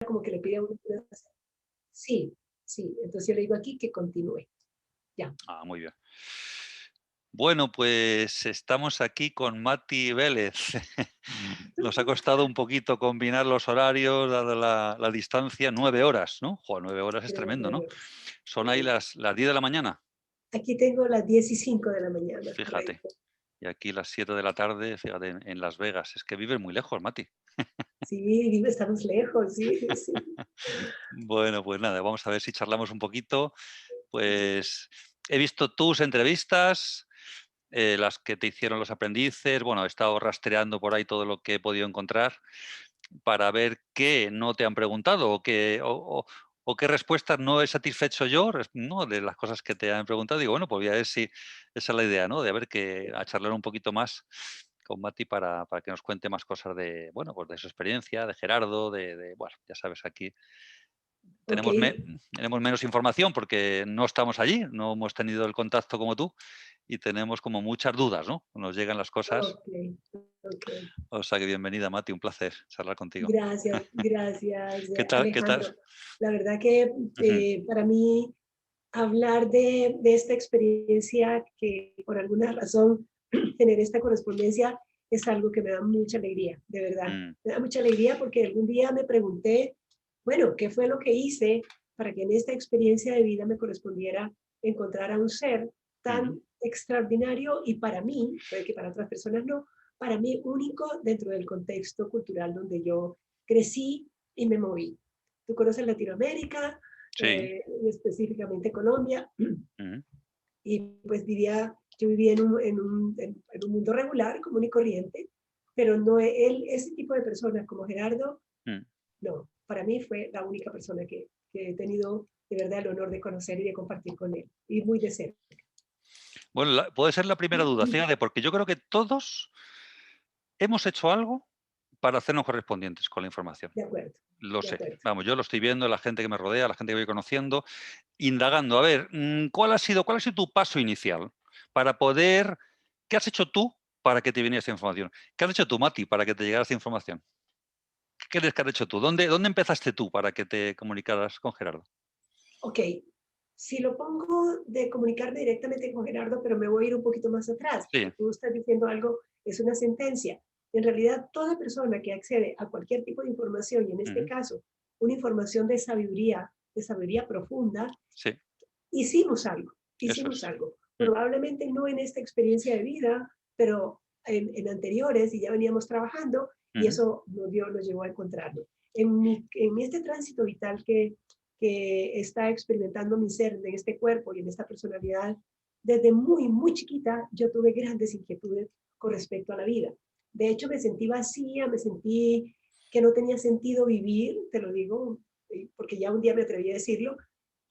como que le pide a uno. Sí, sí. Entonces yo le digo aquí que continúe. Ya. Ah, muy bien. Bueno, pues estamos aquí con Mati Vélez. Nos ha costado un poquito combinar los horarios, dada la distancia, 9 horas, ¿no? Joder, 9 horas es Creo, tremendo, ¿no? creo. Son ahí las 10 de la mañana, Aquí tengo las 10:05 de la mañana, fíjate. correcto. Y aquí las 7 de la tarde, fíjate, en Las Vegas. Es que vives muy lejos, Mati. Sí, dime, estamos lejos, sí, sí. Bueno, pues nada, vamos a ver si charlamos un poquito. Pues he visto tus entrevistas, las que te hicieron los aprendices. Bueno, he estado rastreando por ahí todo lo que he podido encontrar para ver qué no te han preguntado o qué respuestas no he satisfecho yo, ¿no? De las cosas que te han preguntado. Digo, bueno, pues voy a ver si esa es la idea, ¿no? De ver a charlar un poquito más con Mati para que nos cuente más cosas de, bueno, pues de su experiencia, de Gerardo, bueno, ya sabes, aquí Ok, tenemos menos información porque no estamos allí, no hemos tenido el contacto como tú y tenemos como muchas dudas, ¿no? Nos llegan las cosas. ok, ok. O sea que bienvenida, Mati, un placer charlar contigo. Gracias, gracias, ¿Qué tal? ¿Qué tal? Alejandro. La verdad que Ujú, para mí hablar de esta experiencia que por alguna razón generé esta correspondencia es algo que me da mucha alegría, de verdad. mm, Me da mucha alegría porque algún día me pregunté, bueno, ¿qué fue lo que hice para que en esta experiencia de vida me correspondiera encontrar a un ser ujú, tan extraordinario y para mí, puede que para otras personas no, para mí único dentro del contexto cultural donde yo crecí y me moví. Tú conoces Latinoamérica, sí, específicamente Colombia, ujú, y pues yo vivía en un mundo regular, común y corriente, pero no ese tipo de personas como Gerardo, mm. no, para mí fue la única persona que he tenido de verdad el honor de conocer y de compartir con él, y muy de cerca. Bueno, puede ser la primera duda, fíjate, porque yo creo que todos hemos hecho algo para hacernos correspondientes con la información. De acuerdo, Lo de sé. acuerdo. Vamos, yo lo estoy viendo, la gente que me rodea, la gente que voy conociendo, indagando. A ver, ¿cuál ha sido tu paso inicial para poder, qué has hecho tú para que te viniera esta información? ¿Qué has hecho tú, Mati, para que te llegara esta información? ¿Qué crees que has hecho tú? ¿Dónde empezaste tú para que te comunicaras con Gerardo? Ok, si lo pongo de comunicarme directamente con Gerardo, pero me voy a ir un poquito más atrás, Sí. porque tú estás diciendo algo, es una sentencia. En realidad, toda persona que accede a cualquier tipo de información, y en este Ujú, caso, una información de sabiduría profunda, sí, hicimos algo, eso hicimos es. algo. Mm, Probablemente no en esta experiencia de vida, pero en anteriores y ya veníamos trabajando y ujú, eso nos llevó a encontrarnos. Este tránsito vital que está experimentando mi ser en este cuerpo y en esta personalidad, desde muy, muy chiquita yo tuve grandes inquietudes con respecto a la vida. De hecho, me sentí vacía, me sentí que no tenía sentido vivir, te lo digo, porque ya un día me atreví a decirlo,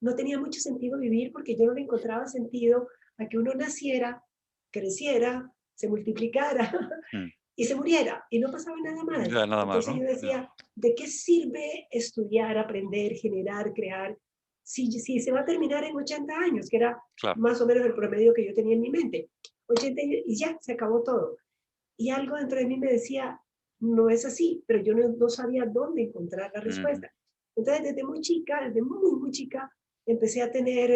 no tenía mucho sentido vivir porque yo no le encontraba sentido a que uno naciera, creciera, se multiplicara mm. y se muriera y no pasaba nada más. Ya nada más, Entonces ¿no? yo Ya, decía, ¿de qué sirve estudiar, aprender, generar, crear, si se va a terminar en 80 años, que era claro. más o menos el promedio que yo tenía en mi mente? 80 años y ya, se acabó todo. Y algo dentro de mí me decía, no es así, pero yo no sabía dónde encontrar la Ujú, respuesta. Entonces, desde muy chica, desde muy, muy chica, empecé a tener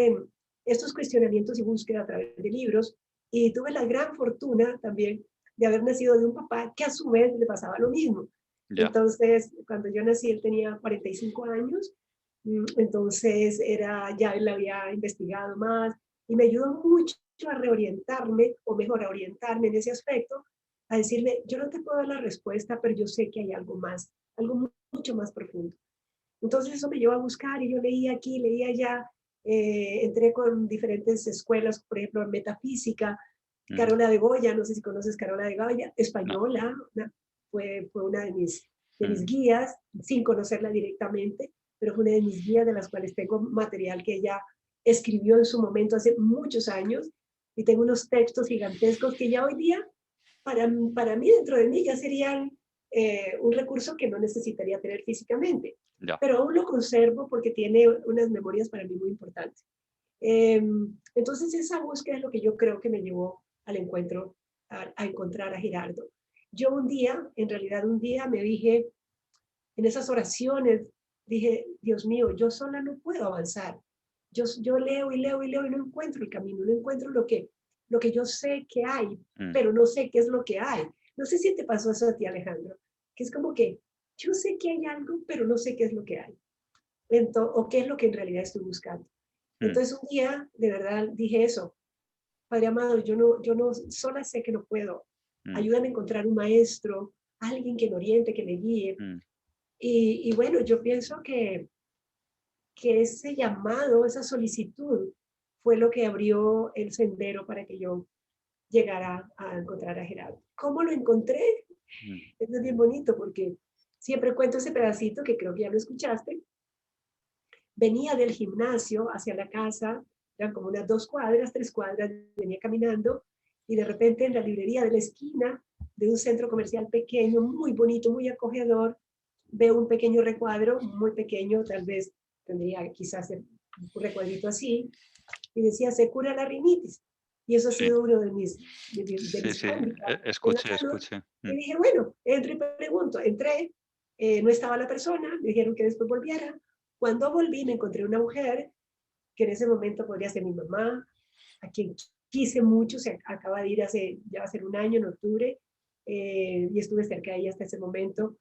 estos cuestionamientos y búsqueda a través de libros y tuve la gran fortuna también de haber nacido de un papá que a su vez le pasaba lo mismo. ya. Entonces, cuando yo nací, él tenía 45 años, entonces ya él había investigado más y me ayudó mucho a reorientarme, o mejor, a orientarme en ese aspecto, a decirme, yo no te puedo dar la respuesta, pero yo sé que hay algo más, algo mucho más profundo. Entonces eso me llevó a buscar y yo leía aquí, leía allá, entré con diferentes escuelas, por ejemplo, metafísica, Ujú, Carola de Goya, no sé si conoces Carola de Goya, no. española, fue una de mis Ujú, guías, sin conocerla directamente, pero fue una de mis guías de las cuales tengo material que ella escribió en su momento hace muchos años y tengo unos textos gigantescos que ya hoy día, para mí, dentro de mí, ya serían un recurso que no necesitaría tener físicamente, ya. pero aún lo conservo porque tiene unas memorias para mí muy importantes. Eh, entonces esa búsqueda es lo que yo creo que me llevó al encuentro, a encontrar a Gerardo. Yo un día, en realidad un día me dije, en esas oraciones dije, Dios mío, yo sola no puedo avanzar. Yo leo y leo y leo y no encuentro el camino, no encuentro lo que yo sé que hay, mm, pero no sé qué es lo que hay. No sé si te pasó eso a ti, Alejandro, que es como que yo sé que hay algo, pero no sé qué es lo que hay, o qué es lo que en realidad estoy buscando. mm, Entonces un día, de verdad, dije eso, Padre amado, yo no, sola sé que no puedo. mm, Ayúdame a encontrar un maestro, alguien que me oriente, que me guíe. mm, Y bueno, yo pienso que ese llamado, esa solicitud, fue lo que abrió el sendero para que yo llegara a encontrar a Gerardo. ¿Cómo lo encontré? mm, Eso es bien bonito porque siempre cuento ese pedacito que creo que ya lo escuchaste. Venía del gimnasio hacia la casa, eran como unas 2 cuadras, 3 cuadras, venía caminando y de repente en la librería de la esquina de un centro comercial pequeño, muy bonito, muy acogedor, veo un pequeño recuadro, muy pequeño, tal vez tendría quizás un recuadrito así, y decía, se cura la rinitis. Y eso ha sí, sido uno de sí, mis sí, hándicaps en la escuché, mano. escuché. Y dije, bueno, entro y pregunto. Entré, no estaba la persona, me dijeron que después volviera. Cuando volví me encontré una mujer que en ese momento podría ser mi mamá, a quien quise mucho, se acaba de ir ya va a ser un año en octubre, y estuve cerca de ella hasta ese momento,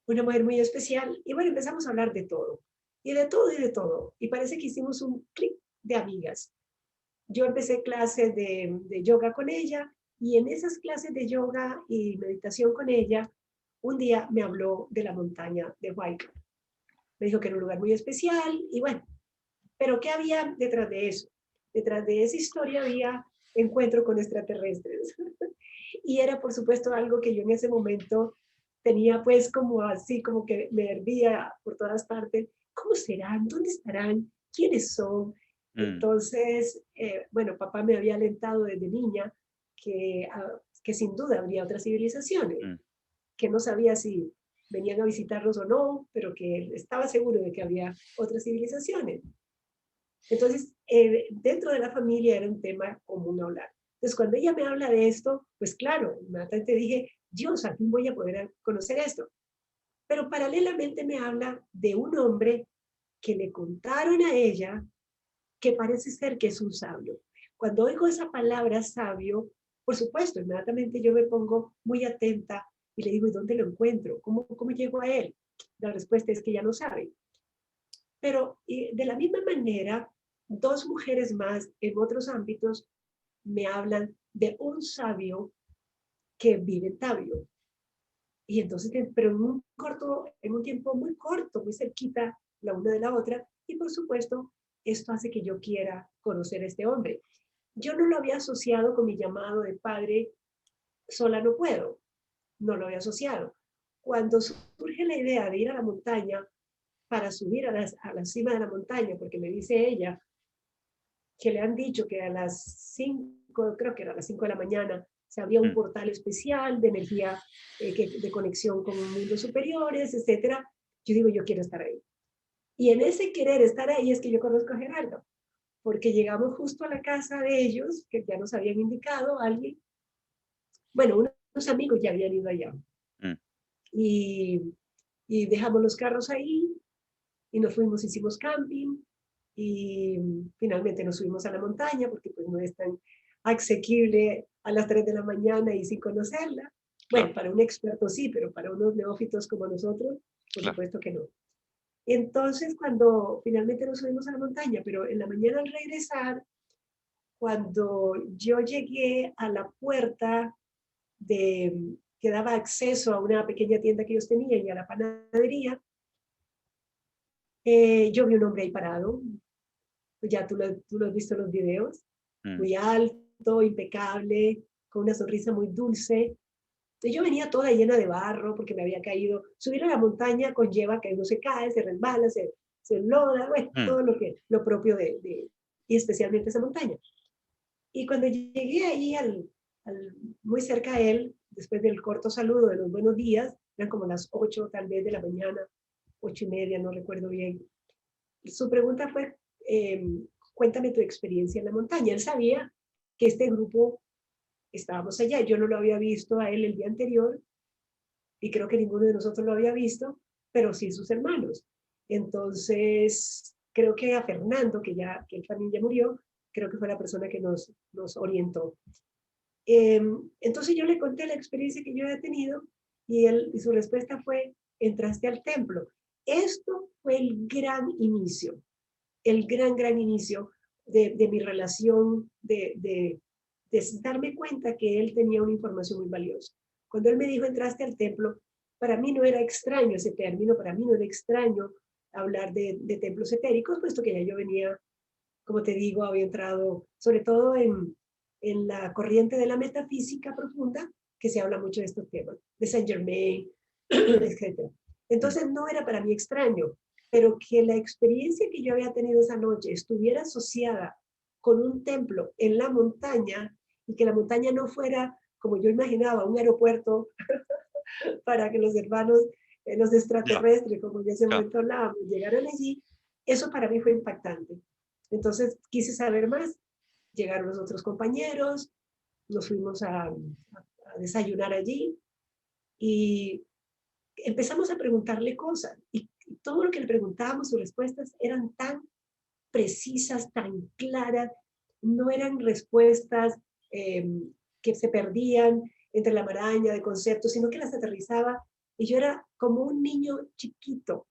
una mujer muy especial, y bueno, empezamos a hablar de todo, y de todo y de todo, y parece que hicimos un clic de amigas. Yo empecé clases de yoga con ella, y en esas clases de yoga y meditación con ella, un día me habló de la montaña de Huayca. Me dijo que era un lugar muy especial, y bueno, pero ¿qué había detrás de eso? Detrás de esa historia había encuentro con extraterrestres. Y era, por supuesto, algo que yo en ese momento tenía pues como así, como que me hervía por todas partes. ¿Cómo serán? ¿Dónde estarán? ¿Quiénes son? Mm, Entonces, bueno, papá me había alentado desde niña que sin duda habría otras civilizaciones, mm, que no sabía si venían a visitarnos o no, pero que estaba seguro de que había otras civilizaciones. Entonces, dentro de la familia era un tema común hablar. Entonces, cuando ella me habla de esto, pues claro, inmediatamente dije, Dios, al fin voy a poder conocer esto. Pero paralelamente me habla de un hombre que le contaron a ella que parece ser que es un sabio. Cuando oigo esa palabra sabio, por supuesto, inmediatamente yo me pongo muy atenta y le digo, ¿y dónde lo encuentro? ¿Cómo llego a él? La respuesta es que ya no sabe. Pero de la misma manera, 2 mujeres más en otros ámbitos me hablan de un sabio que vive en Tabio. Y entonces, pero en un tiempo muy corto, muy cerquita la una de la otra. Y por supuesto, esto hace que yo quiera conocer a este hombre. Yo no lo había asociado con mi llamado de padre, sola no puedo, no lo había asociado. Cuando surge la idea de ir a la montaña, para subir a la cima de la montaña, porque me dice ella, que le han dicho que a las 5, creo que era a las 5 de la mañana, se abría un mm. portal especial de energía, de conexión con mundos superiores, etcétera. Yo digo, yo quiero estar ahí. Y en ese querer estar ahí es que yo conozco a Gerardo, porque llegamos justo a la casa de ellos, que ya nos habían indicado alguien. Bueno, unos amigos ya habían ido allá. Mm, Y, y dejamos los carros ahí y nos fuimos, hicimos camping y finalmente nos subimos a la montaña porque pues no es tan asequible a las 3 de la mañana y sin conocerla. claro, Bueno, para un experto sí, pero para unos neófitos como nosotros, por claro. supuesto que no. Entonces, cuando finalmente nos subimos a la montaña, pero en la mañana al regresar, cuando yo llegué a la puerta que daba acceso a una pequeña tienda que ellos tenían y a la panadería, yo vi un hombre ahí parado, ya tú lo has visto en los videos, Mm, muy alto, impecable, con una sonrisa muy dulce. Y yo venía toda llena de barro porque me había caído. Subir a la montaña conlleva que uno se cae, se resbala, se enloda, bueno, mm, todo lo propio y especialmente esa montaña. Y cuando llegué ahí muy cerca a él, después del corto saludo de los buenos días, eran como las 8 tal vez de la mañana, 8:30, no recuerdo bien. Su pregunta fue, eh, cuéntame tu experiencia en la montaña. Él sabía que este grupo estábamos allá. Yo no lo había visto a él el día anterior y creo que ninguno de nosotros lo había visto, pero sí sus hermanos. Entonces, creo que a Fernando, que él también ya murió, creo que fue la persona que nos orientó. Entonces yo le conté la experiencia que yo había tenido y su respuesta fue, entraste al templo. Esto fue el gran inicio, el gran inicio de mi relación, de darme cuenta que él tenía una información muy valiosa. Cuando él me dijo, entraste al templo, para mí no era extraño ese término, para mí no era extraño hablar de templos etéricos, puesto que ya yo venía, como te digo, había entrado sobre todo en la corriente de la metafísica profunda, que se habla mucho de estos temas, de Saint Germain, etc. Entonces no era para mí extraño, pero que la experiencia que yo había tenido esa noche estuviera asociada con un templo en la montaña y que la montaña no fuera, como yo imaginaba, un aeropuerto para que los hermanos, los extraterrestres, como ya ese momento hablábamos, llegaran allí, eso para mí fue impactante. Entonces quise saber más, llegaron los otros compañeros, nos fuimos a desayunar allí y empezamos a preguntarle cosas y todo lo que le preguntábamos, sus respuestas eran tan precisas, tan claras, no eran respuestas que se perdían entre la maraña de conceptos, sino que las aterrizaba y yo era como un niño chiquito.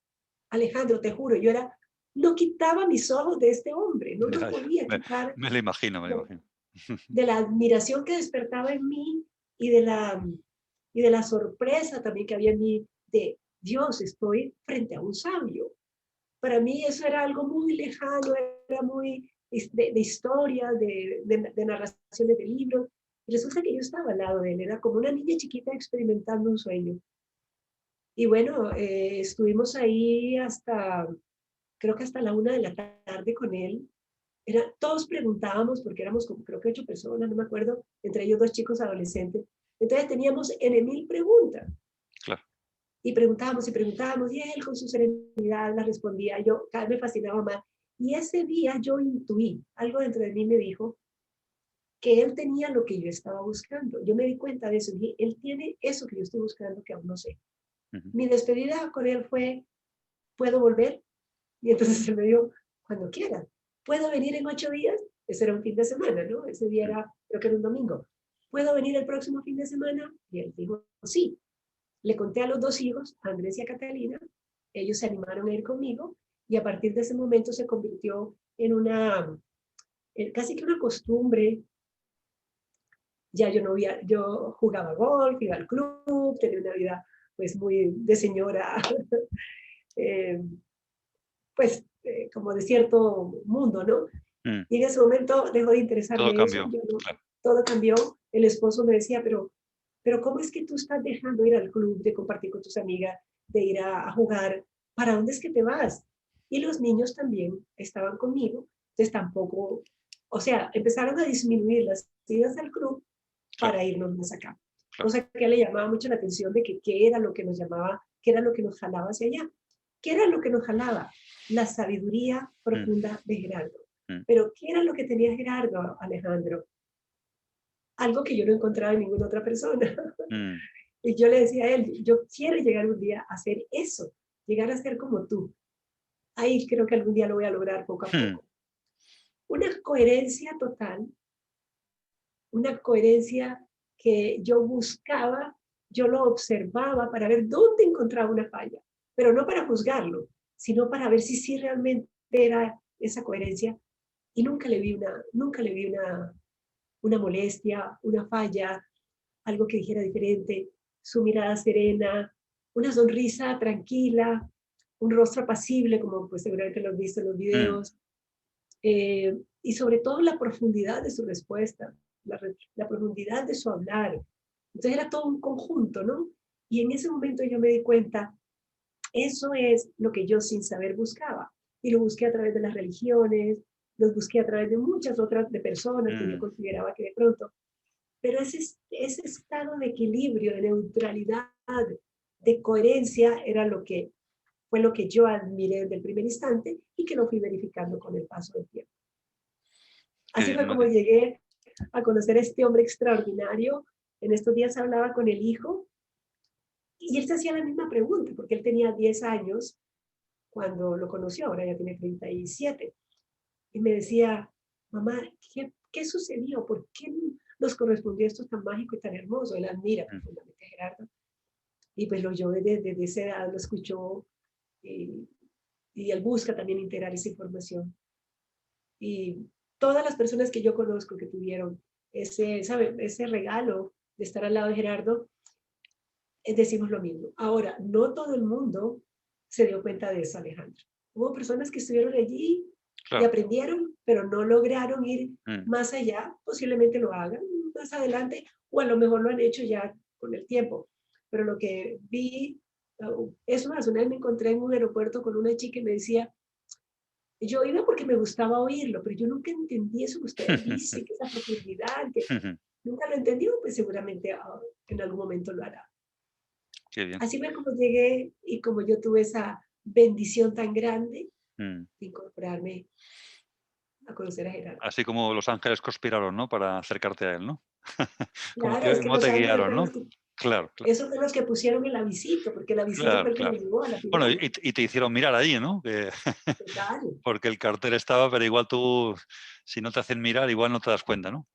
Alejandro, te juro, yo era, no quitaba mis ojos de este hombre, no los podía quitar. Me lo imagino, me lo imagino. De la admiración que despertaba en mí y de la sorpresa también que había en mí de Dios, estoy frente a un sabio. Para mí eso era algo muy lejano, era muy de historia, de narraciones de libros. Y resulta que yo estaba al lado de él, era como una niña chiquita experimentando un sueño. Y bueno, estuvimos ahí hasta, creo que hasta la 1 de la tarde con él. Todos preguntábamos, porque éramos como creo que 8 personas, no me acuerdo, entre ellos 2 chicos adolescentes. Entonces teníamos N mil preguntas. Claro. Y preguntábamos, y él con su serenidad la respondía. Yo cada vez me fascinaba más. Y ese día yo intuí, algo dentro de mí me dijo que él tenía lo que yo estaba buscando. Yo me di cuenta de eso. Y él tiene eso que yo estoy buscando que aún no sé. Mi despedida con él fue, ¿puedo volver? Y entonces él me dijo, cuando quieras. ¿Puedo venir en 8 días? Ese era un fin de semana, ¿no? Ese día era, creo que era un domingo. ¿Puedo venir el próximo fin de semana? Y él dijo, sí. Le conté a los 2 hijos, a Andrés y a Catalina, ellos se animaron a ir conmigo y a partir de ese momento se convirtió en casi que una costumbre. Ya yo no había, yo jugaba golf, iba al club, tenía una vida pues muy de señora, eh, pues como de cierto mundo, ¿no? Y en ese momento dejó de interesarme Todo eso, cambió. Claro. todo cambió. El esposo me decía, pero ¿cómo es que tú estás dejando ir al club, de compartir con tus amigas, de ir a jugar? ¿Para dónde es que te vas? Y los niños también estaban conmigo, entonces tampoco, o sea, empezaron a disminuir las idas al club para irnos más acá. Cosa que le llamaba mucho la atención de que qué era lo que nos llamaba, qué era lo que nos jalaba hacia allá. ¿Qué era lo que nos jalaba? La sabiduría profunda de Gerardo. Pero ¿qué era lo que tenía Gerardo, Alejandro? Algo que yo no encontraba en ninguna otra persona. Y yo le decía a él, yo quiero llegar un día a hacer eso, llegar a ser como tú. Ahí creo que algún día lo voy a lograr poco a poco. Una coherencia total, una coherencia que yo buscaba, yo lo observaba para ver dónde encontraba una falla, pero no para juzgarlo, sino para ver si sí realmente era esa coherencia. Y nunca le vi una molestia, una falla, algo que dijera diferente, su mirada serena, una sonrisa tranquila, un rostro apacible, como pues seguramente lo has visto en los videos, y sobre todo la profundidad de su respuesta, la profundidad de su hablar. Entonces era todo un conjunto, ¿no? Y en ese momento yo me di cuenta, eso es lo que yo sin saber buscaba. Y lo busqué a través de las religiones, los busqué a través de muchas otras de personas que yo consideraba que de pronto, pero ese estado de equilibrio, de neutralidad, de coherencia, fue lo que yo admiré desde el primer instante y que lo fui verificando con el paso del tiempo. Así fue como llegué a conocer a este hombre extraordinario. En estos días hablaba con el hijo y él se hacía la misma pregunta, porque él tenía 10 años cuando lo conoció, ahora ya tiene 37. Y me decía, mamá, ¿qué sucedió? ¿Por qué nos correspondió esto tan mágico y tan hermoso? Él admira mm, profundamente a Gerardo. Y pues lo oyó desde esa edad, lo escuchó y, y él busca también integrar esa información. Y todas las personas que yo conozco que tuvieron ese regalo de estar al lado de Gerardo, decimos lo mismo. Ahora, no todo el mundo se dio cuenta de eso, Alejandro. Hubo personas que estuvieron allí y claro. aprendieron, pero no lograron ir Mm, más allá. Posiblemente lo hagan más adelante o a lo mejor lo han hecho ya con el tiempo. Pero lo que vi, es más, una vez me encontré en un aeropuerto con una chica y me decía, yo iba porque me gustaba oírlo, pero yo nunca entendí eso que ustedes dicen, que esa profundidad, que nunca lo entendió, pues seguramente en algún momento lo hará. Qué bien. Así fue como llegué y como yo tuve esa bendición tan grande Mm. de incorporarme a conocer a Gerardo. Así como los ángeles conspiraron, ¿no? Para acercarte a él, ¿no? Claro, es que Cómo los te ángeles guiaron, fueron ¿no? los que, Claro, claro, esos fueron los que pusieron el avisito, porque el avisito fue claro, el que claro. me llevó a la Bueno, final. y te hicieron mirar allí, ¿no? Total. Porque el cartel estaba, pero igual tú, si no te hacen mirar, igual no te das cuenta, ¿no?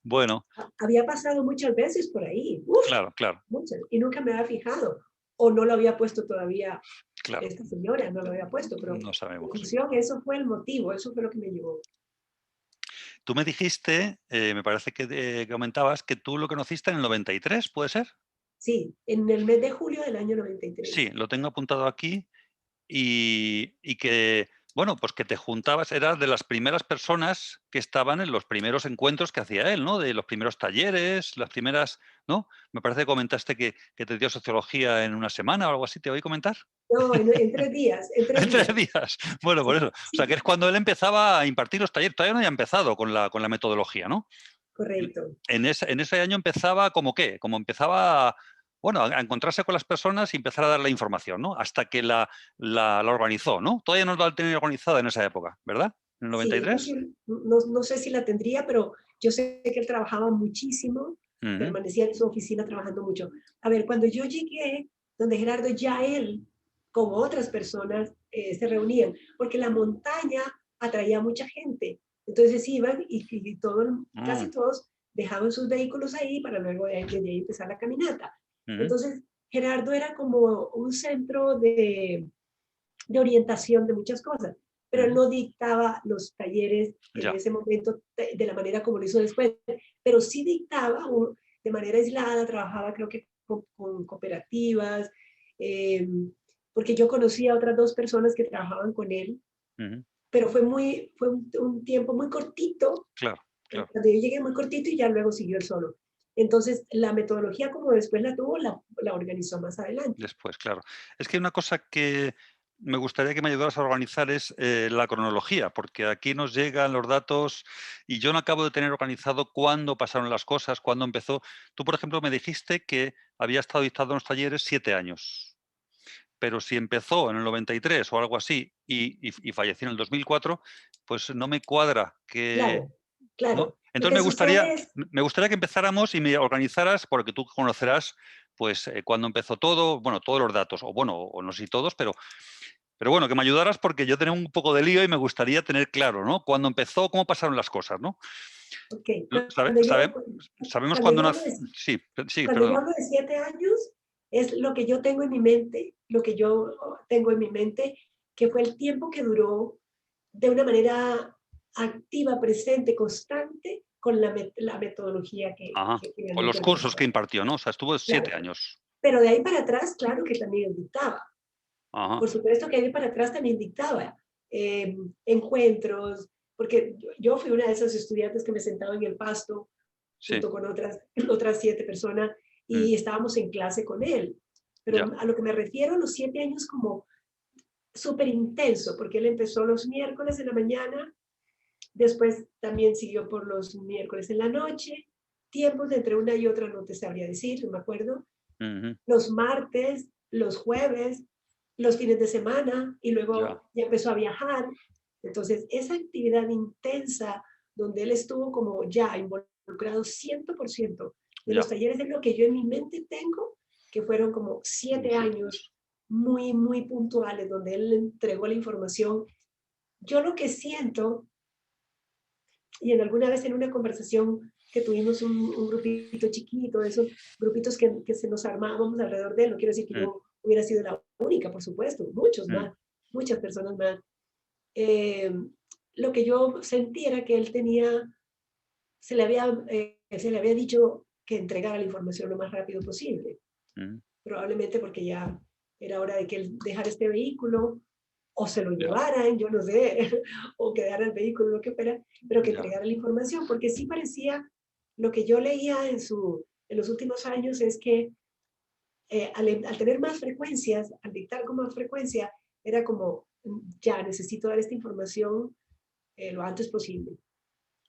Bueno, Había pasado muchas veces por ahí, uf, claro, claro, muchas, y nunca me había fijado, o no lo había puesto todavía claro. esta señora, no lo había puesto, pero No en sabemos. función, eso fue el motivo, eso fue lo que me llevó. Tú me dijiste, me parece que comentabas que tú lo conociste en el 93, ¿puede ser? Sí, en el mes de julio del año Sí, 93. lo tengo apuntado aquí. Y que, bueno, pues que te juntabas, eras de las primeras personas que estaban en los primeros encuentros que hacía él, ¿no? De los primeros talleres, las primeras, ¿no? Me parece que comentaste que te dio sociología en una semana o algo así, ¿te oí comentar? No, en 3 días, en tres En 3 días. días. Bueno, por Sí, eso. O sea, que sí, es cuando él empezaba a impartir los talleres. Todavía no había empezado con la metodología, ¿no? correcto. En ese año empezaba como qué, como empezaba bueno, a encontrarse con las personas y empezar a dar la información, ¿no? Hasta que la organizó, ¿no? Todavía no la tenía organizada en esa época, ¿verdad? ¿En el Sí, es 93? posible, no sé si la tendría, pero yo sé que él trabajaba muchísimo, Ujú, permanecía en su oficina trabajando mucho. A ver, cuando yo llegué, donde Gerardo, ya él, como otras personas, se reunían, porque la montaña atraía a mucha gente. Entonces iban y mm, casi todos dejaban sus vehículos ahí para luego de ahí empezar la caminata. ujú, Entonces, Gerardo era como un centro de orientación de muchas cosas, pero él ujú. no dictaba los talleres en Ya. ese momento de la manera como lo hizo después, pero sí dictaba de manera aislada, trabajaba creo que con cooperativas, eh, porque yo conocí a otras 2 personas que trabajaban con él, Ujú. pero fue un tiempo muy cortito, Claro, claro. cuando yo llegué muy cortito y ya luego siguió él solo. Entonces, la metodología como después la tuvo, la organizó más adelante. Después, claro. Es que una cosa que me gustaría que me ayudaras a organizar es la cronología, porque aquí nos llegan los datos y yo no acabo de tener organizado cuándo pasaron las cosas, cuándo empezó. Tú, por ejemplo, me dijiste que había estado dictando en los talleres 7 años, pero si empezó en el 93 o algo así y falleció en el 2004, pues no me cuadra que... Claro, ¿no? claro. Lo Entonces que sucede es, me gustaría que empezáramos y me organizaras, porque tú conocerás pues cuándo empezó todo, bueno, todos los datos, o bueno, o no sé si todos, pero bueno, que me ayudaras porque yo tenía un poco de lío y me gustaría tener claro, ¿no? Cuándo empezó, cómo pasaron las cosas, ¿no? ok, ¿Sabe- cuando sabe- sabemos cuando cuándo yo hablo nació. de, Sí, sí, cuando yo perdona. hablo de 7 años, es lo que yo tengo en mi mente, lo que yo tengo en mi mente, que fue el tiempo que duró de una manera activa, presente, constante, con la metodología Ajá. que Con finalmente los él cursos que propuso. impartió, ¿no? O sea, estuvo Claro, 7 años. pero de ahí para atrás, claro que también dictaba. Ajá. Por supuesto que de ahí para atrás también dictaba encuentros, porque yo fui una de esas estudiantes que me sentaba en el pasto Sí. junto con otras 7 personas Mm, y estábamos en clase con él. ya. Pero a lo que me refiero, los 7 años como súper intenso, porque él empezó los miércoles en la mañana, después también siguió por los miércoles en la noche, tiempos de entre una y otra no te sabría decir, no me acuerdo, Ujú, los martes, los jueves, los fines de semana y ya. luego ya empezó a viajar. Entonces, esa actividad intensa donde él estuvo como ya involucrado 100% de los Ya. talleres, es lo que yo en mi mente tengo, que fueron como siete Como 7 años años. muy, muy puntuales, donde él entregó la información. Yo lo que siento, y en alguna vez en una conversación que tuvimos un grupito chiquito, de esos grupitos que se nos armábamos alrededor de él, no quiero decir que mm, yo hubiera sido la única, por supuesto, muchos mm, más, muchas personas más. Eh, lo que yo sentí era que él tenía, se le había dicho que entregara la información lo más rápido posible, mm, probablemente porque ya era hora de que él dejara este vehículo, o se lo ya, llevaran, yo no sé, o quedara el vehículo, lo que fuera, pero que ya, entregara la información, porque sí parecía, lo que yo leía en los últimos años es que al tener más frecuencias, al dictar con más frecuencia, era como, ya necesito dar esta información lo antes posible.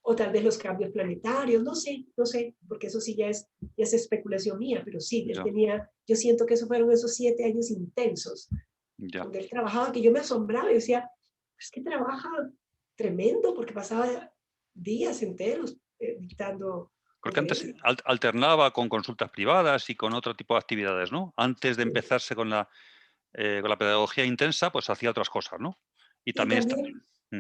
O tal vez los cambios planetarios, no sé, no sé, porque eso sí ya es especulación mía, pero sí, él ya, tenía, yo siento que esos fueron esos 7 años intensos, ya. donde él trabajaba, que yo me asombraba y decía, es que trabaja tremendo, porque pasaba días enteros dictando Porque antes conferencias. alternaba con consultas privadas y con otro tipo de actividades, ¿no? Antes de empezarse con la pedagogía intensa, pues hacía otras cosas, ¿no? Y Y también también, mm,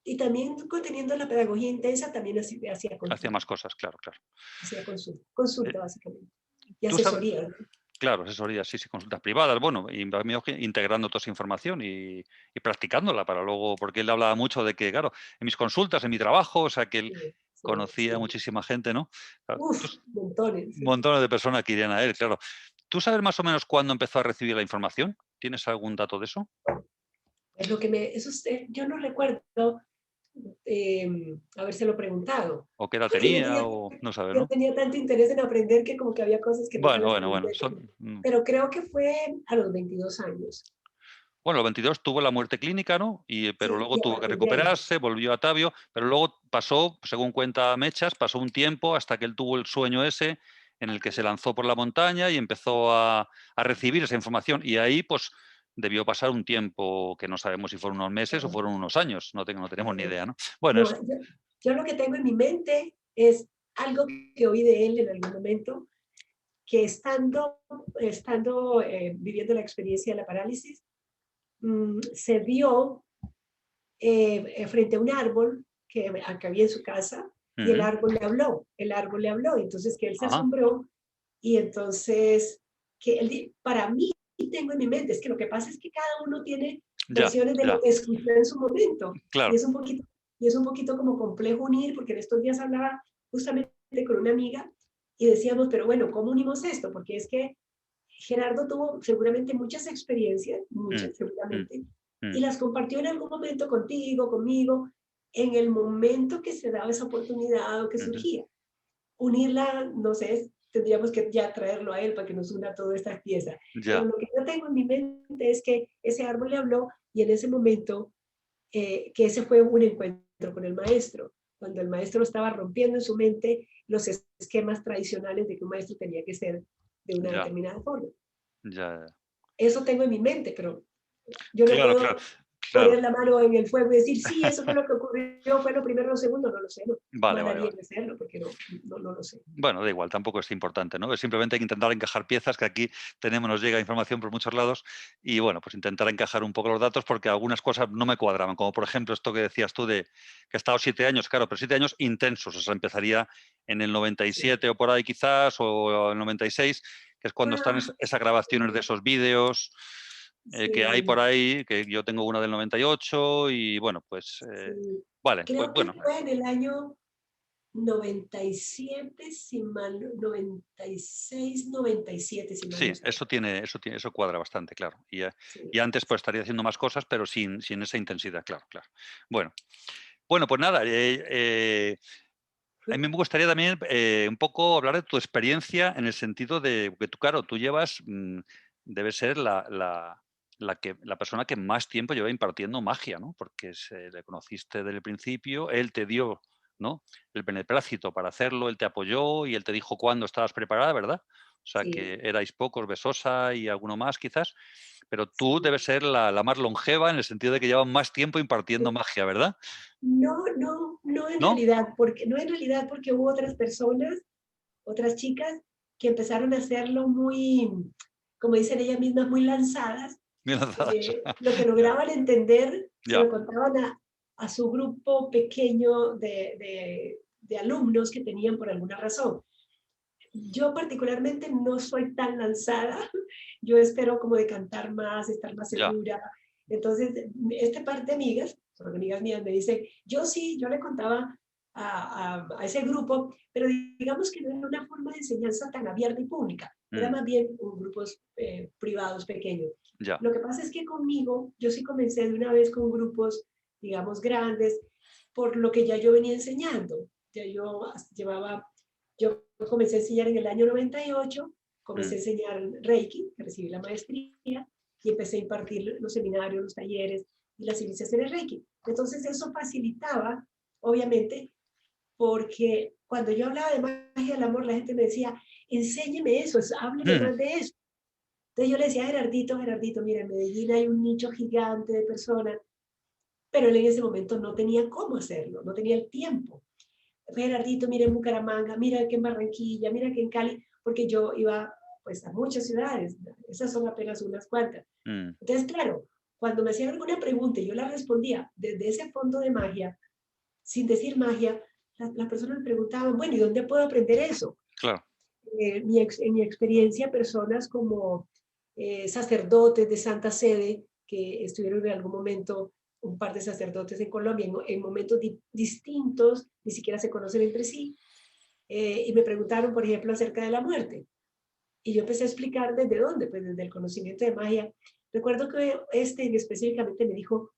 y también teniendo la pedagogía intensa, también hacía más cosas, claro, claro. hacía consulta, Eh, consulta básicamente, y tú sabes, asesoría, ¿no? claro, asesorías, sí, sí, consultas privadas, bueno, y integrando toda esa información y practicándola para luego, porque él hablaba mucho de que, claro, en mis consultas, en mi trabajo, o sea, que él Sí, sí, conocía a sí. muchísima gente, ¿no? Claro, Uf, montones. montones de personas que irían a él, claro. ¿Tú sabes más o menos cuándo empezó a recibir la información? ¿Tienes algún dato de eso? Es lo que yo no recuerdo habérselo preguntado, ¿O qué edad porque tenía? O no sabes, yo ¿no? tenía tanto interés en aprender que como que había cosas que no se Bueno, las bueno, bueno. pregunté. Pero creo que fue a los 22 años. Bueno, los 22 tuvo la muerte clínica, ¿no? Pero Sí, luego y a tuvo que partir de ahí. recuperarse, volvió a Tabio, pero luego pasó, según cuenta Mechas, pasó un tiempo hasta que él tuvo el sueño ese en el que se lanzó por la montaña y empezó a recibir esa información. Y ahí, pues, debió pasar un tiempo que no sabemos si fueron unos meses o Ajá, fueron unos años, no tenemos ni ajá. idea, ¿no? Bueno, No, eso. yo lo que tengo en mi mente es algo que oí de él en algún momento, que estando viviendo la experiencia de la parálisis, se vio frente a un árbol que había en su casa y Ujú. el árbol le habló, entonces que él se Ajá, asombró y entonces que él, para mí tengo en mi mente, es que lo que pasa es que cada uno tiene ya, versiones de lo ya, que escuchó en su momento y claro. es un poquito como complejo unir, porque en estos días hablaba justamente con una amiga y decíamos, pero bueno, ¿cómo unimos esto? Porque es que Gerardo tuvo seguramente muchas experiencias, Mm, muchas mm, seguramente, mm, y las compartió en algún momento contigo, conmigo, en el momento que se daba esa oportunidad o que ujú. surgía. Unirla, no sé, tendríamos que ya traerlo a él para que nos una toda esta pieza. Pero Ya, lo que yo tengo en mi mente es que ese árbol le habló y en ese momento, que ese fue un encuentro con el maestro, cuando el maestro estaba rompiendo en su mente los esquemas tradicionales de que un maestro tenía que ser de una ya, determinada forma. ya. Eso tengo en mi mente, pero yo no Claro, claro, puedo claro. poner la mano en el fuego y decir, sí, eso fue lo que ocurrió, fue lo primero, lo segundo, no lo sé, no, Vale, mal vale, haría vale. en hacerlo, porque no lo sé. Bueno, da igual, tampoco es importante, ¿no? Simplemente hay que intentar encajar piezas, que aquí tenemos, nos llega información por muchos lados, y bueno, pues intentar encajar un poco los datos porque algunas cosas no me cuadraban, como por ejemplo esto que decías tú de que ha estado 7 años, claro, pero 7 años intensos, o sea, empezaría en el Sí. 97 o por ahí quizás, o el 96, que es cuando están Ah, esas grabaciones de esos vídeos que hay por sí, ahí, que yo tengo una del 98 y bueno, pues sí. vale, pues Creo que bueno, fue en el año 97, si mal, 96, 97, si mal sí, no estoy. eso cuadra bastante, claro. Y Sí. antes pues estaría haciendo más cosas, pero sin esa intensidad, claro, claro. Bueno, bueno, pues nada, a mí me gustaría también un poco hablar de tu experiencia en el sentido de que tú, claro, tú llevas, debe ser la persona que más tiempo lleva impartiendo magia, ¿no? Porque le conociste desde el principio, él te dio, ¿no? El beneplácito para hacerlo, él te apoyó y él te dijo cuándo estabas preparada, ¿verdad? O sea, Sí, que erais pocos, Besosa y alguno más quizás, pero tú sí. debes ser la más longeva en el sentido de que llevas más tiempo impartiendo magia, ¿verdad? No, no, no en ¿No? realidad, porque hubo otras personas, otras chicas, que empezaron a hacerlo muy, como dicen ellas mismas, muy lanzadas, bien lanzadas. Lo que Ya, lograban entender se ya. lo contaban a su grupo pequeño de alumnos que tenían por alguna razón. Yo particularmente no soy tan lanzada, yo espero como de cantar más, estar más Ya. segura. Entonces, esta parte de amigas, son amigas mías, me dicen, yo sí, yo le contaba a ese grupo, pero digamos que no era una forma de enseñanza tan abierta y pública, era Mm, más bien grupos privados pequeños. ya. Lo que pasa es que conmigo, yo sí comencé de una vez con grupos, digamos, grandes, por lo que ya yo venía enseñando. Ya yo llevaba, yo comencé a enseñar en el año 98, comencé Mm, a enseñar Reiki, recibí la maestría y empecé a impartir los seminarios, los talleres y las iniciaciones Reiki. Entonces eso facilitaba, obviamente, porque cuando yo hablaba de magia del amor, la gente me decía, enséñeme eso, hábleme mm, más de eso. Entonces yo le decía a Gerardito, Gerardito, mira, en Medellín hay un nicho gigante de personas, pero él en ese momento no tenía cómo hacerlo, no tenía el tiempo. Gerardito, mira en Bucaramanga, mira que en Barranquilla, mira que en Cali, porque yo iba pues a muchas ciudades, esas son apenas unas cuantas. mm, Entonces, claro, cuando me hacían alguna pregunta y yo la respondía desde ese fondo de magia, sin decir magia, las personas me preguntaban, bueno, ¿y dónde puedo aprender eso? claro. En mi experiencia, personas como sacerdotes de Santa Sede, que estuvieron en algún momento, un par de sacerdotes en Colombia, en momentos distintos, ni siquiera se conocen entre sí, y me preguntaron, por ejemplo, acerca de la muerte. Y yo empecé a explicar desde dónde, pues desde el conocimiento de magia. Recuerdo que específicamente me dijo,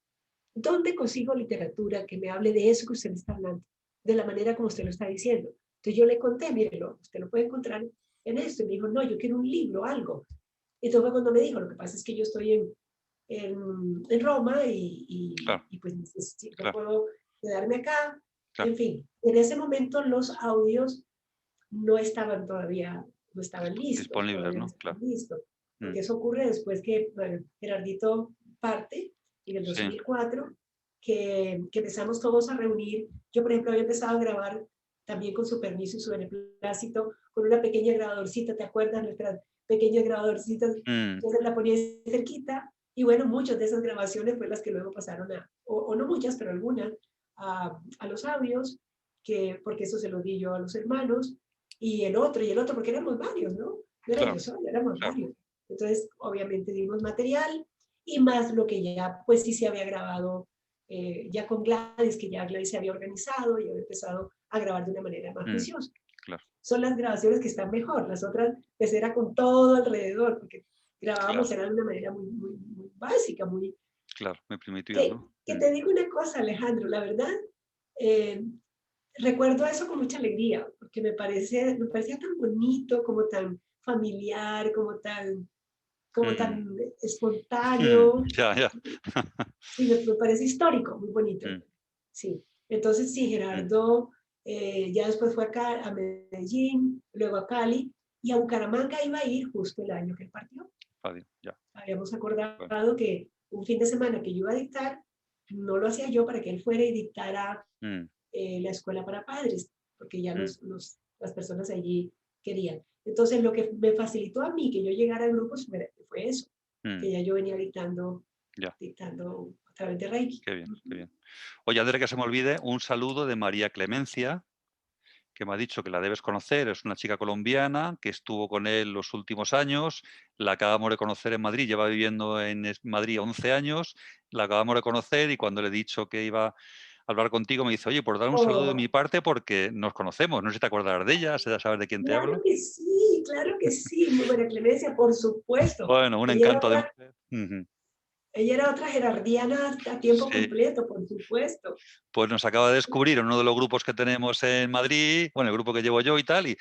¿dónde consigo literatura que me hable de eso que usted me está hablando? De la manera como usted lo está diciendo. Entonces yo le conté, mírelo, usted lo puede encontrar en esto. Y me dijo, no, yo quiero un libro, algo. Y entonces fue cuando me dijo, lo que pasa es que yo estoy en Roma Claro, y pues no claro, puedo quedarme acá. claro. En fin, en ese momento los audios no estaban todavía, no estaban listos, Disponibles, todavía no ¿no? estaban Claro. listos. Mm, Porque eso ocurre después que, bueno, Gerardito parte en el sí. 2004, que empezamos todos a reunir. Yo, por ejemplo, había empezado a grabar también con su permiso y su beneplácito, con una pequeña grabadorcita, ¿te acuerdas? Nuestras pequeñas grabadorcitas, Mm, entonces la ponía cerquita. Y bueno, muchas de esas grabaciones fue las que luego pasaron o no muchas, pero algunas, a los audios, porque eso se lo di yo a los hermanos, y el otro, porque éramos varios, ¿no? No era yo claro, sola, éramos claro. varios. Entonces, obviamente dimos material y más lo que ya, pues sí se había grabado ya con Gladys, que ya Gladys se había organizado y había empezado a grabar de una manera más Mm, juiciosa. claro, Son las grabaciones que están mejor, las otras pues era con todo alrededor, porque claro, grabábamos era de una manera muy básica, muy... claro. Muy primitiva, Que, ¿no? que Mm, te digo una cosa, Alejandro, la verdad, eh, recuerdo eso con mucha alegría, porque me parecía tan bonito, como tan familiar, como mm, tan mm, espontáneo. ya, ya. Sí, me parece histórico, muy bonito. Mm, Sí. Entonces, sí, mm, Gerardo ya después fue acá a Medellín, luego a Cali, y a Bucaramanga iba a ir justo el año que él partió. Fabio, ya. Habíamos Bueno, acordado que un fin de semana que yo iba a dictar, no lo hacía yo para que él fuera y dictara mm, la escuela para padres, porque ya mm, las personas allí querían. Entonces, lo que me facilitó a mí que yo llegara a grupos fue eso, mm, que ya yo venía ya. dictando a través de Reiki. Qué bien, qué bien. Oye, antes de que se me olvide, un saludo de María Clemencia, que me ha dicho que la debes conocer. Es una chica colombiana que estuvo con él los últimos años. La acabamos de conocer en Madrid, lleva viviendo en Madrid 11 años. La acabamos de conocer y cuando le he dicho que iba a hablar contigo me dice, oye, por dar un saludo de mi Oh, parte porque nos conocemos. No sé si te acordarás de ella, sabes de quién te hablo. claro que sí, muy buena Clemencia, por supuesto. Bueno, un Ella era encanto de otra, mujer. Ujú. ella era otra gerardiana a tiempo Sí, completo, por supuesto. pues nos acaba de descubrir en uno de los grupos que tenemos en Madrid, bueno, el grupo que llevo yo y tal, y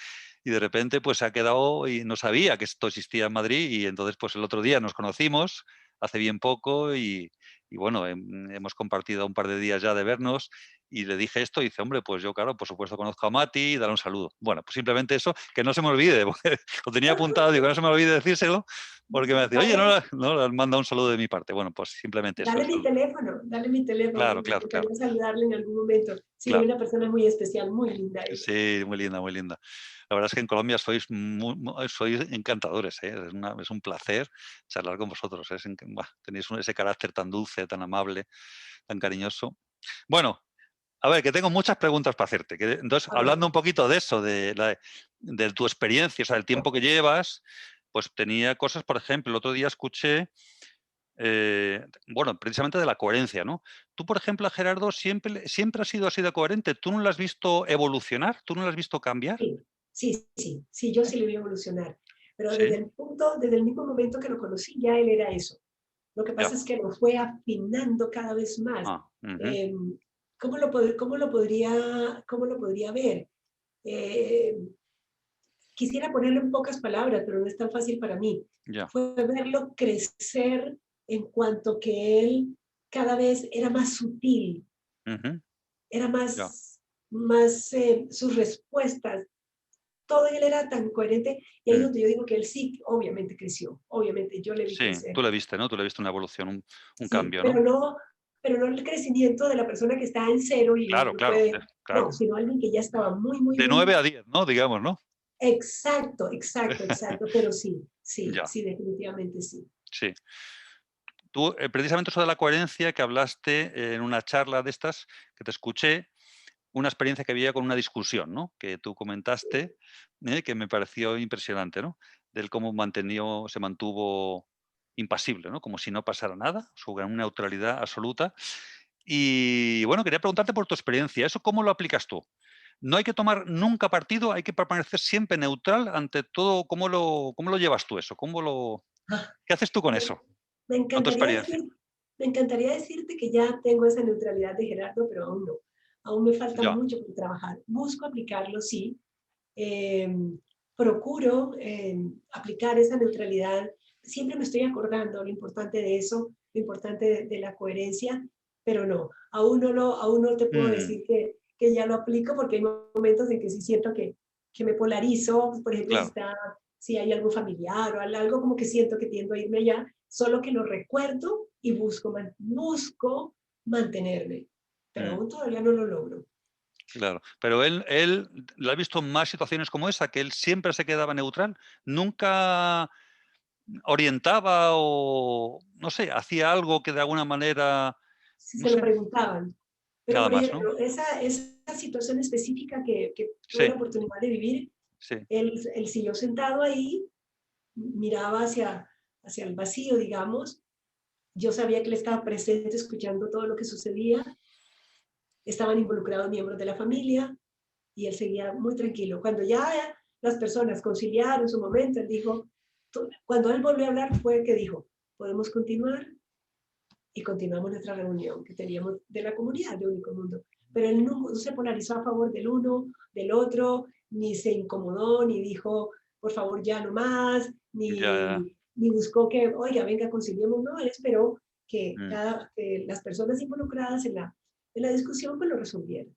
de repente pues se ha quedado y no sabía que esto existía en Madrid y entonces pues el otro día nos conocimos, hace bien poco y bueno, hemos compartido un par de días ya de vernos y le dije esto y dice, hombre, pues yo, claro, por supuesto conozco a Mati, dale un saludo. Bueno, pues simplemente eso, que no se me olvide, porque lo tenía apuntado, digo, no se me olvide decírselo, porque me decía, oye, Dale, no, le han mandado un saludo de mi parte. Bueno, pues simplemente eso. dale mi teléfono, Claro, me claro, claro, gustaría saludarle en algún momento. Sí, es claro. una persona muy especial, muy linda ella. Sí, muy linda, muy linda. La verdad es que en Colombia sois encantadores, ¿eh? Es un placer charlar con vosotros. Tenéis ese carácter tan dulce, tan amable, tan cariñoso. Bueno, a ver, que tengo muchas preguntas para hacerte. Entonces, A ver, hablando un poquito de eso, de tu experiencia, o sea, el tiempo que llevas, pues tenía cosas, por ejemplo, el otro día escuché, bueno, precisamente de la coherencia, ¿no? Tú, por ejemplo, a Gerardo siempre has sido así de coherente. ¿Tú no lo has visto evolucionar? ¿Tú no lo has visto cambiar? sí, yo sí le voy a evolucionar. Pero Sí, desde el mismo momento que lo conocí, ya él era eso. Lo que ya. pasa es que lo fue afinando cada vez más. Ah, ujú, Eh, cómo lo podría ver? Eh, Quisiera ponerlo en pocas palabras, pero no es tan fácil para mí. ya. Fue verlo crecer en cuanto que él cada vez era más sutil, Ujú, era ya. más sus respuestas. Todo él era tan coherente y ahí es Mm. donde yo digo que él sí, obviamente creció, obviamente yo le vi Sí, tú crecer. le viste, ¿no? Tú le viste una evolución, un Sí, cambio, ¿no? pero no el crecimiento de la persona que está en cero y Claro, no claro, puede, no, claro. sino alguien que ya estaba muy, muy, De 9 muy a 10, ¿no? Digamos, ¿no? exacto, pero Ya, sí, definitivamente sí. sí. Tú, precisamente eso de la coherencia que hablaste en una charla de estas que te escuché, una experiencia que había con una discusión, ¿no? Que tú comentaste, que me pareció impresionante, ¿no? Del cómo se mantuvo impasible, ¿no? Como si no pasara nada, su gran neutralidad absoluta. Y bueno, quería preguntarte por tu experiencia. ¿Eso cómo lo aplicas tú? No hay que tomar nunca partido, hay que permanecer siempre neutral ante todo. ¿Cómo lo llevas tú eso? Ah, ¿Qué haces tú con me, eso? me Con tu encantaría experiencia. decir, me encantaría decirte que ya tengo esa neutralidad de Gerardo, pero aún no. Aún me falta Ya. mucho por trabajar. Busco aplicarlo, sí. Eh, procuro aplicar esa neutralidad. Siempre me estoy acordando lo importante de eso, lo importante de la coherencia, pero no, aún no te puedo Mm, decir que ya lo aplico porque hay momentos en que sí siento que me polarizo, por ejemplo, claro. si hay algo familiar o algo como que siento que tiendo a irme allá, solo que lo recuerdo y busco mantenerme, pero Mm, aún todavía no lo logro. claro. Pero él lo ha visto en más situaciones como esa, que él siempre se quedaba neutral, nunca orientaba o, no sé, hacía algo que de alguna manera, Si no se lo sé, preguntaban. Pero, nada por más, ¿no? ejemplo, esa situación específica que tuve Sí, la oportunidad de vivir, sí. él siguió sentado ahí, miraba hacia el vacío, digamos. Yo sabía que él estaba presente, escuchando todo lo que sucedía. Estaban involucrados miembros de la familia y él seguía muy tranquilo. Cuando ya las personas conciliaron su momento, él dijo, cuando él volvió a hablar fue que dijo, podemos continuar, y continuamos nuestra reunión que teníamos de la comunidad de Único Mundo. Pero él no se polarizó a favor del uno, del otro, ni se incomodó, ni dijo, por favor, ya no más, Ya, ya. ni buscó que, oiga, venga, conciliemos. No, él esperó Mm, que las personas involucradas en la discusión pues lo resolvieran.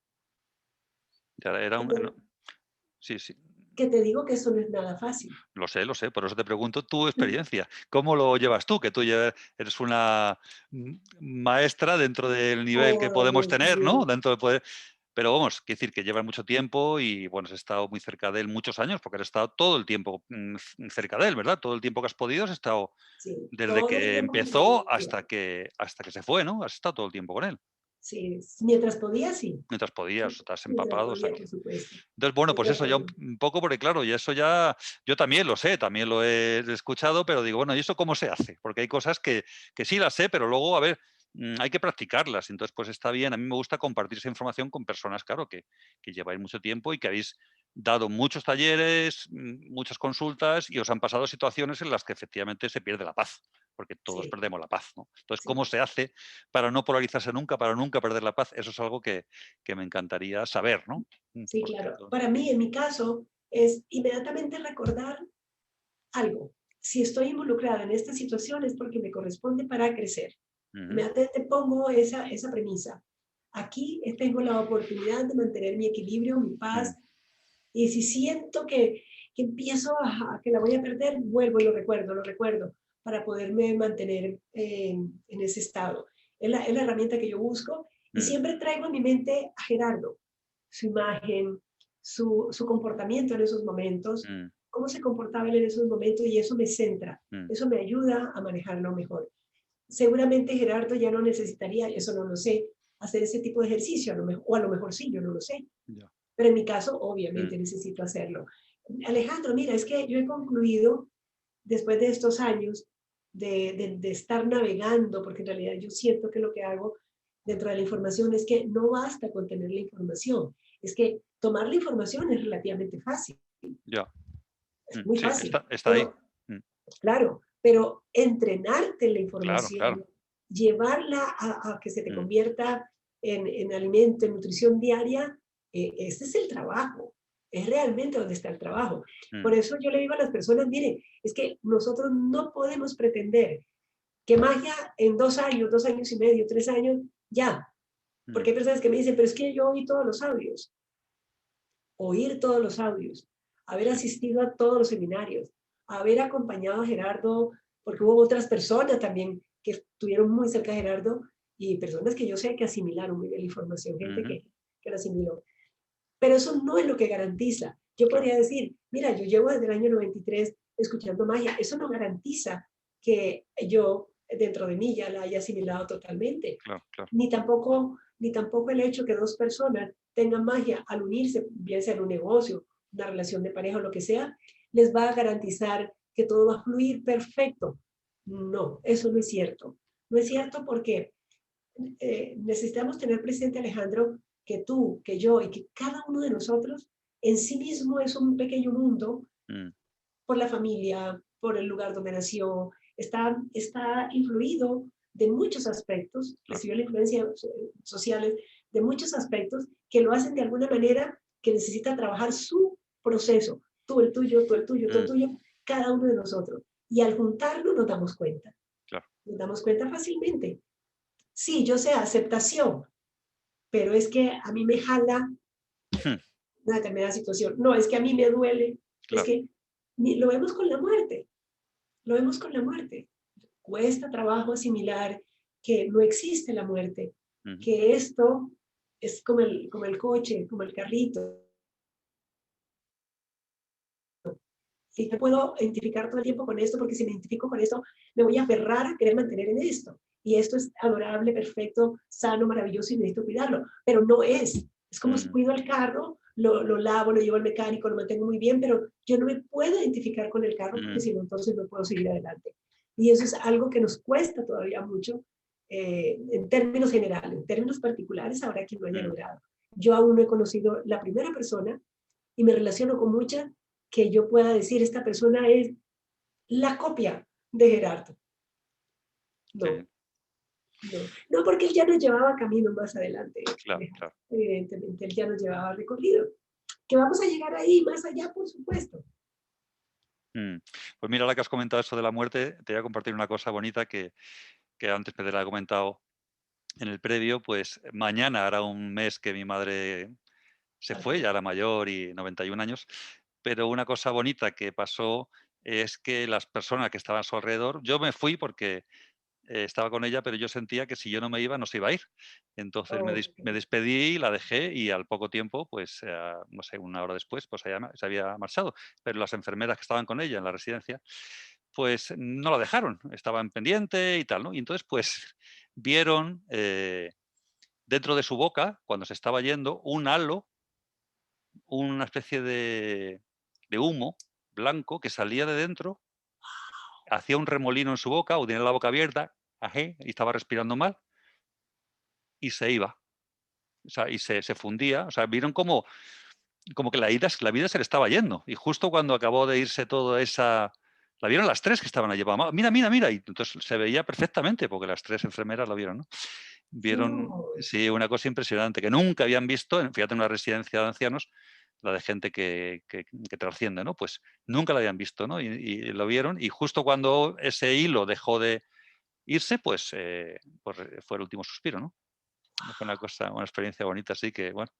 ya era Que un, te, sí, sí. que te digo que eso no es nada fácil. Lo sé, por eso te pregunto tu experiencia. ¿Cómo lo llevas tú? Que tú ya eres una maestra dentro del nivel que Oh, podemos Dios tener, ¿no? mío. Dentro de poder. Pero vamos, quiere decir que llevas mucho tiempo y bueno, has estado muy cerca de él muchos años, porque has estado todo el tiempo cerca de él, ¿verdad? Todo el tiempo que has podido has estado Sí, desde todo el que tiempo que empezó podía. hasta que se fue, ¿no? Has estado todo el tiempo con él. Sí, mientras podía, sí. Mientras podías, estás Mientras empapado, o sea podía, que por supuesto. entonces, bueno, pues Mientras eso ya podía. un poco, porque claro, y eso ya, yo también lo sé, también lo he escuchado, pero digo, bueno, ¿y eso cómo se hace? Porque hay cosas que sí las sé, pero luego, a ver, hay que practicarlas. Entonces, pues está bien, a mí me gusta compartir esa información con personas, claro, que lleváis mucho tiempo y que habéis dado muchos talleres, muchas consultas y os han pasado situaciones en las que efectivamente se pierde la paz, porque todos Sí, perdemos la paz, ¿no? Entonces, ¿cómo sí, se hace para no polarizarse nunca, para nunca perder la paz? Eso es algo que me encantaría saber, ¿no? sí, Porque claro. Para mí, en mi caso, es inmediatamente recordar algo. Si estoy involucrada en esta situación es porque me corresponde para crecer. ujú, Inmediatamente pongo esa premisa. aquí tengo la oportunidad de mantener mi equilibrio, mi mm, paz, y si siento que empiezo que la voy a perder, vuelvo y lo recuerdo, para poderme mantener en ese estado. Es la herramienta que yo busco y mm, siempre traigo a mi mente a Gerardo, su imagen, su comportamiento en esos momentos, mm, cómo se comportaba él en esos momentos y eso me centra, mm, eso me ayuda a manejarlo mejor. Seguramente Gerardo ya no necesitaría, eso no lo sé, hacer ese tipo de ejercicio, o a lo mejor sí, yo no lo sé, ya, pero en mi caso mm, obviamente necesito hacerlo. Alejandro, mira, es que yo he concluido después de estos años de estar navegando, porque en realidad yo siento que lo que hago dentro de la información es que no basta con tener la información, es que tomar la información es relativamente fácil, ya, es muy sí, fácil, está ahí. pero Mm, claro, pero entrenarte en la claro, claro. información, llevarla a que se te Mm, convierta en alimento, en nutrición diaria, ese es el trabajo, es realmente donde está el trabajo. Por mm, eso yo le digo a las personas, miren, es que nosotros no podemos pretender que magia en 2 años, 2 años y medio, 3 años, ya. mm, Porque hay personas que me dicen, pero es que yo oí todos los audios, oír todos los audios, haber sí, asistido a todos los seminarios, haber acompañado a Gerardo, porque hubo otras personas también que estuvieron muy cerca de Gerardo y personas que yo sé que asimilaron muy bien la información, gente ujú, que la asimiló. Pero eso no es lo que garantiza. Yo claro, podría decir, mira, yo llevo desde el año 93 escuchando magia, eso no garantiza que yo dentro de mí ya la haya asimilado totalmente, claro, claro. ni tampoco el hecho que dos personas tengan magia al unirse, bien sea en un negocio, una relación de pareja o lo que sea, les va a garantizar que todo va a fluir perfecto. No, eso no es cierto. No es cierto porque necesitamos tener presente, Alejandro, que tú, que yo y que cada uno de nosotros en sí mismo es un pequeño mundo Mm, por la familia, por el lugar donde nació, está influido de muchos aspectos, claro. recibió la influencia sociales de muchos aspectos que lo hacen de alguna manera que necesita trabajar su proceso, tú el tuyo, tú el tuyo, tú el Mm, tuyo, cada uno de nosotros. Y al juntarlo claro. nos damos cuenta fácilmente. Sí, yo sé aceptación, pero es que a mí me jala Mm, una determinada situación. No, es que a mí me duele, es claro. que lo vemos con la muerte, lo vemos con la muerte. Cuesta trabajo asimilar que no existe la muerte, Ujú, que esto es como el coche, como el carrito. Y no puedo identificar todo el tiempo con esto, porque si me identifico con esto, me voy a aferrar a querer mantener en esto. Y esto es adorable, perfecto, sano, maravilloso y necesito cuidarlo. Pero no es. Es como si mm, cuido el carro, lo lavo, lo llevo al mecánico, lo mantengo muy bien, pero yo no me puedo identificar con el carro porque mm, si no, entonces no puedo seguir adelante. Y eso es algo que nos cuesta todavía mucho en términos generales, en términos particulares, habrá quien lo haya mm, logrado. Yo aún no he conocido la primera persona y me relaciono con muchas que yo pueda decir, esta persona es la copia de Gerardo. sí, No, no, no, porque él ya nos llevaba camino más adelante, claro, Alejandro. claro. Evidentemente, él ya nos llevaba recorrido. Que vamos a llegar ahí, más allá, por supuesto. Mm. Pues mira, ahora que has comentado eso de la muerte, te voy a compartir una cosa bonita que antes Pedro ha comentado en el previo. Pues mañana hará un mes que mi madre se fue, ya Partió. era mayor y 91 años, pero una cosa bonita que pasó es que las personas que estaban a su alrededor, yo me fui porque estaba con ella, pero yo sentía que si yo no me iba, no se iba a ir. Entonces Oh, me despedí, la dejé y al poco tiempo, pues no sé, una hora después, pues ella se había marchado. Pero las enfermeras que estaban con ella en la residencia, pues no la dejaron, estaban pendiente y tal, ¿no? Y entonces, pues vieron dentro de su boca, cuando se estaba yendo, un halo, una especie de humo blanco que salía de dentro, hacía un remolino en su boca o tenía la boca abierta, ajé, y estaba respirando mal y se iba. O sea, y se fundía. O sea, vieron como que la vida se le estaba yendo. Y justo cuando acabó de irse toda esa... La vieron las tres que estaban allí. Mira, mira, mira. Y entonces se veía perfectamente porque las tres enfermeras lo vieron, ¿no? Vieron, Dios. sí, una cosa impresionante que nunca habían visto, fíjate, en una residencia de ancianos, la de gente que trasciende, ¿no? Pues nunca la habían visto, ¿no? Y lo vieron y justo cuando ese hilo dejó de irse, pues fue el último suspiro, ¿no? Fue una experiencia bonita, sí, que bueno,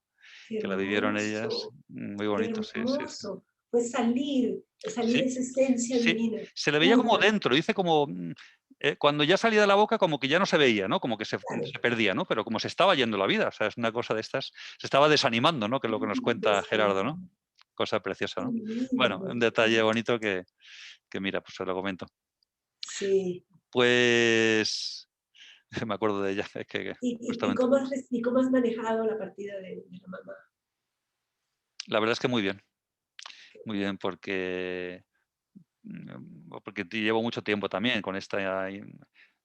Qué que la vivieron ellas, hermoso, muy qué bonito, sí, sí, sí. hermoso. Pues salir Sí, esa esencia sí, divina, se le veía como pura, dentro, dice como, cuando ya salía de la boca como que ya no se veía, ¿no? Como que claro. se perdía, ¿no? Pero como se estaba yendo la vida, o sea, es una cosa de estas, se estaba desanimando, ¿no? Que es lo que nos cuenta Gerardo, ¿no? Desanimado. Cosa preciosa, Qué ¿no? Bueno, lindo. un detalle bonito que mira, pues se lo comento. Sí. Pues me acuerdo de ella, es que ¿Y justamente. cómo has manejado la partida de la mamá? La verdad es que muy bien, porque llevo mucho tiempo también con esta,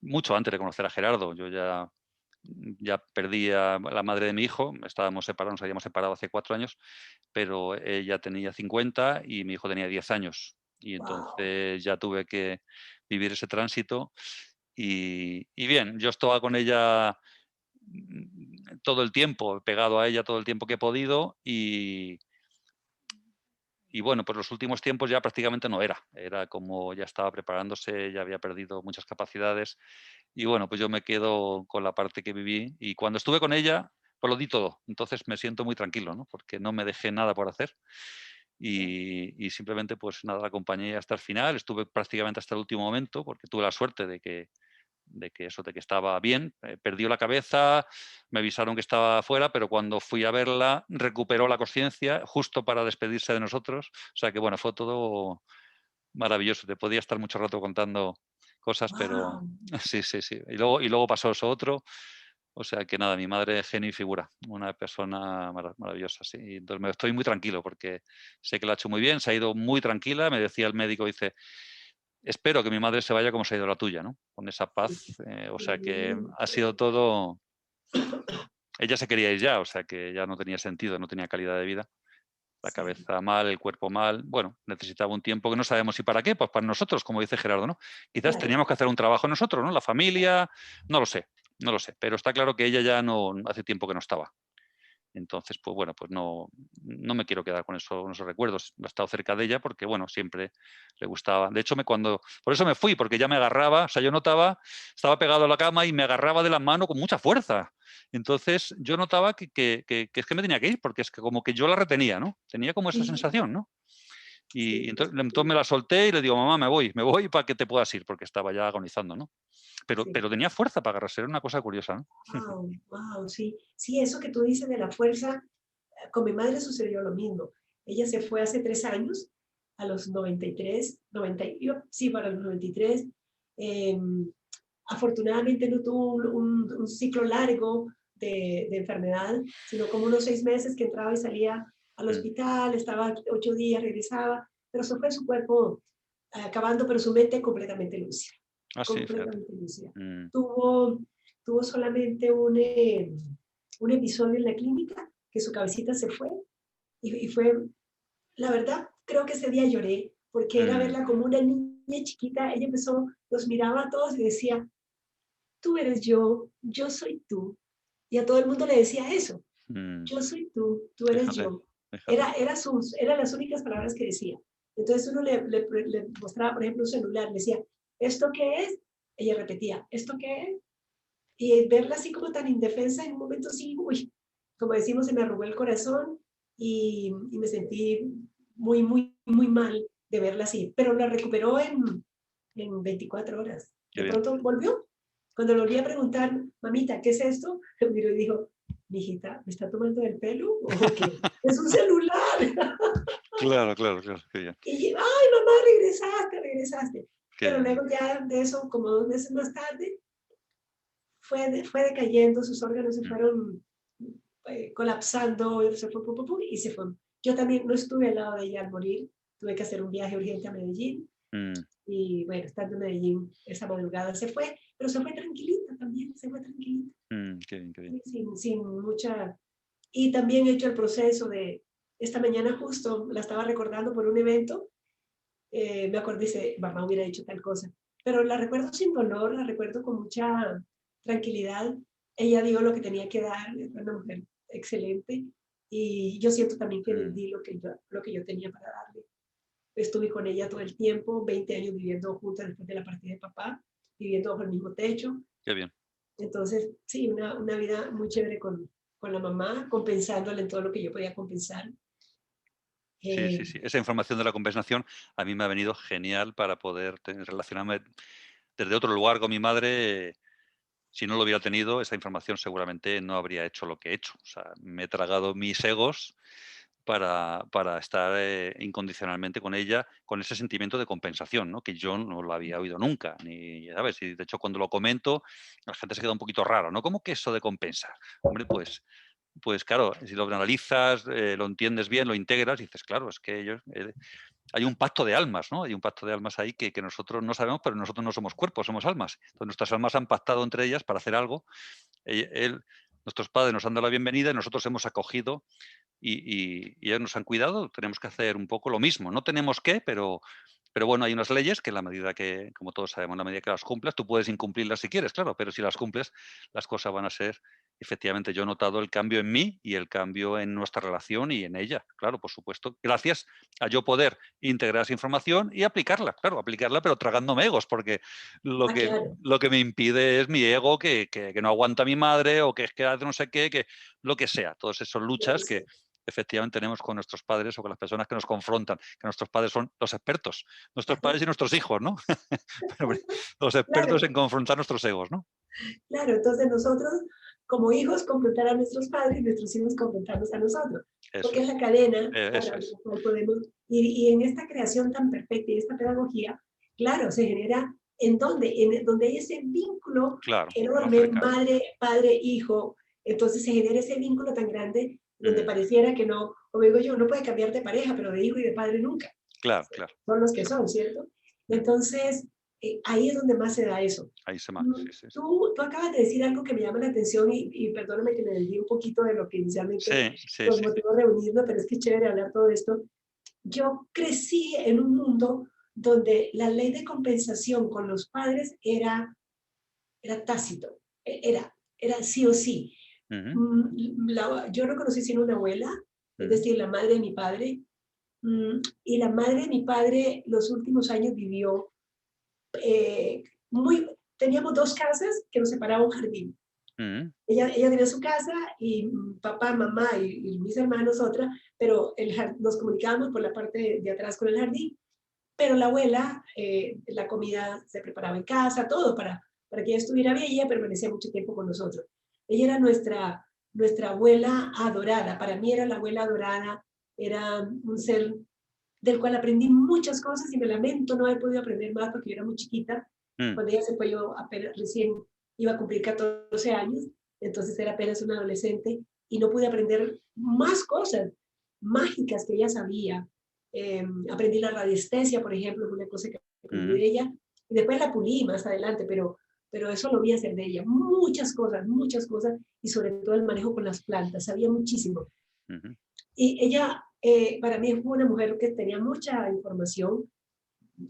mucho antes de conocer a Gerardo. Yo ya perdí a la madre de mi hijo, estábamos separados, nos habíamos separado hace 4 años, pero ella tenía 50 y mi hijo tenía 10 años. Y Wow. entonces ya tuve que vivir ese tránsito. Y bien, yo estaba con ella todo el tiempo, pegado a ella todo el tiempo que he podido y bueno, pues los últimos tiempos ya prácticamente no era como ya estaba preparándose, ya había perdido muchas capacidades y bueno, pues yo me quedo con la parte que viví y cuando estuve con ella, pues lo di todo, entonces me siento muy tranquilo, ¿no? Porque no me dejé nada por hacer y simplemente pues nada, la acompañé hasta el final, estuve prácticamente hasta el último momento porque tuve la suerte de que estaba bien, perdió la cabeza, me avisaron que estaba fuera, pero cuando fui a verla recuperó la conciencia justo para despedirse de nosotros, o sea que bueno, fue todo maravilloso, te podía estar mucho rato contando cosas, pero Wow. sí, sí, sí, y luego pasó eso otro, o sea que nada, mi madre genio y figura, una persona maravillosa, sí, y entonces me estoy muy tranquilo porque sé que lo ha hecho muy bien, se ha ido muy tranquila, me decía el médico, dice, espero que mi madre se vaya como se ha ido la tuya, ¿no? Con esa Sí, paz. O sea que ha sido qué todo. Ella se quería ir ya, o sea que ya no tenía sentido, no tenía calidad de vida. La sí, cabeza mal, el cuerpo mal. Bueno, necesitaba un tiempo que no sabemos si para qué, pues para nosotros, como dice Gerardo, ¿no? Quizás claro. teníamos que hacer un trabajo nosotros, ¿no? La familia, no lo sé, no lo sé. Pero está claro que ella ya no, hace tiempo que no estaba. Entonces, pues bueno, pues no me quiero quedar con con esos recuerdos. He estado cerca de ella porque, bueno, siempre le gustaba. De hecho, por eso me fui, porque ya me agarraba, o sea, yo notaba, estaba pegado a la cama y me agarraba de la mano con mucha fuerza. Entonces, yo notaba que es que me tenía que ir, porque es que como que yo la retenía, ¿no? Tenía como esa Sí, sensación, ¿no? Y sí, pues, entonces me la solté y le digo, mamá, me voy para que te puedas ir, porque estaba ya agonizando, ¿no? sí. Pero tenía fuerza para agarrarse, era una cosa curiosa, ¿no? Wow, wow, sí. Sí, eso que tú dices de la fuerza, con mi madre sucedió lo mismo. Ella se fue hace 3 años, a los 93, 90, sí, para los 93. Eh, Afortunadamente no tuvo un ciclo largo de enfermedad, sino como unos 6 meses que entraba y salía al Mm. hospital, estaba 8 días, regresaba, pero se fue su cuerpo acabando, pero su mente completamente lúcida, Ah, sí, fíjate. completamente lúcida. Mm, Tuvo, tuvo solamente un episodio en la clínica que su cabecita se fue y fue, la verdad, creo que ese día lloré porque era mm, verla como una niña chiquita. Ella empezó, los miraba a todos y decía, tú eres yo soy tú. Y a todo el mundo le decía eso, mm. yo soy tú eres Fíjate, yo. fíjate. Eran las únicas palabras que decía. Entonces uno le mostraba, por ejemplo, un celular, le decía, ¿esto qué es? Ella repetía, ¿esto qué es? Y verla así como tan indefensa en un momento así, uy, como decimos, se me arrugó el corazón y me sentí muy, muy, muy mal de verla así. Pero la recuperó en 24 horas. Qué De bien. pronto volvió. Cuando le volví a preguntar, mamita, ¿qué es esto? Me miró y dijo, mijita, ¿me está tomando el pelo o qué? Es un celular. Claro, claro, claro, qué bien. Y, ay, mamá, regresaste, regresaste. Qué Pero bien. luego ya de eso, como 2 meses más tarde, fue decayendo, sus órganos se Mm, fueron colapsando, se fue, y se fue. Yo también no estuve al lado de ella al morir, tuve que hacer un viaje urgente a Medellín mm, y bueno, estando en Medellín esa madrugada se fue, pero se fue tranquilita también, se fue tranquilita, qué bien, qué bien. sin mucha... Y también he hecho el proceso de, esta mañana justo la estaba recordando por un evento, me acordé, dice, mamá hubiera dicho tal cosa, pero la recuerdo sin dolor, la recuerdo con mucha tranquilidad. Ella dio lo que tenía que dar, fue una mujer excelente y yo siento también que le Mm, di lo que yo tenía para darle. Estuve con ella todo el tiempo, 20 años viviendo juntas después de la partida de papá, viviendo bajo el mismo techo qué bien. Entonces, sí, una vida muy chévere con la mamá, compensándole en todo lo que yo podía compensar. Sí, Eh, sí, sí. Esa información de la compensación a mí me ha venido genial para poder relacionarme desde otro lugar con mi madre. Si no lo hubiera tenido, esa información seguramente no habría hecho lo que he hecho. O sea, me he tragado mis egos para estar incondicionalmente con ella, con ese sentimiento de compensación, ¿no? Que yo no lo había oído nunca. Ni, ¿sabes? Y de hecho, cuando lo comento, la gente se queda un poquito raro, ¿no? ¿Cómo que eso de compensar? Hombre, pues claro, si lo analizas, lo entiendes bien, lo integras, y dices, claro, es que ellos, hay un pacto de almas, ¿no? Hay un pacto de almas ahí que nosotros no sabemos, pero nosotros no somos cuerpos, somos almas. Entonces nuestras almas han pactado entre ellas para hacer algo. Nuestros padres nos han dado la bienvenida y nosotros hemos acogido y ellos nos han cuidado. Tenemos que hacer un poco lo mismo. No tenemos que, pero bueno, hay unas leyes que en la medida que, como todos sabemos, en la medida que las cumplas, tú puedes incumplirlas si quieres, claro, pero si las cumples, las cosas van a ser, efectivamente, yo he notado el cambio en mí y el cambio en nuestra relación y en ella, claro, por supuesto, gracias a yo poder integrar esa información y aplicarla, claro, aplicarla, pero tragándome egos, porque lo que, claro. lo que me impide es mi ego que no aguanta a mi madre o que es que hace no sé qué, que lo que sea, todas esas luchas que efectivamente tenemos con nuestros padres o con las personas que nos confrontan, que nuestros padres son los expertos, nuestros padres y nuestros hijos, ¿no? Pero, los expertos Claro, en confrontar nuestros egos, ¿no? claro. Entonces nosotros, como hijos, confrontar a nuestros padres y nuestros hijos confrontarnos a nosotros. Eso Porque es es, la cadena a eso través de es. la cual podemos y en esta creación tan perfecta y esta pedagogía, claro, se genera en donde hay ese vínculo Claro, más enorme, cercano. madre, padre, hijo. Entonces se genera ese vínculo tan grande donde Mm, pareciera que no, como digo yo, no puede cambiar de pareja, pero de hijo y de padre nunca. claro, claro. Son los que son, ¿cierto? Mm, Entonces, ahí es donde más se da eso. ahí se más, sí, sí, sí. Tú acabas de decir algo que me llama la atención y perdóname que me desvíe un poquito de lo que inicialmente Sí, sí, nos sí, sí. motivó a reunirnos, pero es que es chévere hablar todo esto. Yo crecí en un mundo donde la ley de compensación con los padres era tácito, era sí o sí. Ujú, Yo no conocí sino una abuela, es ujú, decir, la madre de mi padre, y la madre de mi padre los últimos años vivió eh, muy, teníamos dos casas que nos separaba un jardín. ujú, Ella tenía su casa y papá, mamá y mis hermanos otra, pero nos comunicábamos por la parte de atrás con el jardín. Pero la abuela, la comida se preparaba en casa, todo para que ella estuviera bien y ella permanecía mucho tiempo con nosotros. Ella era nuestra abuela adorada, para mí era la abuela adorada, era un ser del cual aprendí muchas cosas y me lamento no haber podido aprender más porque yo era muy chiquita. mm, Cuando ella se fue yo apenas, recién iba a cumplir 14 años, entonces era apenas una adolescente y no pude aprender más cosas mágicas que ella sabía. Aprendí la radiestesia, por ejemplo, fue una cosa que aprendí ujú, de ella y después la pulí más adelante, pero eso lo vi hacer de ella. Muchas cosas y sobre todo el manejo con las plantas, sabía muchísimo. ujú, Y ella, para mí, fue una mujer que tenía mucha información,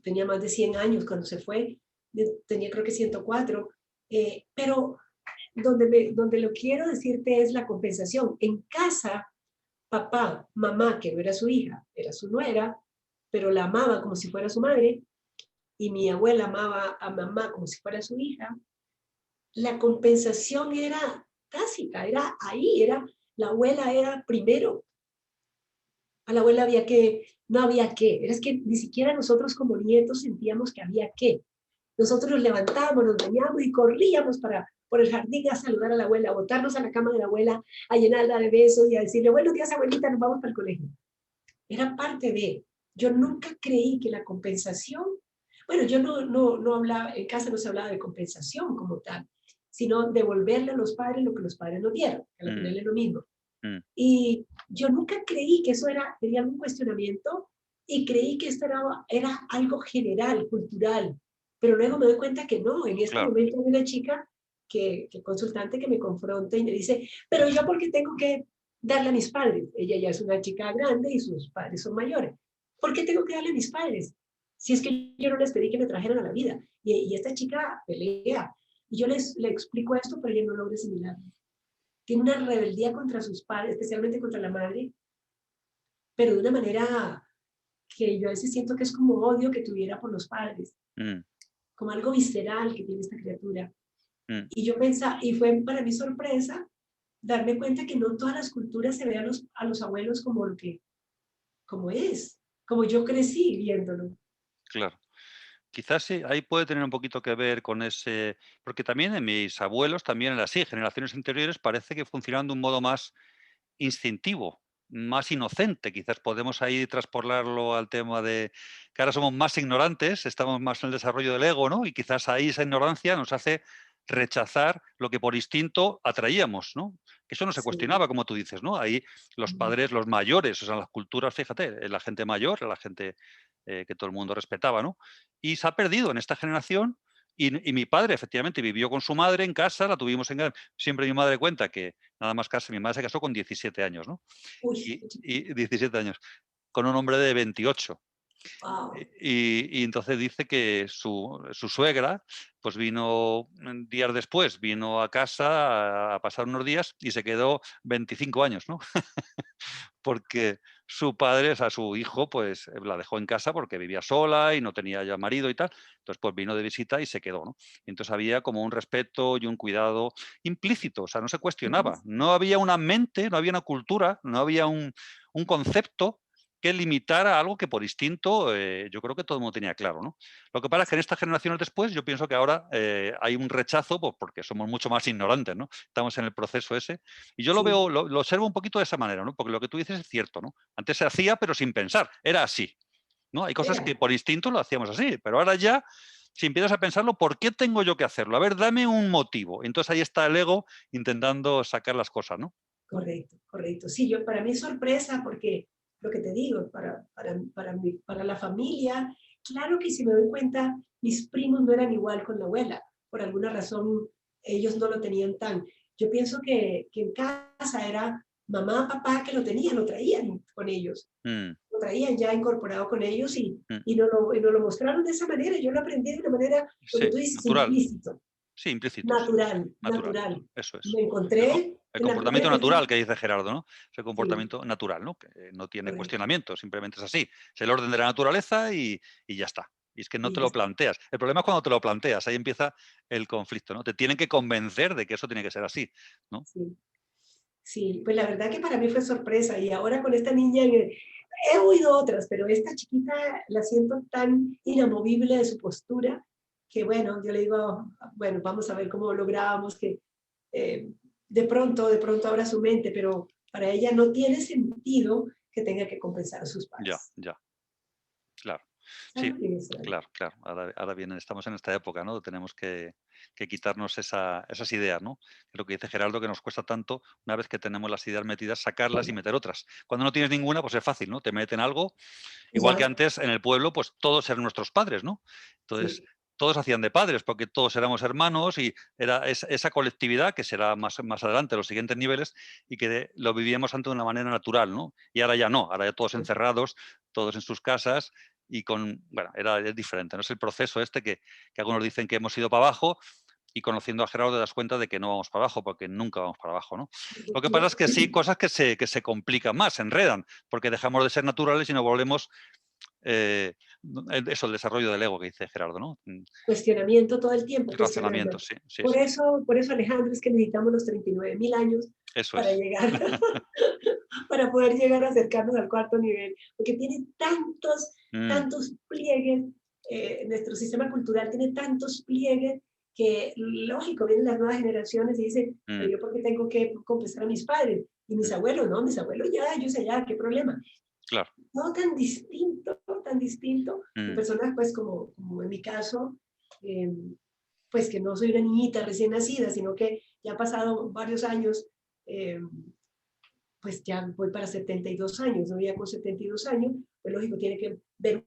tenía más de 100 años cuando se fue, tenía creo que 104, pero donde lo quiero decirte es la compensación. En casa, papá, mamá, que no era su hija, era su nuera, pero la amaba como si fuera su madre, y mi abuela amaba a mamá como si fuera su hija, la compensación era tácita, era ahí, la abuela era primero, a la abuela no había que, es que ni siquiera nosotros como nietos sentíamos que había que. Nosotros nos levantábamos, nos bañábamos y corríamos por el jardín a saludar a la abuela, a botarnos a la cama de la abuela, a llenarla de besos y a decirle, buenos días abuelita, nos vamos para el colegio. Era parte de, yo nunca creí que la compensación, bueno, yo no hablaba, en casa no se hablaba de compensación como tal, sino devolverle a los padres lo que los padres nos dieron, que al mm, final es lo mismo. mm, Y yo nunca creí que eso tenía algún cuestionamiento y creí que esto era algo general, cultural. Pero luego me doy cuenta que no. En este claro. momento hay una chica que consultante que me confronta y me dice, pero yo por qué tengo que darle a mis padres. Ella ya es una chica grande y sus padres son mayores. ¿Por qué tengo que darle a mis padres? Si es que yo no les pedí que me trajeran a la vida. Y esta chica pelea. Y yo le explico esto, pero ella no logra asimilar, tiene una rebeldía contra sus padres, especialmente contra la madre, pero de una manera que yo a veces siento que es como odio que tuviera por los padres, Mm, como algo visceral que tiene esta criatura. mm, Y yo pensaba, y fue para mi sorpresa darme cuenta que no todas las culturas se ven a los abuelos como lo que, como es, como yo crecí viéndolo. claro. Quizás sí, ahí puede tener un poquito que ver con ese, porque también en mis abuelos, también era así, generaciones anteriores, parece que funcionaban de un modo más instintivo, más inocente. Quizás podemos ahí traspolarlo al tema de que ahora somos más ignorantes, estamos más en el desarrollo del ego, ¿no? Y quizás ahí esa ignorancia nos hace rechazar lo que por instinto atraíamos, ¿no? Eso no se Sí. cuestionaba, como tú dices, ¿no? Ahí los padres, los mayores, o sea, las culturas, fíjate, la gente mayor, la gente que todo el mundo respetaba, ¿no? Y se ha perdido en esta generación. Y mi padre, efectivamente, vivió con su madre en casa, la tuvimos en casa. Siempre mi madre cuenta que nada más casa, mi madre se casó con 17 años, ¿no? Uy, qué Y 17 años, con un hombre de 28. wow. Y entonces dice que su suegra, pues vino días después, vino a casa a pasar unos días y se quedó 25 años, ¿no? Porque su padre, o sea, su hijo, pues la dejó en casa porque vivía sola y no tenía ya marido y tal. Entonces, pues vino de visita y se quedó, ¿no? Y entonces había como un respeto y un cuidado implícito, o sea, no se cuestionaba. No había una mente, no había una cultura, no había un concepto que limitara algo que por instinto yo creo que todo el mundo tenía claro, ¿no? Lo que pasa es que en estas generaciones después yo pienso que ahora hay un rechazo pues, porque somos mucho más ignorantes, ¿no? Estamos en el proceso ese y yo lo Sí, veo, lo observo un poquito de esa manera, ¿no? Porque lo que tú dices es cierto, ¿no? Antes se hacía, pero sin pensar, era así, ¿no? Hay cosas era. que por instinto lo hacíamos así, pero ahora ya, si empiezas a pensarlo, ¿por qué tengo yo que hacerlo? A ver, dame un motivo. Entonces ahí está el ego intentando sacar las cosas, ¿no? Correcto, correcto. Sí, yo para mí es sorpresa porque lo que te digo, para la familia, claro que si me doy cuenta, mis primos no eran igual con la abuela. Por alguna razón, ellos no lo tenían tan. Yo pienso que en casa era mamá, papá que lo tenían, lo traían con ellos, Mm, lo traían ya incorporado con ellos mm. y nos lo mostraron de esa manera. Yo lo aprendí de una manera, lo que Sí, tú dices, natural, implícito, sí, implícito, sí, natural, natural, natural. eso es. Me El, encontré el en la comportamiento primera, natural que dice Gerardo, ¿no? Es el sí, comportamiento natural, ¿no? Que no tiene correcto. cuestionamiento, simplemente es así. Es el orden de la naturaleza y ya está. Y es que no Y te ya lo está, planteas. El problema es cuando te lo planteas, ahí empieza el conflicto, ¿no? Te tienen que convencer de que eso tiene que ser así, ¿no? sí. Sí, pues la verdad que para mí fue sorpresa y ahora con esta niña he oído otras, pero esta chiquita la siento tan inamovible de su postura que bueno, yo le digo, bueno, vamos a ver cómo lográbamos que eh, de pronto abra su mente, pero para ella no tiene sentido que tenga que compensar a sus Ya, padres. ya, claro. Es Sí, algo bien extraño. claro, claro. Ahora viene, estamos en esta época, ¿no? Tenemos que quitarnos esas ideas, ¿no? Lo que dice Gerardo, que nos cuesta tanto, una vez que tenemos las ideas metidas, sacarlas y meter otras. Cuando no tienes ninguna, pues es fácil, ¿no? Te meten algo. Y Igual que ya, antes en el pueblo, pues todos eran nuestros padres, ¿no? Entonces, sí, todos hacían de padres, porque todos éramos hermanos y era esa colectividad que será más adelante, los siguientes niveles, y que lo vivíamos antes de una manera natural, ¿no? Y ahora ya no, ahora ya todos encerrados, todos en sus casas y bueno, es diferente, ¿no? Es el proceso este que algunos dicen que hemos ido para abajo y conociendo a Gerardo te das cuenta de que no vamos para abajo, porque nunca vamos para abajo, ¿no? Lo que pasa no, es que sí, cosas que se complican más, se enredan, porque dejamos de ser naturales y nos volvemos eh, eso, el desarrollo del ego que dice Gerardo, ¿no? cuestionamiento todo el tiempo, El cuestionando. racionamiento, sí, sí, sí, sí. Por eso Alejandro, es que necesitamos los 39.000 años Eso para es. llegar, para poder llegar a acercarnos al cuarto nivel, porque tiene tantos, Mm, tantos pliegues, nuestro sistema cultural tiene tantos pliegues que, lógico, vienen las nuevas generaciones y dicen, pero mm, yo por qué tengo que compensar a mis padres y mis mm, abuelos, no, mis abuelos ya, ellos allá, qué problema. claro. No tan distinto, y Mm, personas pues como en mi caso, eh, pues que no soy una niñita recién nacida, sino que ya han pasado varios años, eh, pues ya voy para 72 años, ¿no? Ya con 72 años, pues lógico, tiene que ver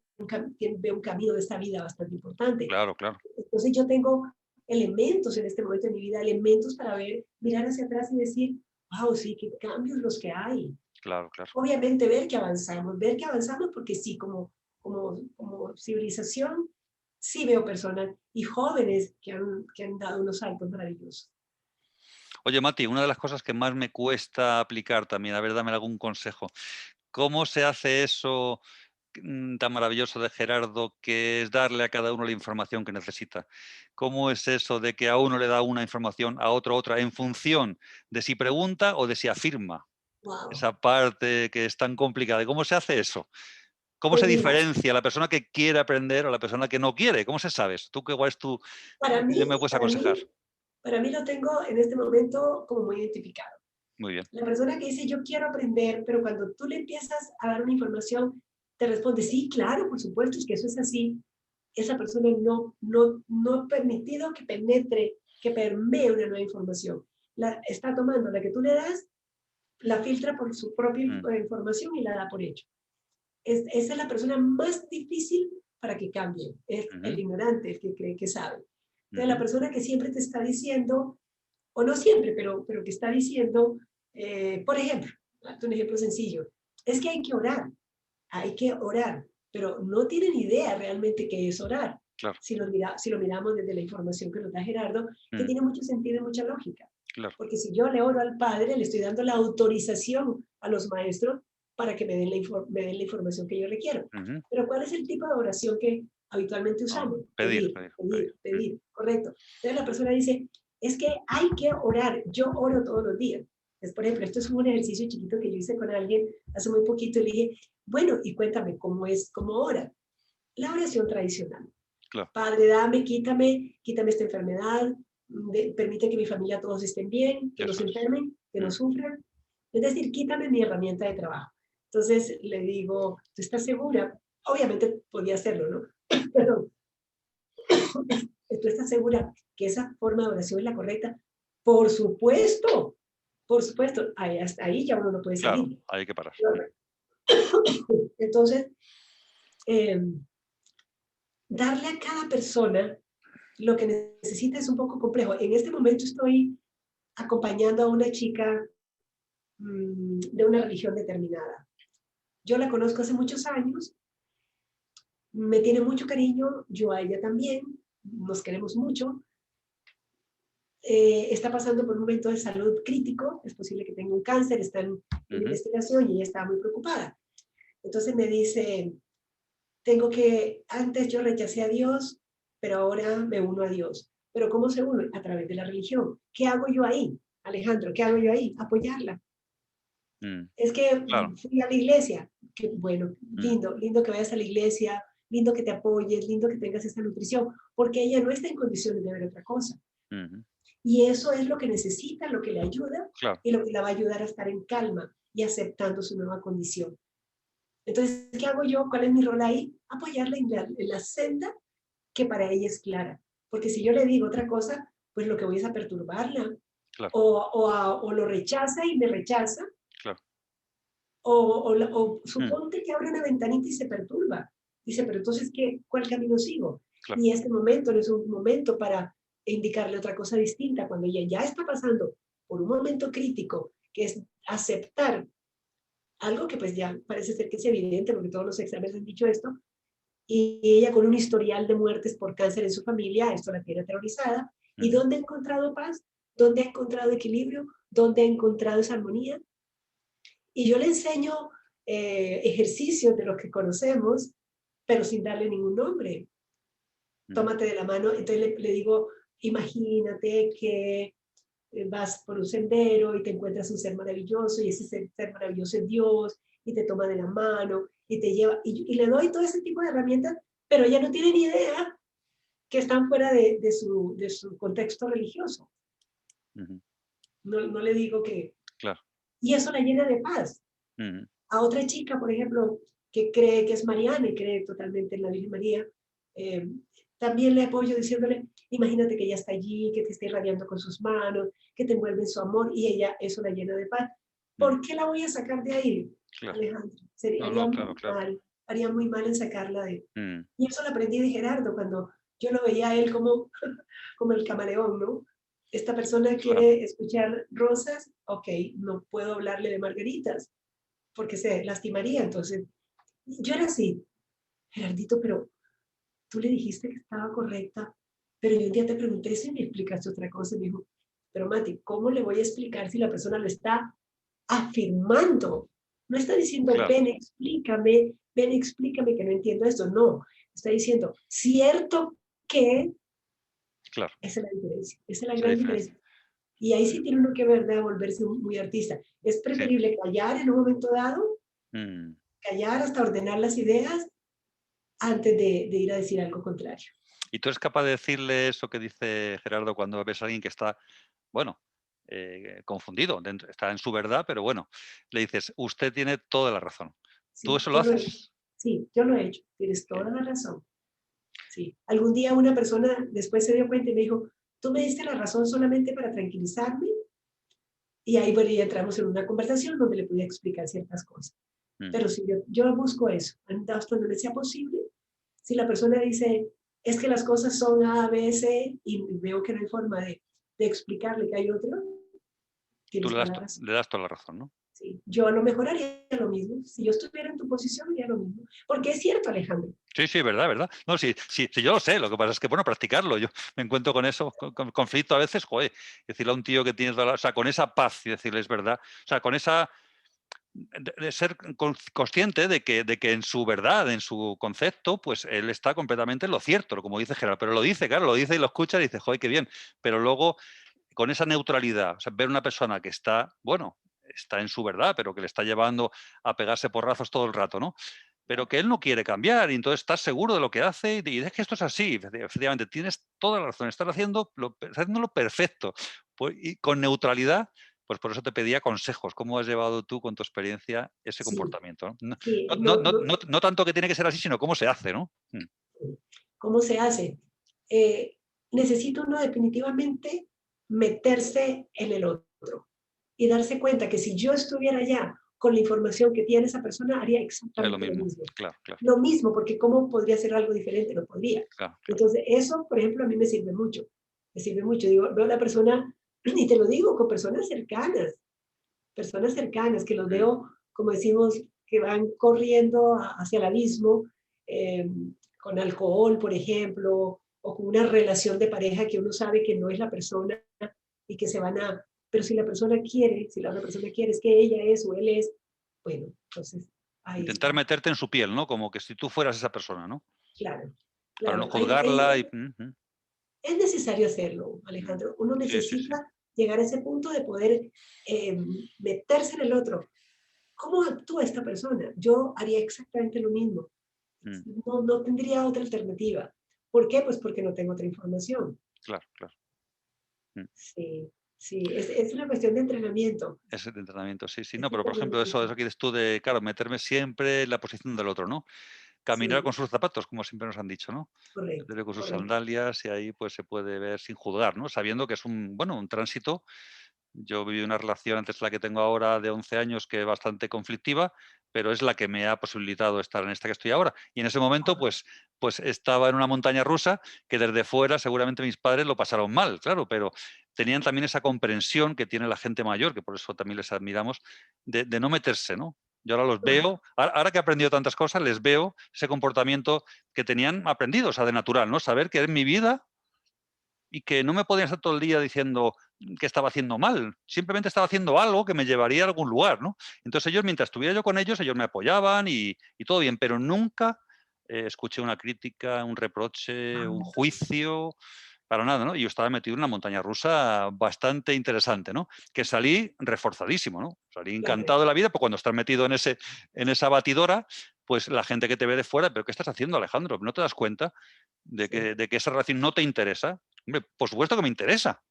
tiene, ver un camino de esta vida bastante importante. claro, claro, Entonces yo tengo elementos en este momento de mi vida, elementos para ver, mirar hacia atrás y decir, wow, sí, qué cambios los que hay. claro, claro. Obviamente ver que avanzamos porque sí, como civilización, sí veo personas y jóvenes que han dado unos saltos maravillosos. Oye, Mati, una de las cosas que más me cuesta aplicar también, a ver, dame algún consejo. ¿Cómo se hace eso? tan maravilloso de Gerardo, que es darle a cada uno la información que necesita. ¿Cómo es eso de que a uno le da una información, a otro otra, en función de si pregunta o de si afirma? Wow. Esa parte que es tan complicada. ¿Cómo se hace eso? ¿Cómo Pues se mira, diferencia la persona que quiere aprender o la persona que no quiere? ¿Cómo se sabe eso? ¿Tú cuál es tu, para qué mí, me puedes para aconsejar? mí, para mí lo tengo en este momento como muy identificado. Muy bien. La persona que dice yo quiero aprender, pero cuando tú le empiezas a dar una información, te responde sí, claro, por supuesto, es que eso es así. Esa persona no ha permitido que penetre, que permee una nueva información. La está tomando la que tú le das, la filtra por su propia Mm, información y la da por hecho. Esa es la persona más difícil para que cambie, es el ujú, ignorante, el que cree que sabe. Entonces, la ujú, persona que siempre te está diciendo, o no siempre, pero que está diciendo, por ejemplo, darte un ejemplo sencillo, es que hay que orar, pero no tienen idea realmente qué es orar. claro, Si lo miramos desde la información que nos da Gerardo, que mm, tiene mucho sentido y mucha lógica. claro. Porque si yo le oro al Padre, le estoy dando la autorización a los maestros para que me den la información que yo requiero. Ujú. Pero ¿cuál es el tipo de oración que habitualmente No, usamos? pedir, Pedir, pedir, pedir. pedir, pedir, correcto. Entonces la persona dice, es que hay que orar, yo oro todos los días. Entonces, por ejemplo, esto es un ejercicio chiquito que yo hice con alguien hace muy poquito y le dije, bueno, y cuéntame cómo ora. La oración tradicional. Claro. Padre, dame, quítame esta enfermedad, permite que mi familia todos estén bien, que no Eso se es. enfermen, que no Mm, sufran. Es decir, quítame mi herramienta de trabajo. Entonces le digo, ¿tú estás segura? Obviamente podía hacerlo, ¿no? Pero ¿tú estás segura que esa forma de oración es la correcta? Por supuesto, por supuesto. Ahí, hasta ahí ya uno no puede claro, salir. hay que parar. Entonces, eh, darle a cada persona lo que necesita es un poco complejo. En este momento estoy acompañando a una chica de una religión determinada. Yo la conozco hace muchos años, me tiene mucho cariño, yo a ella también, nos queremos mucho. Está pasando por un momento de salud crítico, es posible que tenga un cáncer, está en Ujú, investigación y ella está muy preocupada. Entonces me dice, antes yo rechacé a Dios, pero ahora me uno a Dios. ¿Pero cómo se une? A través de la religión. ¿Qué hago yo ahí? Alejandro, ¿qué hago yo ahí? Apoyarla. mm, Es que claro. fui a la iglesia. Que bueno, Mm, lindo que vayas a la iglesia, lindo que te apoyes, lindo que tengas esta nutrición, porque ella no está en condiciones de ver otra cosa. ujú, Y eso es lo que necesita, lo que le ayuda claro. y lo que la va a ayudar a estar en calma y aceptando su nueva condición. Entonces, ¿qué hago yo? ¿Cuál es mi rol ahí? Apoyarla en la senda que para ella es clara. Porque si yo le digo otra cosa, pues lo que voy es a perturbarla. Claro, O lo rechaza y me rechaza, claro. o Mm, suponte que abre una ventanita y se perturba. Dice, pero entonces, ¿cuál camino sigo? claro. Y este momento no es un momento para indicarle otra cosa distinta. Cuando ella ya está pasando por un momento crítico, que es aceptar algo que pues ya parece ser que es evidente, porque todos los exámenes han dicho esto, y ella con un historial de muertes por cáncer en su familia, esto la tiene aterrorizada. ¿Y Ujú, dónde ha encontrado paz? ¿Dónde ha encontrado equilibrio? ¿Dónde ha encontrado esa armonía? Y yo le enseño ejercicios de los que conocemos, pero sin darle ningún nombre. mm, Tómate de la mano, entonces le digo, imagínate que vas por un sendero y te encuentras un ser maravilloso y ese ser maravilloso es Dios y te toma de la mano y te lleva, y le doy todo ese tipo de herramientas, pero ella no tiene ni idea que están fuera de su contexto religioso. ujú, No le digo que... claro. Y eso la llena de paz. Ujú, A otra chica, por ejemplo, que cree que es mariana y cree totalmente en la Virgen María, eh, también le apoyo diciéndole, imagínate que ella está allí, que te está irradiando con sus manos, que te envuelve en su amor y ella eso la llena de paz. mm, ¿Por qué la voy a sacar de ahí, claro. Alejandro? No, Haría no, muy claro, claro. mal, haría muy mal en sacarla de... Mm, Y eso lo aprendí de Gerardo cuando yo lo veía a él como, como el camaleón, ¿no? Esta persona claro. quiere escuchar rosas, ok, no puedo hablarle de margaritas porque se lastimaría. Entonces, yo era así, Gerardito, pero tú le dijiste que estaba correcta, pero yo un día te pregunté si me explicaste otra cosa y me dijo, pero Mati, ¿cómo le voy a explicar si la persona lo está afirmando? No está diciendo, Claro, ven, explícame que no entiendo esto. No, está diciendo, cierto que, claro, esa es la diferencia, esa es la esa gran diferencia. diferencia. Y ahí sí tiene uno que ver de volverse muy artista. Es Sí. preferible callar en un momento dado, Mm. callar hasta ordenar las ideas antes de ir a decir algo contrario. ¿Y tú eres capaz de decirle eso que dice Gerardo cuando ves a alguien que está, bueno, confundido, está en su verdad, pero bueno, le dices, usted tiene toda la razón? ¿Tú Sí, eso lo yo lo he hecho. haces? Sí, yo lo he hecho. Tienes Sí. toda la razón. Sí. Algún día una persona después se dio cuenta y me dijo, tú me diste la razón solamente para tranquilizarme. Y ahí, bueno, ya entramos en una conversación donde le pude explicar ciertas cosas. Mm. Pero sí, yo busco eso. Hasta donde me sea posible. Si la persona dice, es que las cosas son A, B, C, y veo que no hay forma de explicarle que hay otro, Tú tienes toda la razón. le das toda la razón, ¿no? Sí. Yo a lo mejor haría lo mismo. Si yo estuviera en tu posición, haría lo mismo. Porque es cierto, Alejandro. Sí, sí, verdad, verdad. No, sí, sí, sí, yo lo sé, lo que pasa es que, bueno, practicarlo. Yo me encuentro con eso, con conflicto a veces, joder, decirle a un tío que tiene toda o sea, con esa paz y decirle es verdad, o sea, con esa de ser consciente de que en su verdad, en su concepto, pues él está completamente en lo cierto, como dice Gerard, pero lo dice, claro, lo dice y lo escucha y dice, joder, qué bien, pero luego con esa neutralidad, o sea, ver una persona que está, bueno, está en su verdad, pero que le está llevando a pegarse porrazos todo el rato, ¿no? Pero que él no quiere cambiar y entonces estás seguro de lo que hace y es que esto es así, efectivamente, tienes toda la razón, estás haciéndolo perfecto pues, y con neutralidad, pues por eso te pedía consejos, ¿cómo has llevado tú con tu experiencia ese Sí, comportamiento? ¿No? sí, no, no, No tanto que tiene que ser así, sino cómo se hace, ¿no? ¿cómo se hace? Eh, necesita uno definitivamente meterse en el otro y darse cuenta que si yo estuviera allá con la información que tiene esa persona, haría Es lo exactamente lo mismo, mismo. claro, claro, Lo mismo, porque ¿cómo podría ser algo diferente? No podría. claro, claro. Entonces, eso, por ejemplo, a mí me sirve mucho. Me sirve mucho. Digo, veo a la persona, y te lo digo, con personas cercanas que los Mm. veo, como decimos, que van corriendo hacia el abismo, eh, con alcohol, por ejemplo, o con una relación de pareja que uno sabe que no es la persona y que se van a... Pero si la persona quiere, si la otra persona quiere, es que ella es o él es, bueno, entonces ahí Intentar está. meterte en su piel, ¿no? Como que si tú fueras esa persona, ¿no? Claro, Para no claro. juzgarla y... Es necesario hacerlo, Mm. Alejandro. Uno Sí, sí, sí. necesita llegar a ese punto de poder eh, meterse en el otro. ¿Cómo actúa esta persona? Yo haría exactamente lo mismo. Mm. No, no tendría otra alternativa. ¿Por qué? Pues porque no tengo otra información. Claro, claro. Mm. Sí, sí, es una cuestión de entrenamiento. Ese de entrenamiento, sí, sí. Es No, pero por ejemplo, entrenamiento. eso que dices tú de, claro, meterme siempre en la posición del otro, ¿no? Caminar Sí, con sus zapatos, como siempre nos han dicho, ¿no? correcto, Con sus correcto. sandalias y ahí pues se puede ver sin juzgar, ¿no? Sabiendo que es un, bueno, un tránsito. Yo viví una relación antes de la que tengo ahora de 11 años que es bastante conflictiva, pero es la que me ha posibilitado estar en esta que estoy ahora. Y en ese momento, pues estaba en una montaña rusa que desde fuera seguramente mis padres lo pasaron mal, claro, pero tenían también esa comprensión que tiene la gente mayor, que por eso también les admiramos, de no meterse, ¿no? Yo ahora los Ah, veo, ahora que he aprendido tantas cosas, les veo ese comportamiento que tenían aprendido, o sea, de natural, ¿no? Saber que en mi vida y que no me podían estar todo el día diciendo que estaba haciendo mal, simplemente estaba haciendo algo que me llevaría a algún lugar, ¿no? Entonces ellos, mientras estuviera yo con ellos, ellos me apoyaban y todo bien, pero nunca escuché una crítica, un reproche, un ah, juicio, para nada, ¿no? Y yo estaba metido en una montaña rusa bastante interesante, ¿no? Que salí reforzadísimo, ¿no? Salí claro, encantado de la vida, porque cuando estás metido en esa batidora, pues la gente que te ve de fuera, ¿pero qué estás haciendo, Alejandro? ¿No te das cuenta sí. de que esa relación no te interesa? Hombre, por supuesto que me interesa,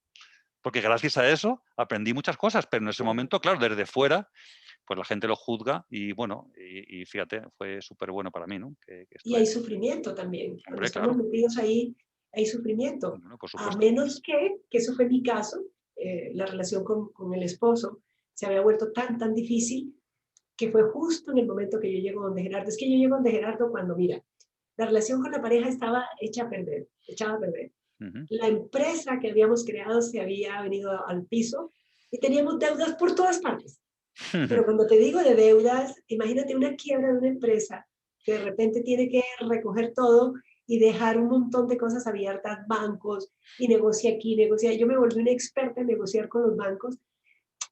porque gracias a eso aprendí muchas cosas, pero en ese Claro. momento, claro, desde fuera, pues la gente lo juzga y bueno, y fíjate, fue súper bueno para mí, ¿no? Que Y hay sufrimiento también. Cuando hombre, estamos claro, metidos ahí, hay sufrimiento. bueno, por A supuesto. menos que eso fue mi caso, la relación con el esposo se había vuelto tan difícil que fue justo en el momento que yo llego donde Gerardo. Es que yo llego donde Gerardo cuando, mira, la relación con la pareja estaba hecha a perder, echada a perder. Ujú. La empresa que habíamos creado se había venido al piso y teníamos deudas por todas partes. Pero cuando te digo de deudas, imagínate una quiebra de una empresa que de repente tiene que recoger todo y dejar un montón de cosas abiertas, bancos, y negocia aquí, negocia. Yo me volví una experta en negociar con los bancos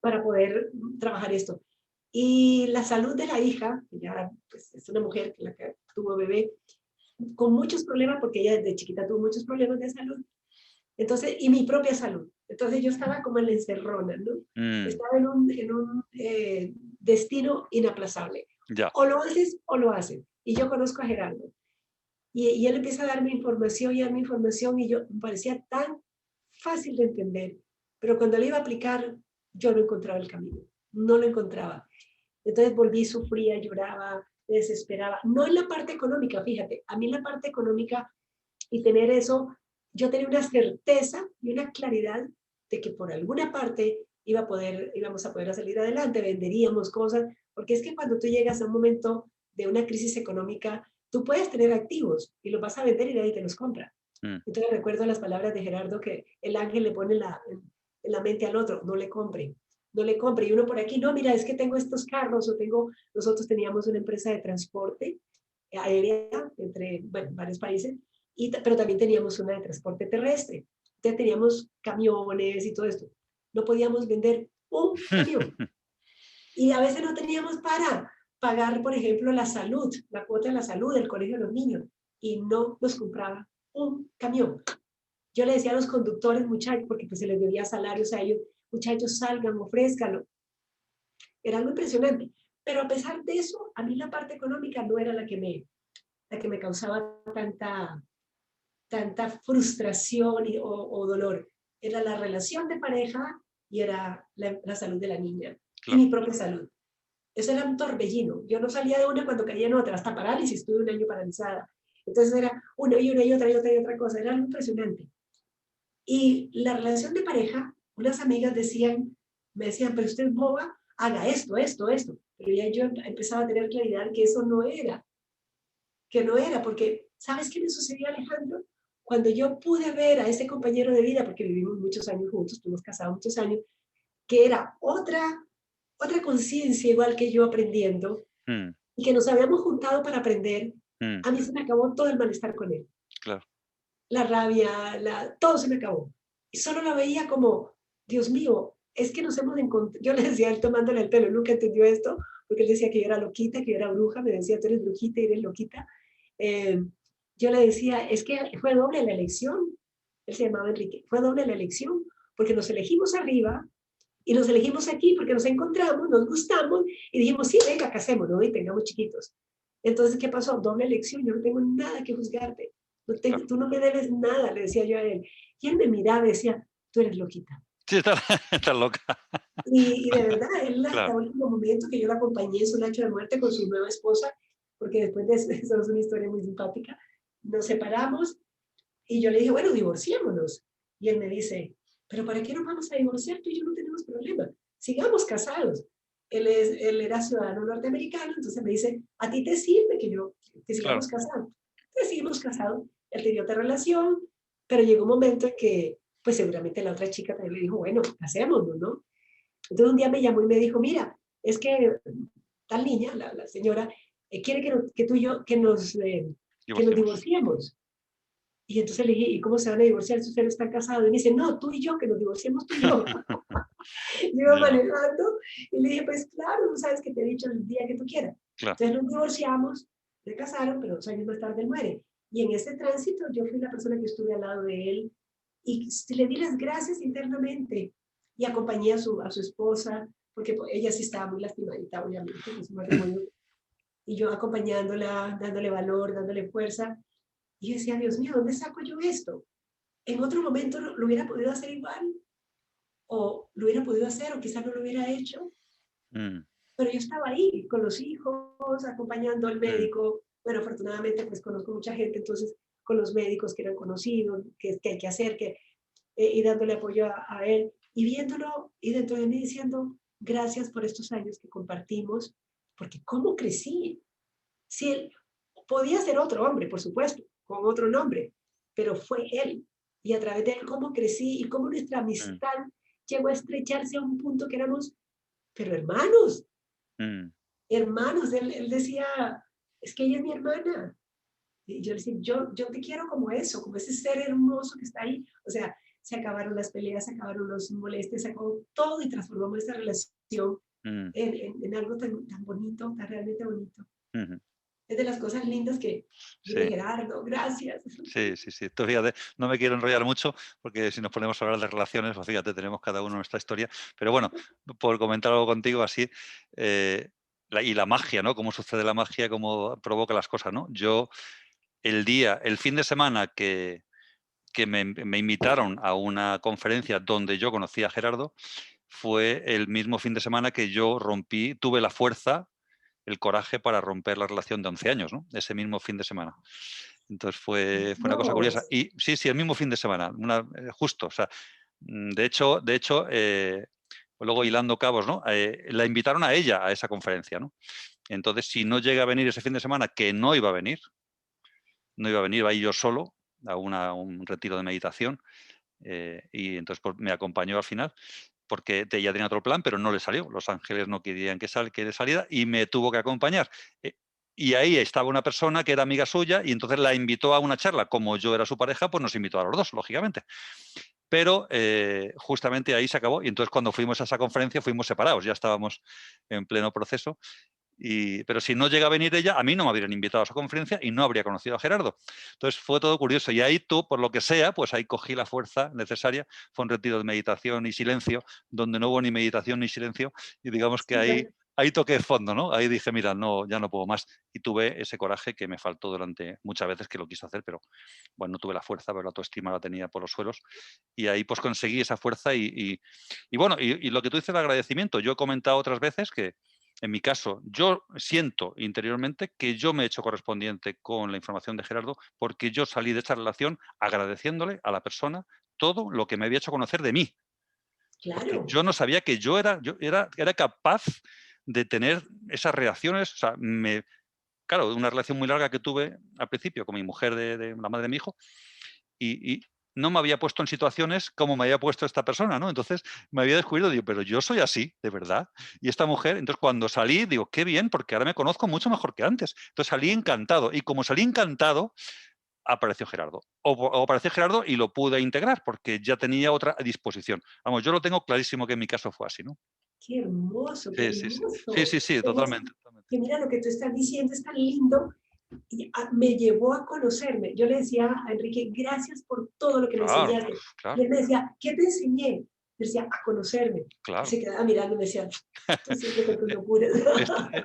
para poder trabajar esto. Y la salud de la hija, que ya pues, es una mujer que, la que tuvo bebé, con muchos problemas, porque ella desde chiquita tuvo muchos problemas de salud. Entonces, y mi propia salud. Entonces yo estaba como en la encerrona, ¿no? Estaba en un destino inaplazable. Ya. O lo haces o lo hacen. Y yo conozco a Gerardo. Y él empieza a darme información y a darme información y yo me parecía tan fácil de entender. Pero cuando le iba a aplicar, yo no encontraba el camino. No lo encontraba. Entonces volví, sufría, lloraba, me desesperaba. No en la parte económica, fíjate. A mí en la parte económica y tener eso, yo tenía una certeza y una claridad de que por alguna parte íbamos a poder salir adelante, venderíamos cosas, porque es que cuando tú llegas a un momento de una crisis económica, tú puedes tener activos y los vas a vender y nadie te los compra. Entonces recuerdo las palabras de Gerardo que el ángel le pone en la mente al otro, no le compre, no le compre. Y uno por aquí, no, mira, es que tengo estos carros nosotros teníamos una empresa de transporte aérea entre bueno, varios países, pero también teníamos una de transporte terrestre. Entonces teníamos camiones y todo esto. No podíamos vender un camión. Y a veces no teníamos para pagar, por ejemplo, la salud, la cuota de la salud del colegio de los niños. Y no nos compraba un camión. Yo le decía a los conductores, muchachos, porque pues se les debía salarios a ellos, muchachos, salgan, ofrézcanlo. Era algo impresionante. Pero a pesar de eso, a mí la parte económica no era la que me causaba tanta frustración o dolor. Era la relación de pareja y era la salud de la niña y mi propia salud. Eso era un torbellino. Yo no salía de una cuando caía en otra, hasta parálisis, estuve un año paralizada. Entonces era una y otra cosa, era algo impresionante. Y la relación de pareja, unas amigas me decían, pero usted es boba, haga esto, esto, esto. Pero ya yo empezaba a tener claridad que eso no era, porque ¿sabes qué me sucedió, Alejandro? Cuando yo pude ver a ese compañero de vida, porque vivimos muchos años juntos, estuvimos casados muchos años, que era otra conciencia igual que yo aprendiendo, y que nos habíamos juntado para aprender, a mí se me acabó todo el malestar con él. Claro. La rabia, todo se me acabó. Y solo lo veía como, Dios mío, es que nos hemos encontrado. Yo le decía a él tomándole el pelo, nunca entendió esto, porque él decía que yo era loquita, que yo era bruja, me decía, tú eres brujita y eres loquita. Yo le decía, es que fue doble la elección. Él se llamaba Enrique, fue doble la elección, porque nos elegimos arriba y nos elegimos aquí porque nos encontramos, nos gustamos y dijimos, sí, venga, casémonos y tengamos chiquitos. Entonces, ¿qué pasó? Doble elección, yo no tengo nada que juzgarte. Tú no me debes nada, le decía yo a él. Y él me miraba y decía, tú eres loquita. Sí, está loca. Y de verdad, él hasta Claro. el último momento que yo la acompañé en su lecho de muerte con su nueva esposa, porque después de eso, eso es una historia muy simpática, nos separamos y yo le dije, bueno, divorciémonos. Y él me dice, pero ¿para qué nos vamos a divorciar? Tú y yo no tenemos problema. Sigamos casados. Él era ciudadano norteamericano, entonces me dice, ¿a ti te sirve que sigamos casados? Entonces seguimos casados. Él tenía otra relación, pero llegó un momento en que, pues seguramente la otra chica también le dijo, bueno, casémonos, ¿no? Entonces un día me llamó y me dijo, mira, es que tal niña, la señora, quiere que tú y yo, que nos divorciemos. Y entonces le dije, ¿y cómo se van a divorciar si ustedes están casados? Y me dice, no, tú y yo, que nos divorciemos tú y yo. Yo iba manejando y le dije, pues claro, tú sabes que te he dicho el día que tú quieras. Claro. Entonces nos divorciamos, se casaron, pero 2 años más tarde él muere. Y en ese tránsito yo fui la persona que estuve al lado de él y le di las gracias internamente y acompañé a su esposa, porque ella sí estaba muy lastimadita, obviamente, en su matrimonio. Y yo acompañándola, dándole valor, dándole fuerza. Y yo decía, Dios mío, ¿dónde saco yo esto? En otro momento lo hubiera podido hacer igual, o lo hubiera podido hacer, o quizás no lo hubiera hecho. Pero yo estaba ahí con los hijos, acompañando al médico. Bueno, afortunadamente pues conozco mucha gente, entonces con los médicos que eran conocidos, que hay que hacer, y dándole apoyo a él, y viéndolo, y dentro de mí diciendo, gracias por estos años que compartimos, porque cómo crecí. Si él podía ser otro hombre, por supuesto, con otro nombre, pero fue él. Y a través de él, cómo crecí y cómo nuestra amistad llegó a estrecharse a un punto que éramos, pero hermanos. Hermanos, él decía, es que ella es mi hermana. Y yo le decía, yo te quiero como eso, como ese ser hermoso que está ahí. O sea, se acabaron las peleas, se acabaron los molestias, se acabó todo y transformamos esta relación Mm, en algo tan bonito, tan realmente bonito. ujú. Es de las cosas lindas que, dile Sí. Gerardo, gracias. Sí, sí, sí. Tú fíjate, no me quiero enrollar mucho porque si nos ponemos a hablar de relaciones, pues fíjate, tenemos cada uno nuestra historia. Pero bueno, por comentar algo contigo así, y la magia, ¿no? Cómo sucede la magia, cómo provoca las cosas, ¿no? Yo, el fin de semana que me invitaron a una conferencia donde yo conocí a Gerardo, fue el mismo fin de semana que yo tuve la fuerza, el coraje para romper la relación de 11 años, ¿no? Ese mismo fin de semana. Entonces fue una cosa curiosa. Dios, Y sí, sí, el mismo fin de semana, justo. O sea, luego hilando cabos, ¿no? La invitaron a ella a esa conferencia, ¿no? Entonces, si no llega a venir ese fin de semana, que no iba a venir, no iba a venir, iba a ir yo solo a un retiro de meditación, y entonces pues, me acompañó al final, porque ella tenía otro plan, pero no le salió. Los ángeles no querían que le saliera y me tuvo que acompañar. Y ahí estaba una persona que era amiga suya y entonces la invitó a una charla. Como yo era su pareja, pues nos invitó a los dos, lógicamente. Pero justamente ahí se acabó y entonces cuando fuimos a esa conferencia fuimos separados, ya estábamos en pleno proceso. Pero si no llega a venir ella, a mí no me habrían invitado a esa conferencia y no habría conocido a Gerardo. Entonces fue todo curioso. Y ahí tú, por lo que sea, pues ahí cogí la fuerza necesaria. Fue un retiro de meditación y silencio, donde no hubo ni meditación ni silencio. Y digamos que ahí toqué fondo, ¿no? Ahí dije, mira, no, ya no puedo más. Y tuve ese coraje que me faltó durante muchas veces que lo quise hacer, pero bueno, no tuve la fuerza, pero la autoestima la tenía por los suelos. Y ahí pues conseguí esa fuerza y bueno, y lo que tú dices del agradecimiento, yo he comentado otras veces que en mi caso, yo siento interiormente que yo me he hecho correspondiente con la información de Gerardo porque yo salí de esa relación agradeciéndole a la persona todo lo que me había hecho conocer de mí. Porque claro, yo no sabía que era capaz de tener esas reacciones. O sea, claro, una relación muy larga que tuve al principio con mi mujer, de la madre de mi hijo, y no me había puesto en situaciones como me había puesto esta persona, ¿no? Entonces me había descubierto, digo, pero yo soy así, de verdad. Y esta mujer, entonces cuando salí, digo, qué bien, porque ahora me conozco mucho mejor que antes. Entonces salí encantado. Y como salí encantado, apareció Gerardo. O apareció Gerardo y lo pude integrar, porque ya tenía otra disposición. Vamos, yo lo tengo clarísimo que en mi caso fue así, ¿no? qué hermoso, qué Sí, sí, sí. Sí, hermoso. sí, sí, totalmente. Totalmente. Que mira lo que tú estás diciendo es tan lindo. Y me llevó a conocerme. Yo le decía a Enrique, gracias por todo lo que me Claro, enseñaste. Y claro, él me decía, ¿qué te enseñé? Yo decía, a conocerme. Y claro. se quedaba mirando y me decía, tú siempre con tus locuras.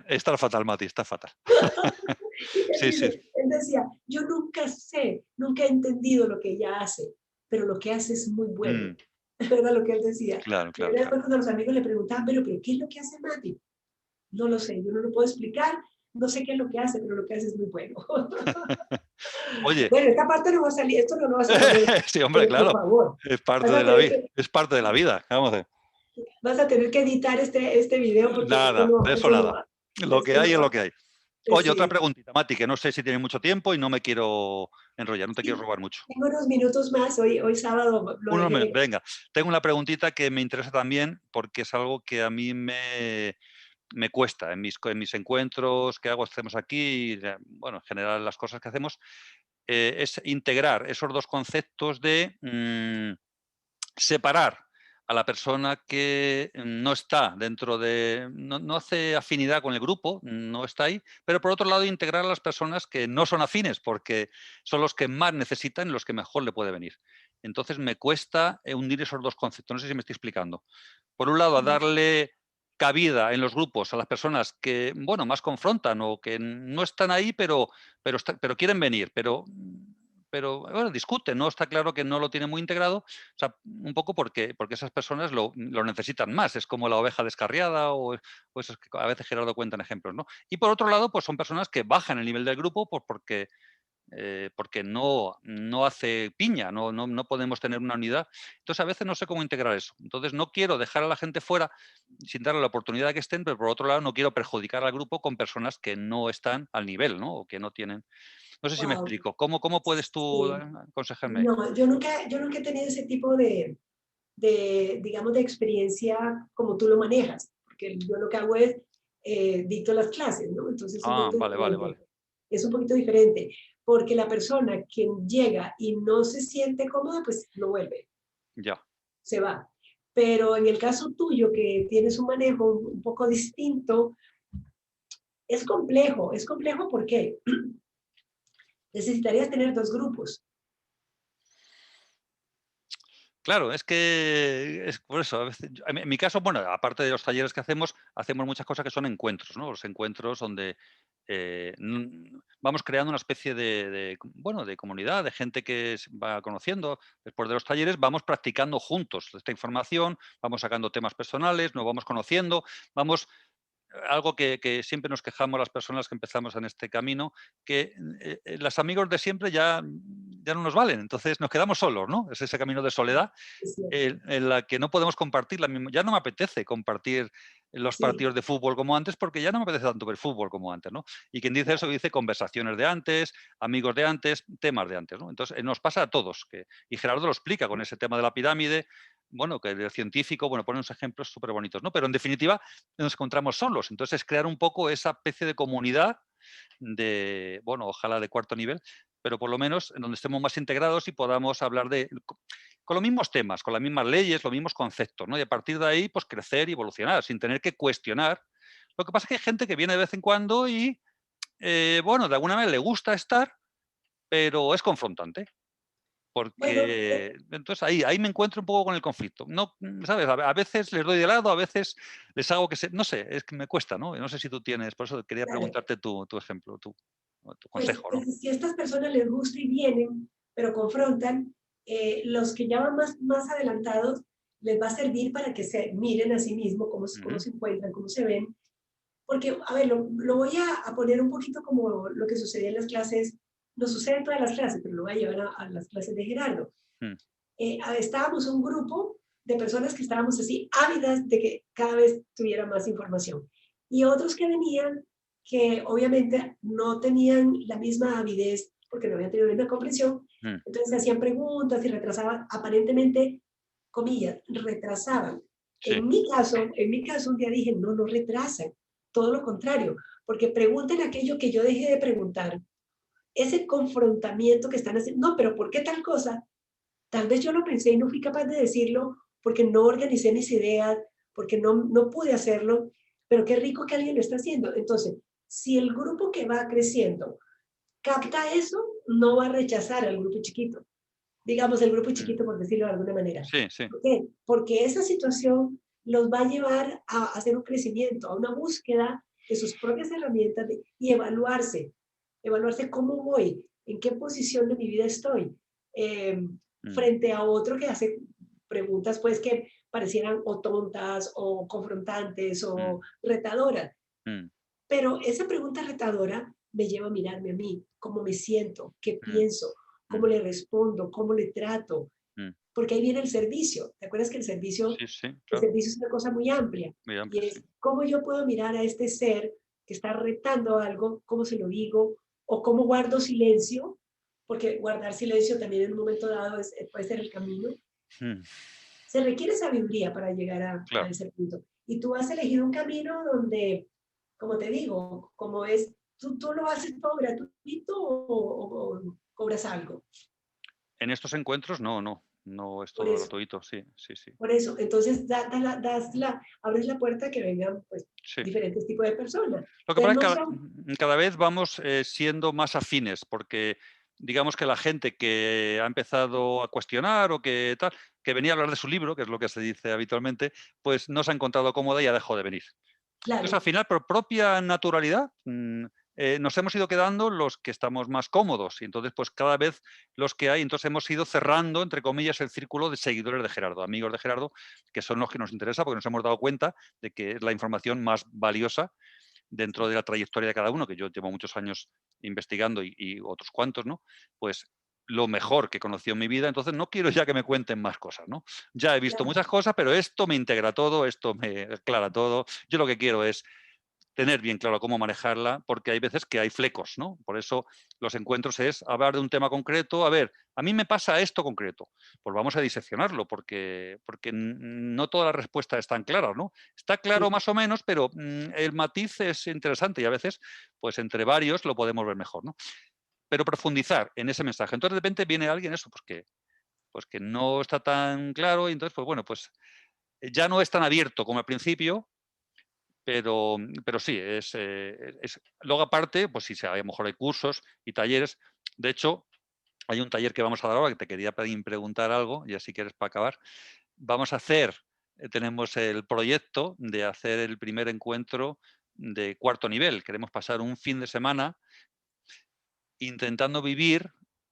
Está fatal, Mati, está fatal. Él Sí, sí. dice, él decía, yo nunca sé, nunca he entendido lo que ella hace, pero lo que hace es muy bueno. Mm, Era lo que él decía. claro, Y claro, claro. después cuando los amigos le preguntaban, pero ¿qué es lo que hace Mati? No lo sé, yo no lo puedo explicar, no sé qué es lo que hace, pero lo que hace es muy bueno. Oye, Bueno, esta parte no va a salir, esto no lo vas a poner, sí, hombre, por claro. favor. Es parte Vas a de la tener vida. que, Es parte de la vida. Vamos a ver. vas a tener que editar este video porque Nada, de eso eso no nada. va. Lo que Esto hay no es lo va. que hay. Oye, otra Sí, preguntita, Mati, que no sé si tiene mucho tiempo y no me quiero enrollar, no te quiero sí. robar mucho. Tengo unos minutos más, hoy sábado lo dejé. Venga, tengo una preguntita que me interesa también porque es algo que a mí me cuesta en mis encuentros que hacemos aquí, y, bueno, en general las cosas que hacemos, es integrar esos dos conceptos de separar a la persona que no está no hace afinidad con el grupo, no está ahí, pero por otro lado integrar a las personas que no son afines, porque son los que más necesitan y los que mejor le puede venir. Entonces me cuesta unir esos dos conceptos, no sé si me estoy explicando. Por un lado, a darle cabida en los grupos a las personas que, bueno, más confrontan o que no están ahí, pero quieren venir, pero bueno, discuten, ¿no? Está claro que no lo tienen muy integrado, o sea, un poco porque esas personas lo necesitan más, es como la oveja descarriada o esos que a veces Gerardo cuentan ejemplos, ¿no? Y por otro lado, pues son personas que bajan el nivel del grupo pues porque no hace piña, no podemos tener una unidad. Entonces, a veces no sé cómo integrar eso. Entonces, no quiero dejar a la gente fuera sin darle la oportunidad de que estén, pero por otro lado, no quiero perjudicar al grupo con personas que no están al nivel, ¿no? O que no tienen. No sé si me Wow. explico. ¿Cómo puedes tú Sí. aconsejarme? No, yo nunca he tenido ese tipo digamos, de experiencia como tú lo manejas, porque yo lo que hago es dicto las clases, ¿no? Entonces es un Ah, poquito vale, vale, diferente. vale. Es un poquito diferente, porque la persona quien llega y no se siente cómoda, pues no vuelve, Ya. se va. pero en el caso tuyo, que tienes un manejo un poco distinto, es complejo porque necesitarías tener dos grupos. Claro, es que es por eso, a veces, en mi caso, bueno, aparte de los talleres que hacemos muchas cosas que son encuentros, ¿no? Los encuentros donde vamos creando una especie bueno, de comunidad, de gente que se va conociendo. Después de los talleres vamos practicando juntos esta información, vamos sacando temas personales, nos vamos conociendo, vamos algo que siempre nos quejamos las personas que empezamos en este camino, que los amigos de siempre ya no nos valen, entonces nos quedamos solos, ¿no? Es ese camino de soledad Es cierto. en la que no podemos compartir la misma. Ya no me apetece compartir los Sí, partidos de fútbol como antes, porque ya no me apetece tanto ver fútbol como antes, ¿no? Y quien dice eso dice conversaciones de antes, amigos de antes, temas de antes, ¿no? Entonces nos pasa a todos. Y Gerardo lo explica con ese tema de la pirámide, bueno, que el científico, bueno, pone unos ejemplos súper bonitos, ¿no? Pero en definitiva nos encontramos solos. Entonces es crear un poco esa especie de comunidad de, bueno, ojalá de cuarto nivel, pero por lo menos en donde estemos más integrados y podamos hablar con los mismos temas, con las mismas leyes, los mismos conceptos, ¿no? Y a partir de ahí, pues crecer y evolucionar, sin tener que cuestionar. Lo que pasa es que hay gente que viene de vez en cuando y, bueno, de alguna manera le gusta estar, pero es confrontante. bueno, Porque entonces ahí me encuentro un poco con el conflicto. No, ¿sabes? A veces les doy de lado, a veces les hago que se. No sé, es que me cuesta, ¿no? No sé si tú tienes, por eso quería claro, preguntarte tu ejemplo, tu pues, consejo, ¿no? pues si a estas personas les gusta y vienen, pero confrontan, los que ya van más adelantados, les va a servir para que se miren a sí mismos cómo Ujú, se encuentran, cómo se ven. Porque, a ver, lo voy a poner un poquito como lo que sucedía en las clases, no sucede en todas las clases, pero lo voy a llevar a las clases de Gerardo. mm, Estábamos un grupo de personas que estábamos así ávidas de que cada vez tuviera más información. Y otros que venían que obviamente no tenían la misma avidez porque no habían tenido la misma comprensión, mm, entonces hacían preguntas y retrasaban, aparentemente, comillas, retrasaban. sí, En mi caso un día dije, no, no retrasan, todo lo contrario, porque pregunten aquello que yo dejé de preguntar, ese confrontamiento que están haciendo, no, pero ¿por qué tal cosa? Tal vez yo lo pensé y no fui capaz de decirlo porque no organicé mis ideas, porque no pude hacerlo, pero qué rico que alguien lo está haciendo. Entonces, si el grupo que va creciendo capta eso, no va a rechazar al grupo chiquito. Digamos, el grupo mm, chiquito, por decirlo de alguna manera. sí, sí, ¿Por qué? Porque esa situación los va a llevar a hacer un crecimiento, a una búsqueda de sus propias herramientas y evaluarse cómo voy, en qué posición de mi vida estoy, mm, frente a otro que hace preguntas pues que parecieran o tontas o confrontantes mm, o retadoras. mm, Pero esa pregunta retadora me lleva a mirarme a mí, cómo me siento, qué mm, pienso, cómo mm, le respondo, cómo le trato, mm. porque ahí viene el servicio. ¿Te acuerdas que Sí, sí, el claro, servicio es una cosa muy amplia? muy Y amplio, sí. es cómo yo puedo mirar a este ser que está retando algo, cómo se lo digo, o cómo guardo silencio, porque guardar silencio también en un momento dado puede ser el camino. Mm, Se requiere sabiduría para llegar a claro. ese punto. Y tú has elegido un camino donde, como te digo, como es, tú lo haces todo gratuito o cobras algo. En estos encuentros no es Por todo eso. gratuito, sí, sí, sí, Por eso, entonces abres la puerta a que vengan pues, sí. diferentes tipos de personas. Lo que Entonces pasa es no que son, cada vez vamos siendo más afines, porque digamos que la gente que ha empezado a cuestionar o que tal, que venía a hablar de su libro, que es lo que se dice habitualmente, pues no se ha encontrado cómoda y ha dejado de venir. Entonces, al claro, final, por propia naturalidad, nos hemos ido quedando los que estamos más cómodos. Y entonces, pues cada vez los que hay, entonces hemos ido cerrando, entre comillas, el círculo de seguidores de Gerardo, amigos de Gerardo, que son los que nos interesa, porque nos hemos dado cuenta de que es la información más valiosa dentro de la trayectoria de cada uno, que yo llevo muchos años investigando y otros cuantos, ¿no? Pues lo mejor que he conocido en mi vida, entonces no quiero ya que me cuenten más cosas, ¿no? Ya he visto claro, muchas cosas, pero esto me integra todo, esto me aclara todo. Yo lo que quiero es tener bien claro cómo manejarla, porque hay veces que hay flecos, ¿no? Por eso los encuentros es hablar de un tema concreto. A ver, a mí me pasa esto concreto. Pues vamos a diseccionarlo, porque no todas las respuestas están claras, ¿no? Está claro sí, más o menos, pero el matiz es interesante y a veces, pues entre varios lo podemos ver mejor, ¿no? Pero profundizar en ese mensaje. Entonces de repente viene alguien, eso, pues que no está tan claro y entonces, pues bueno, pues Ya no es tan abierto como al principio, pero sí, luego aparte, pues sí, a lo mejor hay cursos y talleres. De hecho, hay un taller que vamos a dar ahora que te quería preguntar algo, ya si quieres para acabar. Vamos a hacer, tenemos el proyecto de hacer el primer encuentro de cuarto nivel. Queremos pasar un fin de semana intentando vivir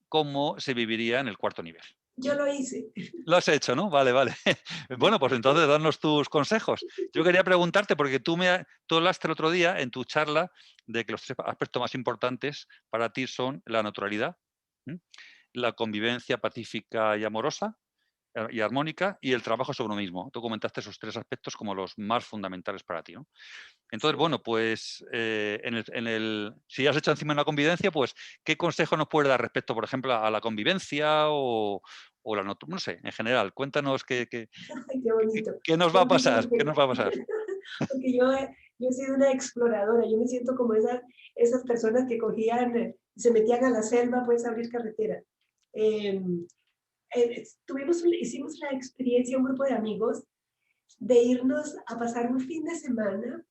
como se viviría en el cuarto nivel. Yo lo hice. Lo has hecho, ¿no? Vale, vale. Bueno, pues entonces danos tus consejos. Yo quería preguntarte, porque tú hablaste el otro día en tu charla de que los 3 aspectos más importantes para ti son la naturalidad, la convivencia pacífica y amorosa y armónica y el trabajo sobre uno mismo. Tú comentaste esos 3 aspectos como los más fundamentales para ti, ¿no? Entonces, Sí. bueno, pues si has hecho encima una convivencia, pues, ¿qué consejo nos puedes dar respecto, por ejemplo, a la convivencia o no sé, en general? Cuéntanos Ay, qué bonito. qué nos Qué va a bonito pasar, qué porque, nos va a pasar. porque yo he sido una exploradora. Yo me siento como esas personas que cogían, se metían a la selva, pues, a abrir carretera. Eh, hicimos la experiencia, un grupo de amigos, de irnos a pasar un fin de semana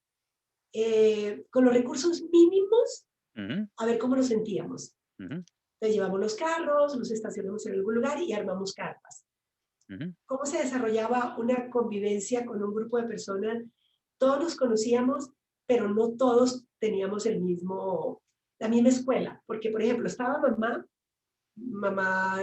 con los recursos mínimos Ujú, a ver cómo nos sentíamos. ujú, Entonces llevamos los carros, los estacionamos en algún lugar y armamos carpas. ujú. ¿Cómo se desarrollaba una convivencia con un grupo de personas? Todos nos conocíamos, pero no todos teníamos la misma escuela. Porque, por ejemplo, estaba mamá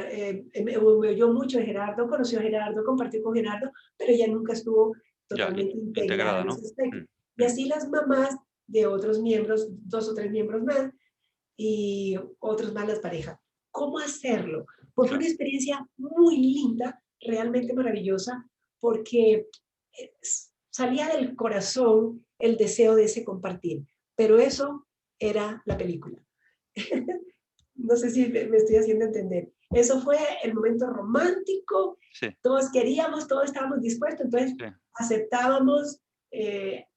me oyó mucho de Gerardo, conoció a Gerardo, compartió con Gerardo, pero ella nunca estuvo Ya, totalmente integrada integrada, en ¿no? ese aspecto. Mm, Y mm, así las mamás de otros miembros, 2 o 3 miembros más, y otros más las parejas. ¿Cómo hacerlo? Pues fue claro, una experiencia muy linda, realmente maravillosa, porque salía del corazón el deseo de ese compartir, pero eso era la película. No sé si me estoy haciendo entender. Eso fue el momento romántico, sí, todos queríamos, todos estábamos dispuestos, entonces sí, aceptábamos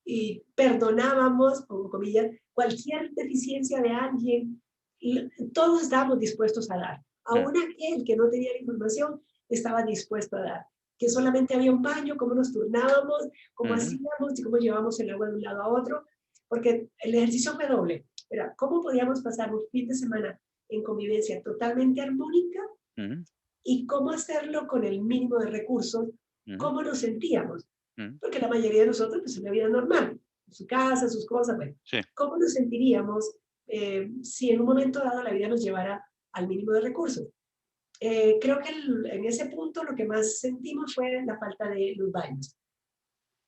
y perdonábamos, como comillas, cualquier deficiencia de alguien, y todos estábamos dispuestos a dar. mm, Aún aquel que no tenía la información estaba dispuesto a dar. Que solamente había un baño, cómo nos turnábamos, cómo ujú, hacíamos y cómo llevábamos el agua de un lado a otro, porque el ejercicio fue doble. Era cómo podíamos pasar un fin de semana en convivencia totalmente armónica ujú, y cómo hacerlo con el mínimo de recursos, ujú, cómo nos sentíamos, ujú. porque la mayoría de nosotros, pues, una vida normal, su casa, sus cosas, bueno, Sí, cómo nos sentiríamos si en un momento dado la vida nos llevara al mínimo de recursos. Creo que en ese punto lo que más sentimos fue la falta de los baños.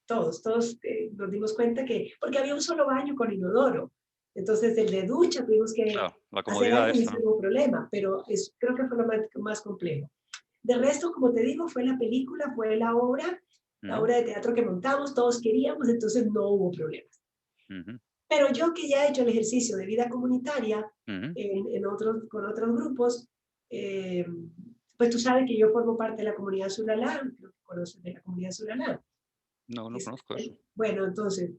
Todos nos dimos cuenta que, porque había un solo baño con inodoro, entonces el de ducha tuvimos que claro, la hacer comodidad algo y esta, ese ¿no? no hubo problema, pero creo que fue lo más complejo. De resto, como te digo, fue la película, fue la Ujú, obra de teatro que montamos, todos queríamos, entonces no hubo problemas. ujú, Pero yo que ya he hecho el ejercicio de vida comunitaria ujú. con otros grupos, eh, pues tú sabes que yo formo parte de la comunidad Suralá, creo que conoces de la comunidad Suralá. No, no conozco eso. Bueno, entonces,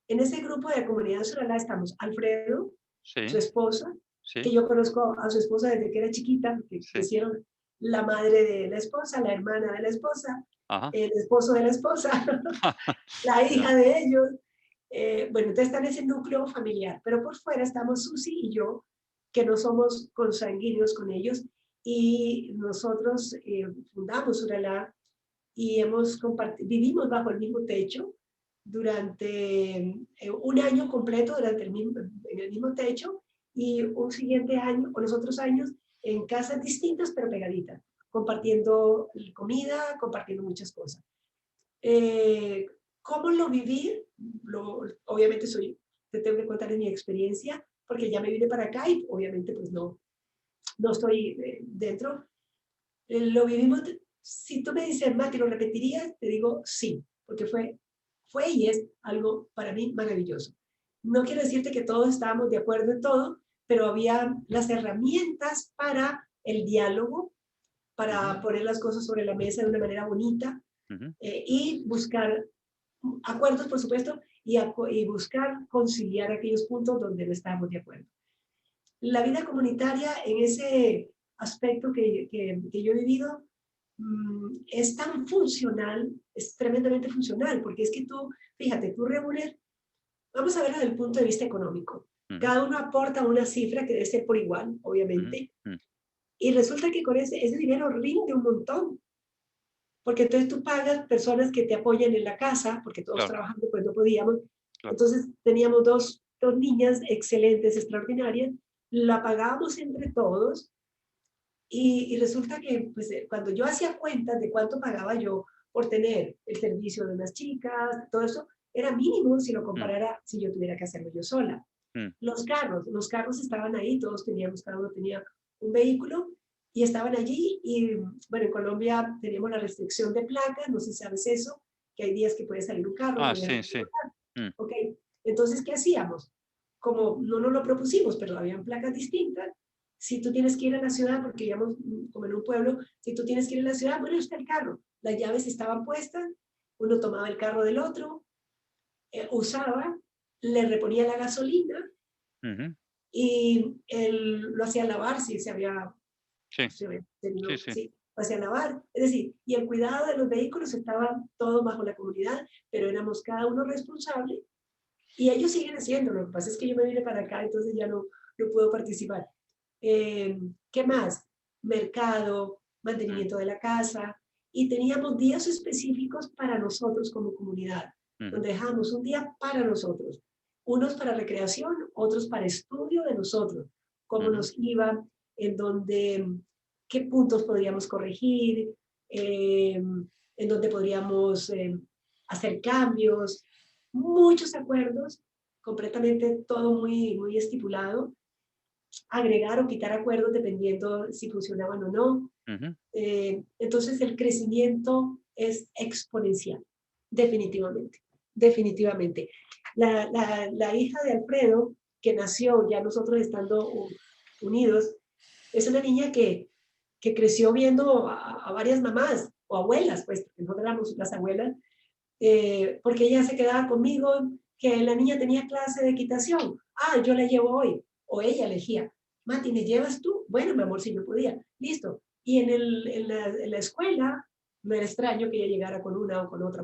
en ese grupo de la comunidad Suralá estamos Alfredo, su Sí, esposa, que sí, yo conozco a su esposa desde que era chiquita, que sí. crecieron la madre de la esposa, la hermana de la esposa, Ajá. el esposo de la esposa, la Ya. hija de ellos. Bueno, entonces está en ese núcleo familiar, pero por fuera estamos Susi y yo, que no somos consanguíneos con ellos, y nosotros fundamos Uralá y vivimos bajo el mismo techo durante un año completo en el mismo techo y un siguiente año o los otros años en casas distintas pero pegaditas, compartiendo comida, compartiendo muchas cosas. Eh, ¿Cómo lo viví? Obviamente te tengo que contar de mi experiencia porque ya me vine para acá y obviamente pues no estoy dentro. Lo vivimos, si tú me dices, Mati, ¿lo repetirías? Te digo sí, porque fue y es algo para mí maravilloso. No quiero decirte que todos estábamos de acuerdo en todo, pero había las herramientas para el diálogo, Ujú, para poner las cosas sobre la mesa de una manera bonita ujú, y buscar acuerdos, por supuesto, y buscar conciliar aquellos puntos donde no estábamos de acuerdo. La vida comunitaria en ese aspecto que yo he vivido es tan funcional, es tremendamente funcional, porque es que tú, fíjate, tú reúnes, vamos a verlo desde el punto de vista económico. Ujú, Cada uno aporta una cifra que debe ser por igual, ujú, obviamente, ujú. y resulta que con ese dinero rinde un montón, porque entonces tú pagas personas que te apoyan en la casa, porque todos Claro, trabajando pues no podíamos. claro. Entonces teníamos dos niñas excelentes, extraordinarias, la pagábamos entre todos y resulta que pues, cuando yo hacía cuentas de cuánto pagaba yo por tener el servicio de unas chicas, todo eso, era mínimo si lo Mm, comparara si yo tuviera que hacerlo yo sola. mm, Los carros estaban ahí, todos teníamos, cada uno tenía un vehículo y estaban allí. Y bueno, en Colombia teníamos la restricción de placas, no sé si sabes eso, que hay días que puede salir un carro, Ah, que deja sí, de sí. circular. Mm, Ok, entonces, ¿qué hacíamos? Como no nos lo propusimos, pero habían placas distintas. Si tú tienes que ir a la ciudad, porque digamos, como en un pueblo, si tú tienes que ir a la ciudad, bueno, está el carro. Las llaves estaban puestas, uno tomaba el carro del otro, usaba, le reponía la gasolina ujú. y él lo hacía lavar si se había, Sí, se había sí, tenido, sí. sí, lo hacía lavar. Es decir, y el cuidado de los vehículos estaba todo bajo la comunidad, pero éramos cada uno responsable y ellos siguen haciéndolo. Lo que pasa es que yo me vine para acá, entonces ya no puedo participar. ¿Qué más? Mercado, Mm, mantenimiento de la casa, y teníamos días específicos para nosotros como comunidad, ujú, donde dejamos un día para nosotros, unos para recreación, otros para estudio de nosotros, cómo ujú, nos iba, en donde, qué puntos podríamos corregir, en donde podríamos hacer cambios, muchos acuerdos, completamente todo muy estipulado, agregar o quitar acuerdos dependiendo si funcionaban o no. ujú, Entonces el crecimiento es exponencial, definitivamente, definitivamente. La hija de Alfredo, que nació ya nosotros estando unidos, es una niña que creció viendo a varias mamás o abuelas, pues, porque nosotros éramos las abuelas, porque ella se quedaba conmigo, que la niña tenía clase de equitación. Ah, yo la llevo hoy. O ella elegía. Mati, ¿me llevas tú? Bueno, mi amor, si yo podía. Listo. Y en la escuela no era extraño que ella llegara con una o con otra,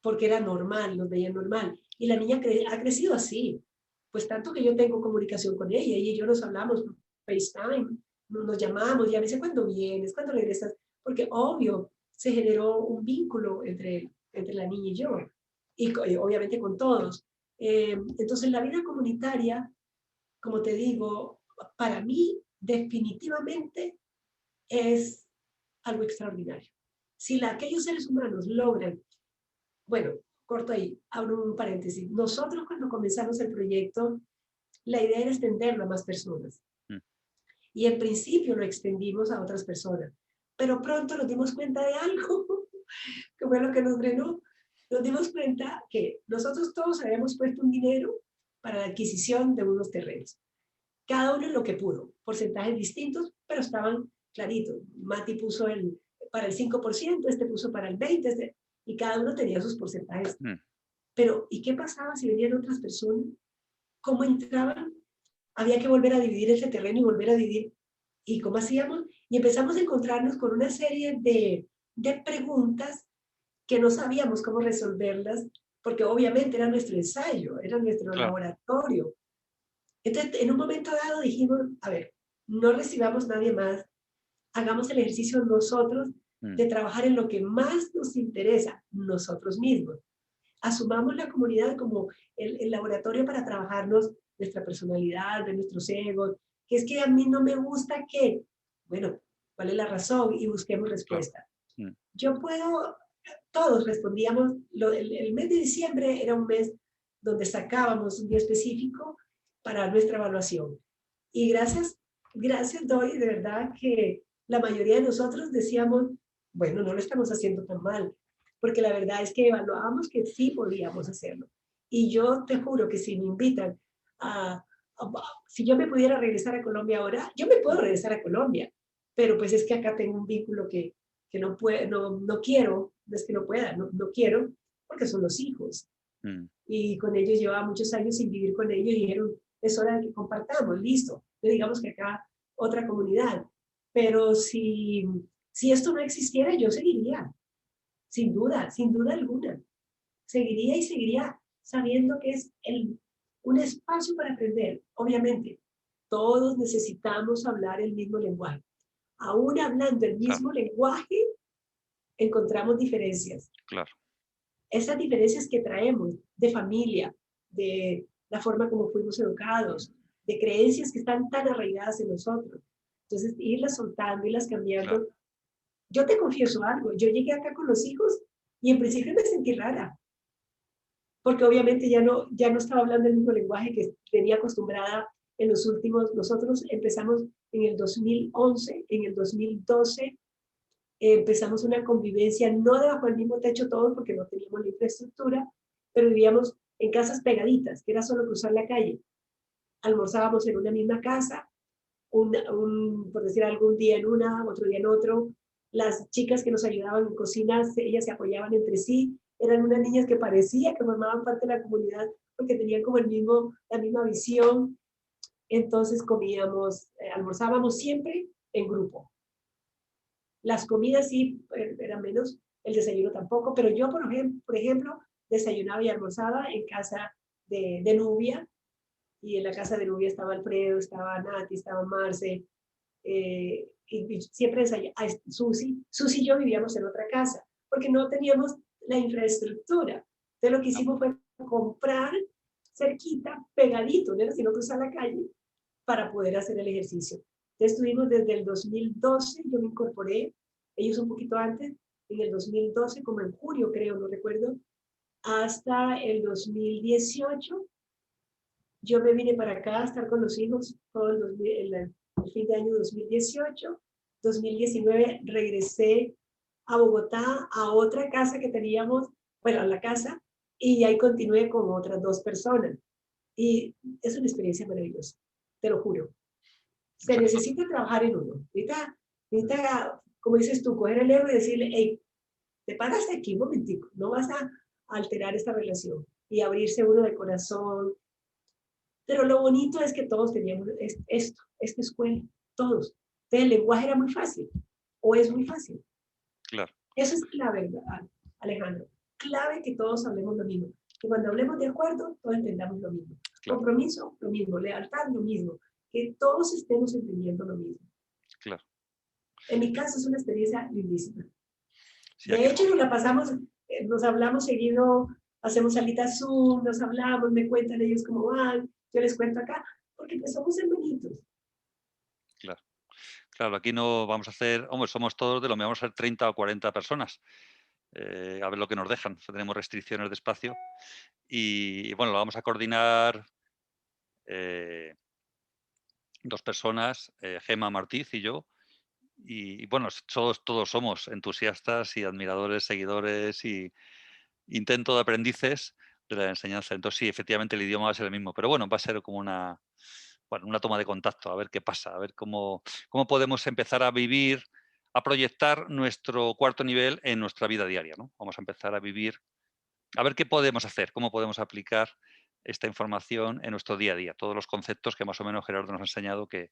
porque era normal, nos veía normal. Y la niña ha crecido así. Pues tanto que yo tengo comunicación con ella y yo nos hablamos por FaceTime, nos llamamos y a veces cuando vienes, cuando regresas, porque obvio se generó un vínculo entre la niña y yo, y obviamente con todos. Entonces la vida comunitaria, como te digo, para mí definitivamente es algo extraordinario. Si aquellos seres humanos logran, bueno, corto ahí, abro un paréntesis. Nosotros cuando comenzamos el proyecto, la idea era extenderlo a más personas. mm, Y en principio lo extendimos a otras personas. Pero pronto nos dimos cuenta de algo, que fue lo que nos frenó. Nos dimos cuenta que nosotros todos habíamos puesto un dinero para la adquisición de unos terrenos. Cada uno en lo que pudo, porcentajes distintos, pero estaban claritos. Mati puso para el 5%, este puso para el 20%, y cada uno tenía sus porcentajes. mm. Pero, ¿y qué pasaba si venían otras personas? ¿Cómo entraban? Había que volver a dividir ese terreno y volver a dividir. ¿Y cómo hacíamos? Y empezamos a encontrarnos con una serie de preguntas que no sabíamos cómo resolverlas, porque obviamente era nuestro ensayo, era nuestro Claro. laboratorio. Entonces, en un momento dado dijimos, a ver, no recibamos nadie más, hagamos el ejercicio nosotros Mm, de trabajar en lo que más nos interesa, nosotros mismos. Asumamos la comunidad como el laboratorio para trabajarnos nuestra personalidad, de nuestros egos, que es que a mí no me gusta que, bueno, ¿cuál es la razón? Y busquemos claro. respuesta. Mm, Yo puedo, todos respondíamos, el mes de diciembre era un mes donde sacábamos un día específico para nuestra evaluación. Y gracias doy de verdad que la mayoría de nosotros decíamos, bueno, no lo estamos haciendo tan mal, porque la verdad es que evaluábamos que sí podíamos hacerlo. Y yo te juro que si me invitan a si yo me pudiera regresar a Colombia ahora, yo me puedo mm, regresar a Colombia, pero pues es que acá tengo un vínculo que no, no quiero, no es que no pueda, no quiero, porque son los hijos. mm. Y con ellos llevaba muchos años sin vivir con ellos y dijeron, es hora de que compartamos, listo. Entonces digamos que acá otra comunidad. Pero si Si esto no existiera, yo seguiría, sin duda alguna. Seguiría y seguiría sabiendo que es un espacio para aprender. Obviamente, todos necesitamos hablar el mismo lenguaje. Aún hablando el Claro, mismo lenguaje, encontramos diferencias. claro, Esas diferencias que traemos de familia, de la forma como fuimos educados, de creencias que están tan arraigadas en nosotros. Entonces, irlas soltando, irlas claro. cambiando. Yo te confieso algo, yo llegué acá con los hijos y en principio me sentí rara, porque obviamente ya no estaba hablando el mismo lenguaje que tenía acostumbrada en los últimos. Nosotros empezamos en el 2011, en el 2012 empezamos una convivencia, no debajo del mismo techo todos porque no teníamos la infraestructura, pero vivíamos en casas pegaditas, que era solo cruzar la calle. Almorzábamos en una misma casa, por decir algún día en una, otro día en otro. Las chicas que nos ayudaban en cocinas, ellas se apoyaban entre sí. Eran unas niñas que parecía que formaban parte de la comunidad porque tenían como la misma visión. Entonces comíamos, almorzábamos siempre en grupo. Las comidas sí eran menos, el desayuno tampoco, pero yo, por ejemplo, desayunaba y almorzaba en casa de Nubia, y en la casa de Nubia estaba Alfredo, estaba Nati, estaba Marce, y siempre desayunaba, Susi y yo vivíamos en otra casa, porque no teníamos la infraestructura. Entonces lo que hicimos fue comprar cerquita, pegadito, ¿no? Si no cruzar la calle, para poder hacer el ejercicio. Entonces estuvimos desde el 2012, yo me incorporé, ellos un poquito antes, en el 2012, como en julio creo, no recuerdo, hasta el 2018. Yo me vine para acá a estar con los hijos todo el fin de año 2018. 2019 regresé a Bogotá, a otra casa que teníamos, bueno, a la casa, y ahí continué con otras 2 personas. Y es una experiencia maravillosa, te lo juro. O Se sea que necesita trabajar en uno. Necesita, como dices tú, coger el ego y decirle, hey, te paras aquí un momentico, no vas a alterar esta relación, y abrirse uno de corazón. Pero lo bonito es que todos teníamos esta escuela, todos. Entonces el lenguaje era muy fácil, o es muy fácil. claro, Eso es clave, Alejandro. Clave que todos hablemos lo mismo. Que cuando hablemos de acuerdo, todos entendamos lo mismo. claro, Compromiso, lo mismo. Lealtad, lo mismo. Que todos estemos entendiendo lo mismo. claro. En mi caso es una experiencia lindísima. Sí, De aquí hecho, nos la pasamos, nos hablamos seguido, hacemos salitas Zoom, nos hablamos, me cuentan ellos cómo van, yo les cuento acá, porque pues somos hermanitos. claro. Claro, aquí no vamos a hacer, hombre, somos todos de lo mismo, vamos a ser 30 o 40 personas. A ver lo que nos dejan. Tenemos restricciones de espacio. Y bueno, lo vamos a coordinar 2 personas, Gema Martiz y yo. Y bueno, todos somos entusiastas y admiradores, seguidores y intento de aprendices de la enseñanza. Entonces sí, efectivamente el idioma va a ser el mismo. Pero bueno, va a ser como una toma de contacto, a ver qué pasa, a ver cómo podemos empezar a vivir, a proyectar nuestro cuarto nivel en nuestra vida diaria, ¿no? Vamos a empezar a vivir, a ver qué podemos hacer, cómo podemos aplicar esta información en nuestro día a día, todos los conceptos que más o menos Gerardo nos ha enseñado que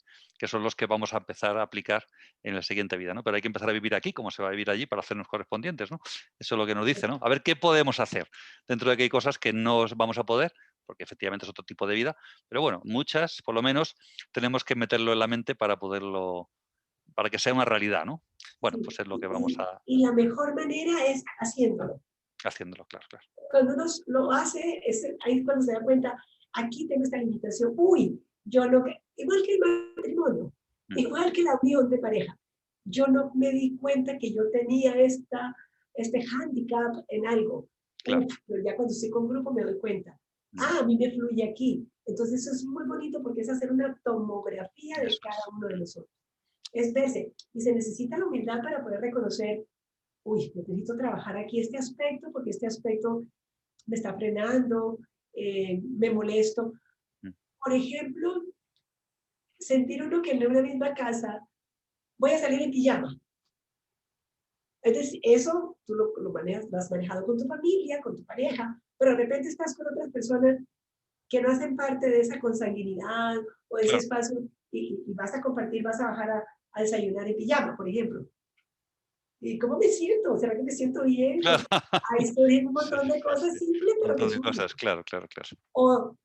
son los que vamos a empezar a aplicar en la siguiente vida, ¿no? Pero hay que empezar a vivir aquí, como se va a vivir allí, para hacernos correspondientes, ¿no? Eso es lo que nos dice, ¿no? A ver qué podemos hacer, dentro de que hay cosas que no vamos a poder, porque efectivamente es otro tipo de vida, pero bueno, muchas, por lo menos, tenemos que meterlo en la mente para para que sea una realidad, ¿no? Bueno, Sí. pues es lo que vamos a Y la mejor manera es haciéndolo. haciéndolo, claro, claro. Cuando uno lo hace, ahí es cuando se da cuenta, aquí tengo esta limitación. Uy, yo no, igual que el matrimonio, Mm, igual que la unión de pareja. Yo no me di cuenta que yo tenía este handicap en algo. claro. Uf, pero ya cuando estoy con grupo me doy cuenta. Mm, Ah, a mí me fluye aquí. Entonces eso es muy bonito porque es hacer una tomografía de eso cada es. uno de nosotros. Es verse. Y se necesita la humildad para poder reconocer, uy, necesito trabajar aquí este aspecto porque este aspecto me está frenando, me molesto. Mm, Por ejemplo, sentir uno que en una misma casa voy a salir en pijama. Entonces, eso tú lo manejas, lo has manejado con tu familia, con tu pareja, pero de repente estás con otras personas que no hacen parte de esa consanguinidad o de ese claro. espacio, y vas a compartir, vas a bajar a desayunar en pijama, por ejemplo. ¿Y cómo me siento? ¿Será que me siento bien? Claro. Ahí estoy en un Sí, montón de sí. cosas simples, Un pero que montón de suman. cosas, claro, claro, claro.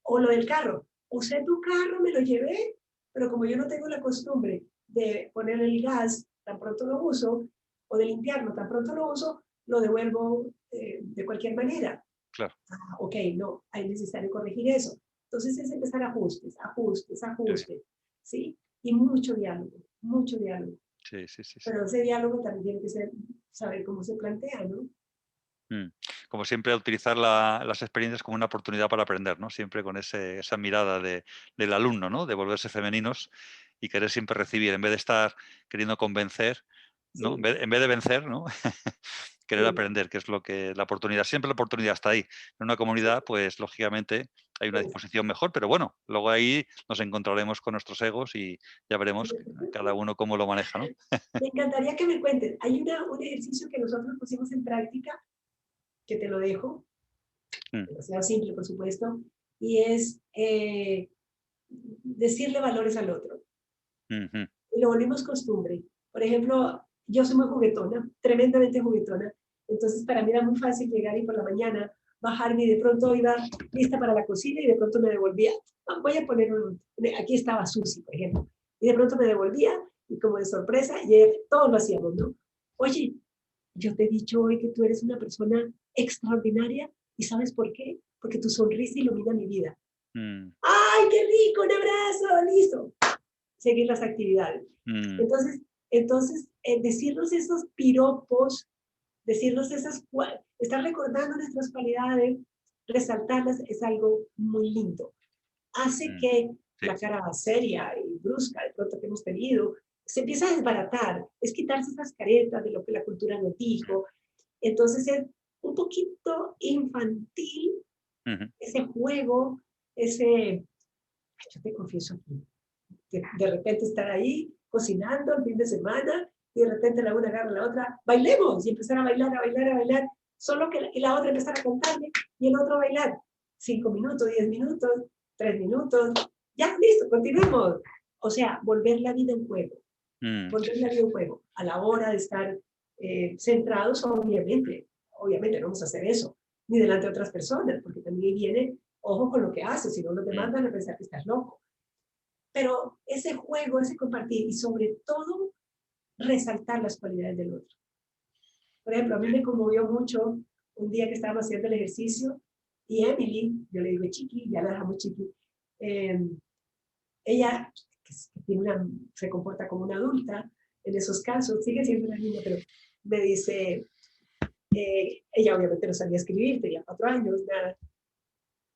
O lo del carro. Usé tu carro, me lo llevé, pero como yo no tengo la costumbre de poner el gas tan pronto lo uso, o de limpiarlo tan pronto lo uso, lo devuelvo de cualquier manera. Claro. Ah, ok, no, es necesario corregir eso. Entonces es empezar ajustes, ajustes, Qué bien. ajustes, ¿sí? Y mucho diálogo, mucho diálogo. Sí, sí, sí, sí. Pero ese diálogo también tiene que ser, saber cómo se plantea, ¿no? Mm. Como siempre, utilizar las experiencias como una oportunidad para aprender, ¿no? Siempre con esa mirada del alumno, ¿no? De volverse femeninos y querer siempre recibir, en vez de estar queriendo convencer, ¿no? Sí, En vez de vencer, ¿no? Querer sí, aprender, que es lo que la oportunidad, siempre la oportunidad está ahí. En una sí, comunidad, pues lógicamente hay una uf, disposición mejor, pero bueno, luego ahí nos encontraremos con nuestros egos y ya sí. veremos cada uno cómo lo maneja, ¿no? Me encantaría que me cuentes. Hay un ejercicio que nosotros pusimos en práctica, que te lo dejo, Mm, demasiado simple, por supuesto, y es decirle valores al otro. ujú, Y lo volvimos costumbre. Por ejemplo, yo soy muy juguetona, tremendamente juguetona, entonces para mí era muy fácil llegar y por la mañana bajarme y de pronto iba lista para la cocina y de pronto me devolvía. Ah, voy a poner aquí estaba Susi, por ejemplo, y de pronto me devolvía y como de sorpresa, y todos lo hacíamos, ¿no? Oye, yo te he dicho hoy que tú eres una persona extraordinaria y ¿sabes por qué? Porque tu sonrisa ilumina mi vida. mm, ¡Ay, qué rico! Un abrazo, listo. Seguir las actividades. mm, Entonces, decirnos esos piropos, decirnos estar recordando nuestras cualidades, resaltarlas es algo muy lindo. Hace mm. que Sí, la cara seria y brusca de pronto que hemos tenido se empieza a desbaratar, es quitarse esas caretas de lo que la cultura nos dijo. Entonces es un poquito infantil ujú, ese juego, ese, yo te confieso aquí, de repente estar ahí cocinando el fin de semana y de repente la una agarra a la otra, bailemos y empezar a bailar, a bailar, a bailar, solo que y la otra empezar a cantarle y el otro a bailar. 5 minutos, 10 minutos, 3 minutos, ya, listo, continuemos. O sea, volver la vida en juego, sí, volver la sí, vida sí. en juego, a la hora de estar centrados, obviamente no vamos a hacer eso, ni delante de otras personas, porque también viene, ojo con lo que haces, si no los demás Mm, van a pensar que estás loco. Pero ese juego, ese compartir y sobre todo resaltar las cualidades del otro. Por ejemplo, a mí sí, me conmovió mucho un día que estábamos haciendo el ejercicio y Emily, yo le digo Chiqui, ya la dejamos Chiqui, eh, ella que tiene se comporta como una adulta en esos casos, sigue siendo una niña, pero me dice, ella obviamente no sabía escribir, tenía 4 años, nada.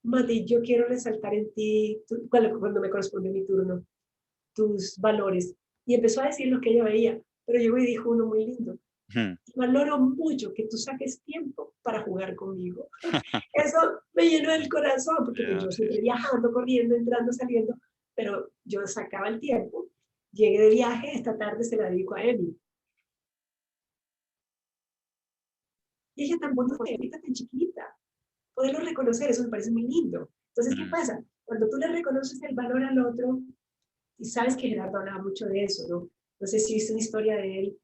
Mati, yo quiero resaltar en ti, cuando me correspondió mi turno, tus valores. Y empezó a decir lo que ella veía, pero llegó y dijo uno muy lindo. mm, Valoro mucho que tú saques tiempo para jugar conmigo. Eso me llenó el corazón, porque pues ya, yo sí, siempre sí. viajando, corriendo, entrando, saliendo, pero yo sacaba el tiempo, llegué de viaje, esta tarde se la dedico a Emi. Y ella tan bonita, tan chiquita, poderlo reconocer, eso me parece muy lindo. Entonces, ¿qué Mm, pasa? Cuando tú le reconoces el valor al otro, y sabes que Gerardo hablaba mucho de eso, ¿no? No sé si viste una historia de él,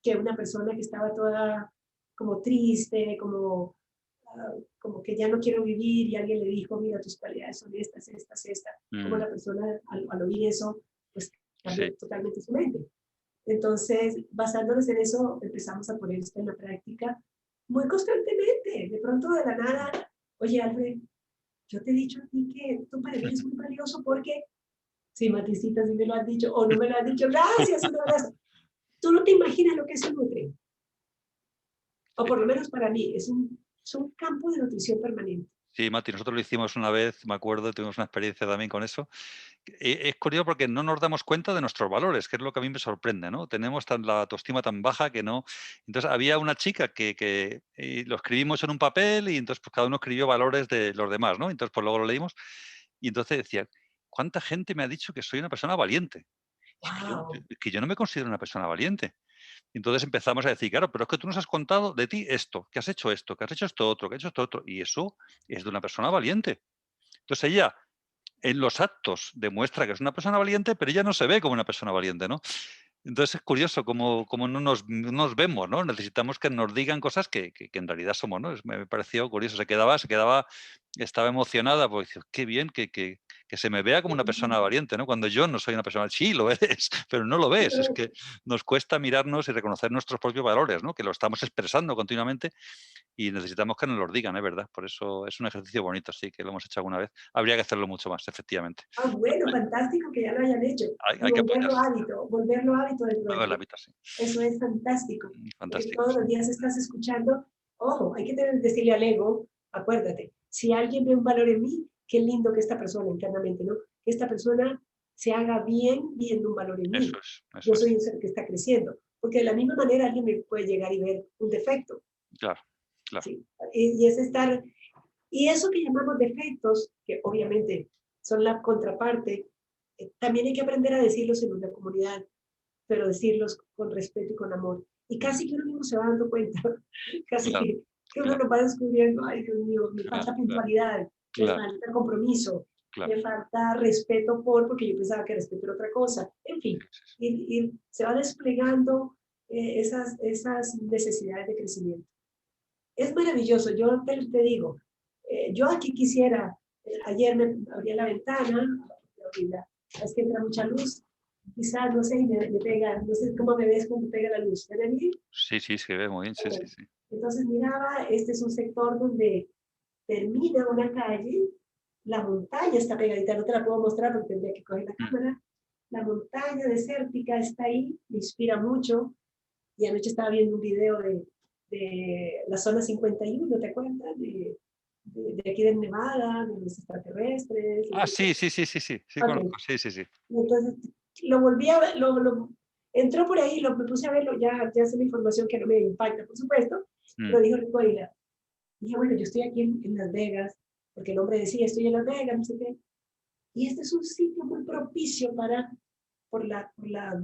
que una persona que estaba toda como triste, como que ya no quiero vivir y alguien le dijo, mira, tus cualidades son estas, estas, estas, como mm, la persona al oír eso, pues sí, cambió totalmente su mente. Entonces, basándonos en eso, empezamos a poner esto en la práctica muy constantemente. De pronto, de la nada, oye, Alfred, yo te he dicho a ti que tú para mí eres muy valioso porque, sí, Maticita, sí me lo has dicho, o no me lo has dicho, gracias, un abrazo. Tú no te imaginas lo que es un nutre, o sí. por lo menos para mí, es un campo de nutrición permanente. Sí, Mati, nosotros lo hicimos una vez, me acuerdo, tuvimos una experiencia también con eso. Es curioso porque no nos damos cuenta de nuestros valores, que es lo que a mí me sorprende, ¿no? Tenemos la autoestima tan baja que no. Entonces había una chica que lo escribimos en un papel y entonces pues cada uno escribió valores de los demás, ¿no? Entonces pues luego lo leímos y entonces decía, ¿cuánta gente me ha dicho que soy una persona valiente? ¡Wow! Es que yo no me considero una persona valiente. Y entonces empezamos a decir, claro, pero es que tú nos has contado de ti esto, que has hecho esto, que has hecho esto otro, que has hecho esto otro, y eso es de una persona valiente. Entonces ella en los actos demuestra que es una persona valiente, pero ella no se ve como una persona valiente, ¿no? Entonces es curioso cómo no nos vemos, ¿no? Necesitamos que nos digan cosas que en realidad somos, ¿no? Me pareció curioso. Estaba emocionada porque dice, qué bien que se me vea como una persona valiente, ¿no? Cuando yo no soy una persona, sí, lo eres, pero no lo ves. Es que nos cuesta mirarnos y reconocer nuestros propios valores, ¿no? Que lo estamos expresando continuamente y necesitamos que nos los digan, es verdad. Por eso es un ejercicio bonito, sí, que lo hemos hecho alguna vez. Habría que hacerlo mucho más, efectivamente. Ah, bueno, fantástico que ya lo hayan hecho. Y Hay que apoyarse. volverlo hábito dentro de Hago el ti. hábito, sí. Eso es fantástico, porque Fantástico. todos los días estás escuchando. Ojo, hay que decirle al ego, acuérdate, si alguien ve un valor en mí, qué lindo que esta persona internamente, ¿no? Que esta persona se haga bien viendo un valor en mí. Eso es, Yo eso es. soy un ser que está creciendo, porque de la misma manera alguien me puede llegar y ver un defecto, Claro, claro. ¿sí? Y es estar, y eso que llamamos defectos, que obviamente son la contraparte, también hay que aprender a decirlos en una comunidad, pero decirlos con respeto y con amor. Y casi que uno mismo se va dando cuenta, casi Claro, que uno claro, lo va descubriendo, ay Dios mío, me claro, falta claro, puntualidad, me claro, falta compromiso, claro. me falta respeto porque yo pensaba que respeto era otra cosa. En fin, y se va desplegando esas necesidades de crecimiento. Es maravilloso, yo te digo, yo aquí quisiera, ayer me abría la ventana, es que entra mucha luz, quizás, no sé, y me pega, no sé cómo me ves cuando pega la luz, ¿te ves bien? Sí, sí, se ve muy bien, sí, sí, Bueno, sí. entonces miraba, este es un sector donde termina una calle, la montaña está pegadita, no te la puedo mostrar porque tendría que coger la Mm. cámara, la montaña desértica está ahí, me inspira mucho, y anoche estaba viendo un video de la zona 51, ¿te acuerdas? De aquí de Nevada, de los extraterrestres. Ah, sí, sí, sí, sí, sí, sí, Ok, conozco, sí, sí, sí. y entonces lo volví a ver, entró por ahí, me puse a verlo, ya sé la información que no me impacta, por supuesto, Mm, pero dijo Rico Aguilar. Dije, bueno, yo estoy aquí en Las Vegas, porque el hombre decía, estoy en Las Vegas, no sé qué, y este es un sitio muy propicio por la, por la,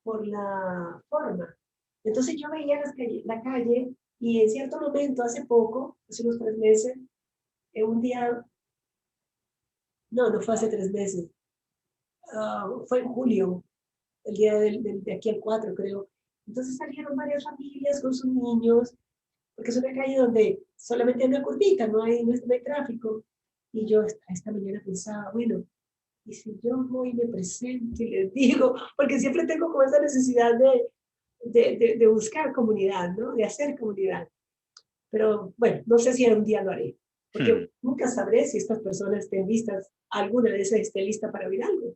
por la forma. Entonces yo veía la calle y en cierto momento, hace poco, hace unos 3 meses, un día, no fue hace 3 meses, fue en julio, el día de aquí al 4 creo. Entonces salieron varias familias con sus niños, porque es una calle donde solamente hay una curvita, no hay tráfico. Y yo esta mañana pensaba, bueno, y si yo voy y me presento y les digo, porque siempre tengo como esa necesidad de buscar comunidad, ¿no? De hacer comunidad. Pero bueno, no sé si un día lo haré, mm. porque nunca sabré si estas personas estén listas, alguna de esas esté lista para oír algo.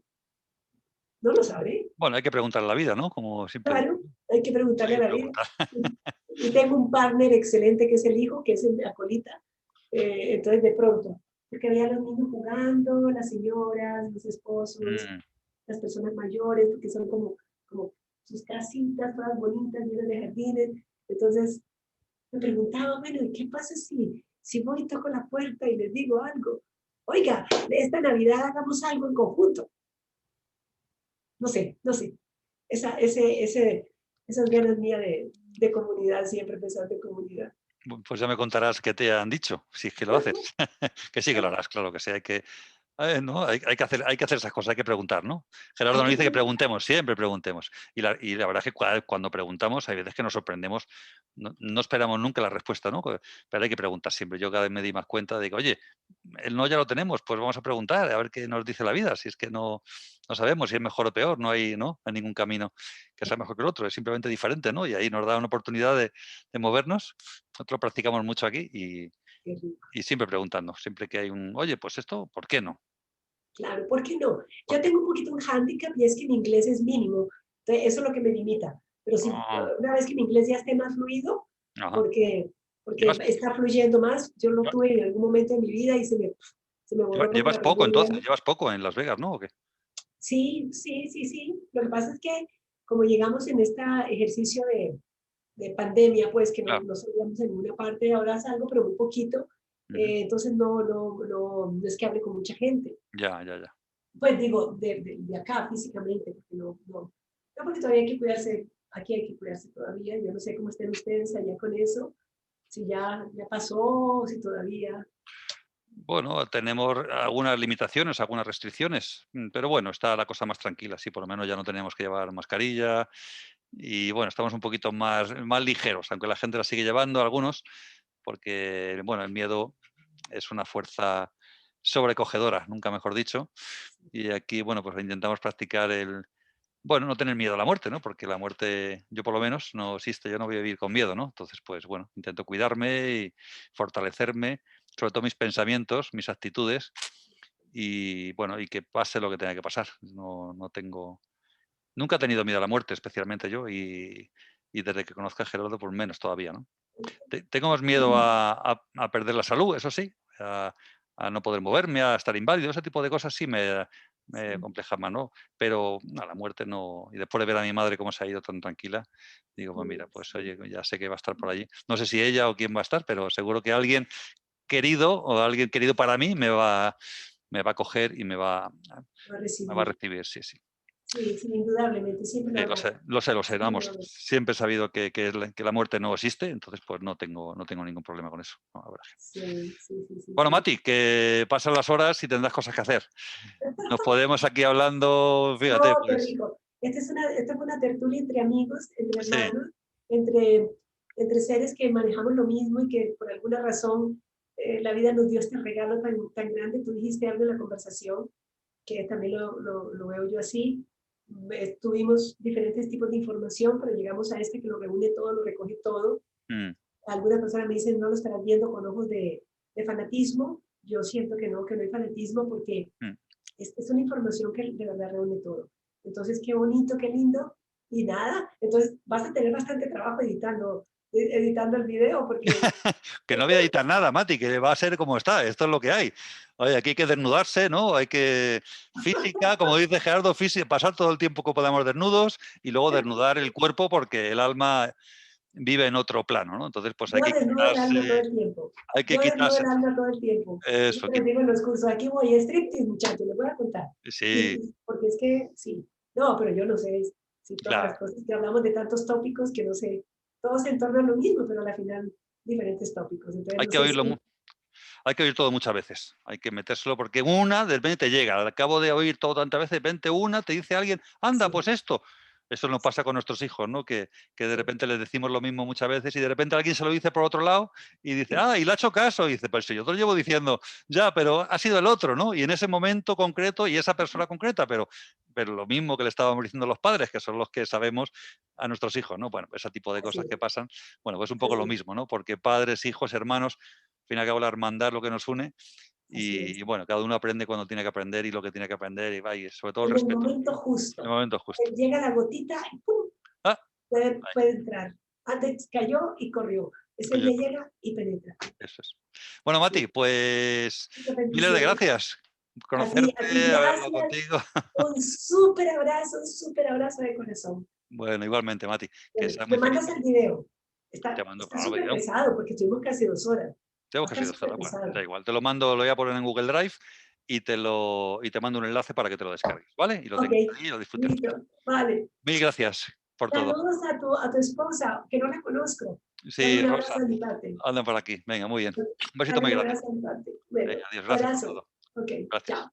No lo sabré. Bueno, hay que preguntar a la vida, ¿no? Como siempre digo. Claro, hay que Hay preguntarle a que la vida. preguntar. Y tengo un partner excelente que es el hijo, que es el de la colita. Entonces, de pronto, porque había los niños jugando, las señoras, los esposos, Mm, las personas mayores, porque son como sus casitas todas bonitas, llenas de jardines. Entonces, me preguntaba, bueno, ¿y qué pasa si voy y toco la puerta y les digo algo? Oiga, esta Navidad hagamos algo en conjunto. No sé. Esas ganas mías de comunidad, siempre pensar de comunidad. pues ya me contarás qué te han dicho, si es que lo haces. Que sí que lo harás, claro que sí, no, hay que hacer esas cosas, hay que preguntar, ¿no? Gerardo Hay nos que dice que preguntar. preguntemos, siempre preguntemos. Y la verdad es que cuando preguntamos, hay veces que nos sorprendemos, no esperamos nunca la respuesta, ¿no? Pero hay que preguntar siempre. Yo cada vez me di más cuenta de que, oye, el no ya lo tenemos, pues vamos a preguntar, a ver qué nos dice la vida. Si es que no sabemos si es mejor o peor, no hay ningún camino que sea mejor que el otro, es simplemente diferente, ¿no? Y ahí nos da una oportunidad de movernos. Nosotros practicamos mucho aquí Qué rico. y siempre preguntando, siempre que hay oye, pues esto, ¿por qué no? Claro, ¿por qué no? ¿Por Yo qué? tengo un poquito un hándicap y es que mi inglés es mínimo. Entonces, eso es lo que me limita. Pero si Ah, una vez que mi inglés ya esté más fluido, ajá. porque Llevas, está fluyendo más, yo lo lleva- tuve en algún momento de mi vida y se me borró como llevas la poco memoria. entonces, llevas poco en Las Vegas, ¿no? ¿O qué? Sí, sí, sí, sí. Lo que pasa es que como llegamos en este ejercicio de pandemia, pues que no, Claro, no salíamos en ninguna parte, ahora salgo, pero muy poquito, ujú. entonces no es que hable con mucha gente. Ya, ya, ya. Pues digo, de acá físicamente, porque no, porque todavía hay que cuidarse, aquí hay que cuidarse todavía, yo no sé cómo estén ustedes allá con eso, si ya pasó, si todavía. Bueno, tenemos algunas limitaciones, algunas restricciones, pero bueno, está la cosa más tranquila, sí, por lo menos ya no tenemos que llevar mascarilla y bueno, estamos un poquito más ligeros, aunque la gente la sigue llevando, algunos, porque bueno, el miedo es una fuerza sobrecogedora, nunca mejor dicho, y aquí, bueno, pues intentamos practicar bueno, no tener miedo a la muerte, ¿no? Porque la muerte, yo por lo menos, no existe, yo no voy a vivir con miedo, ¿no? Entonces, pues bueno, intento cuidarme y fortalecerme, sobre todo mis pensamientos, mis actitudes, y bueno, y que pase lo que tenga que pasar. No tengo, nunca he tenido miedo a la muerte, especialmente yo, y desde que conozco a Gerardo, pues menos todavía, ¿no? Tengo más miedo a perder la salud, eso sí, a no poder moverme, a estar inválido, ese tipo de cosas sí me Sí. compleja más, ¿no? Pero a la muerte no. Y después de ver a mi madre cómo se ha ido tan tranquila, digo, pues mira, pues Sí. oye, ya sé que va a estar por allí. No sé si ella o quién va a estar, pero seguro que alguien querido o alguien querido para mí me va a coger y Va a me va a recibir. recibir, sí, sí. Sí, sí, indudablemente, siempre lo Lo habrá. sé, lo sé, lo sé. Siempre Vamos, lo habrá. siempre he sabido que la muerte no existe, entonces pues no tengo ningún problema con eso. No, la verdad. Sí, sí, sí, sí, Bueno, sí. Mati, que pasan las horas y tendrás cosas que hacer. Nos podemos aquí hablando, fíjate, No, qué pues rico. Esta fue una tertulia entre amigos, entre sí, hermanos, entre, entre seres que manejamos lo mismo y que por alguna razón la vida nos dio este regalo tan, tan grande. Tú dijiste algo en la conversación, que también lo veo yo así. Tuvimos diferentes tipos de información, pero llegamos a este que lo reúne todo, lo recoge todo. mm, Algunas personas me dicen, no lo estarán viendo con ojos de fanatismo. Yo siento que no hay fanatismo porque mm. es una información que de verdad reúne todo. Entonces, qué bonito, qué lindo. Y nada, entonces vas a tener bastante trabajo editando el video porque Que no voy a editar nada, Mati, que va a ser como está, esto es lo que hay. Oye, aquí hay que desnudarse, ¿no? Hay que física, como dice Gerardo, física, pasar todo el tiempo que podamos desnudos y luego desnudar el cuerpo porque el alma vive en otro plano, ¿no? Entonces, pues hay yo que desnudo el alma todo quitarse, el tiempo. hay que Yo desnudo quitarse el alma todo el tiempo. Yo eso, les digo en los cursos, aquí voy, striptease, muchachos, les voy a contar. sí, Porque es que, sí, no, pero yo no sé si todas las claro. cosas que hablamos de tantos tópicos que no sé, todos en torno a lo mismo, pero al final diferentes tópicos. Entonces, Hay no que sé oírlo, si, hay que oír todo muchas veces. Hay que metérselo porque una de repente te llega. Al cabo de oír todo tantas veces, de repente una te dice alguien, anda, sí, pues esto. Eso nos pasa con nuestros hijos, ¿no? Que de sí, repente les decimos lo mismo muchas veces y de repente alguien se lo dice por otro lado y dice, sí, y le ha hecho caso. Y dice, pues si yo te lo llevo diciendo, ya, pero ha sido el otro, ¿no? Y en ese momento concreto y esa persona concreta, pero lo mismo que le estábamos diciendo los padres, que son los que sabemos a nuestros hijos, ¿no? Bueno, ese tipo de así cosas es, que pasan, bueno, pues un poco lo así es, mismo, ¿no? Porque padres, hijos, hermanos, al fin y al cabo la hermandad es lo que nos une así y es. bueno, cada uno aprende cuando tiene que aprender y lo que tiene que aprender y va, y sobre todo el En el respeto, momento en el justo, momento justo. llega la gotita y ¡pum! Ah, ahí, Puede entrar. Antes cayó y corrió. Ese cayó el día correo, llega y penetra. eso es. Bueno, Sí. Mati, pues Muchas miles de bendiciones. gracias. A ti Conocerte, haberlo gracias. contigo. Un súper abrazo de corazón. Bueno, igualmente, Mati, que Bueno, seas me muy feliz. mandas el video. Te mando Está para el súper vídeo. pesado porque estuvimos casi 2 horas. Tengo Va a que estar ser súper sola. Bueno, da pesado. igual. Te lo mando, lo voy a poner en Google Drive y te mando un enlace para que te lo descargues, ¿vale? Y lo Ok, tengas ahí y lo disfrutes listo. mucho. Vale. Mil gracias por todo. Saludos a tu esposa, que no la conozco. Dale Sí, un Rosa, abrazo de mi parte. anda por aquí. Venga, muy bien. Un besito Dale muy un grande. abrazo de mi parte. Bueno, Venga, adiós, gracias por abrazo. todo. Ok, Gracias. chao.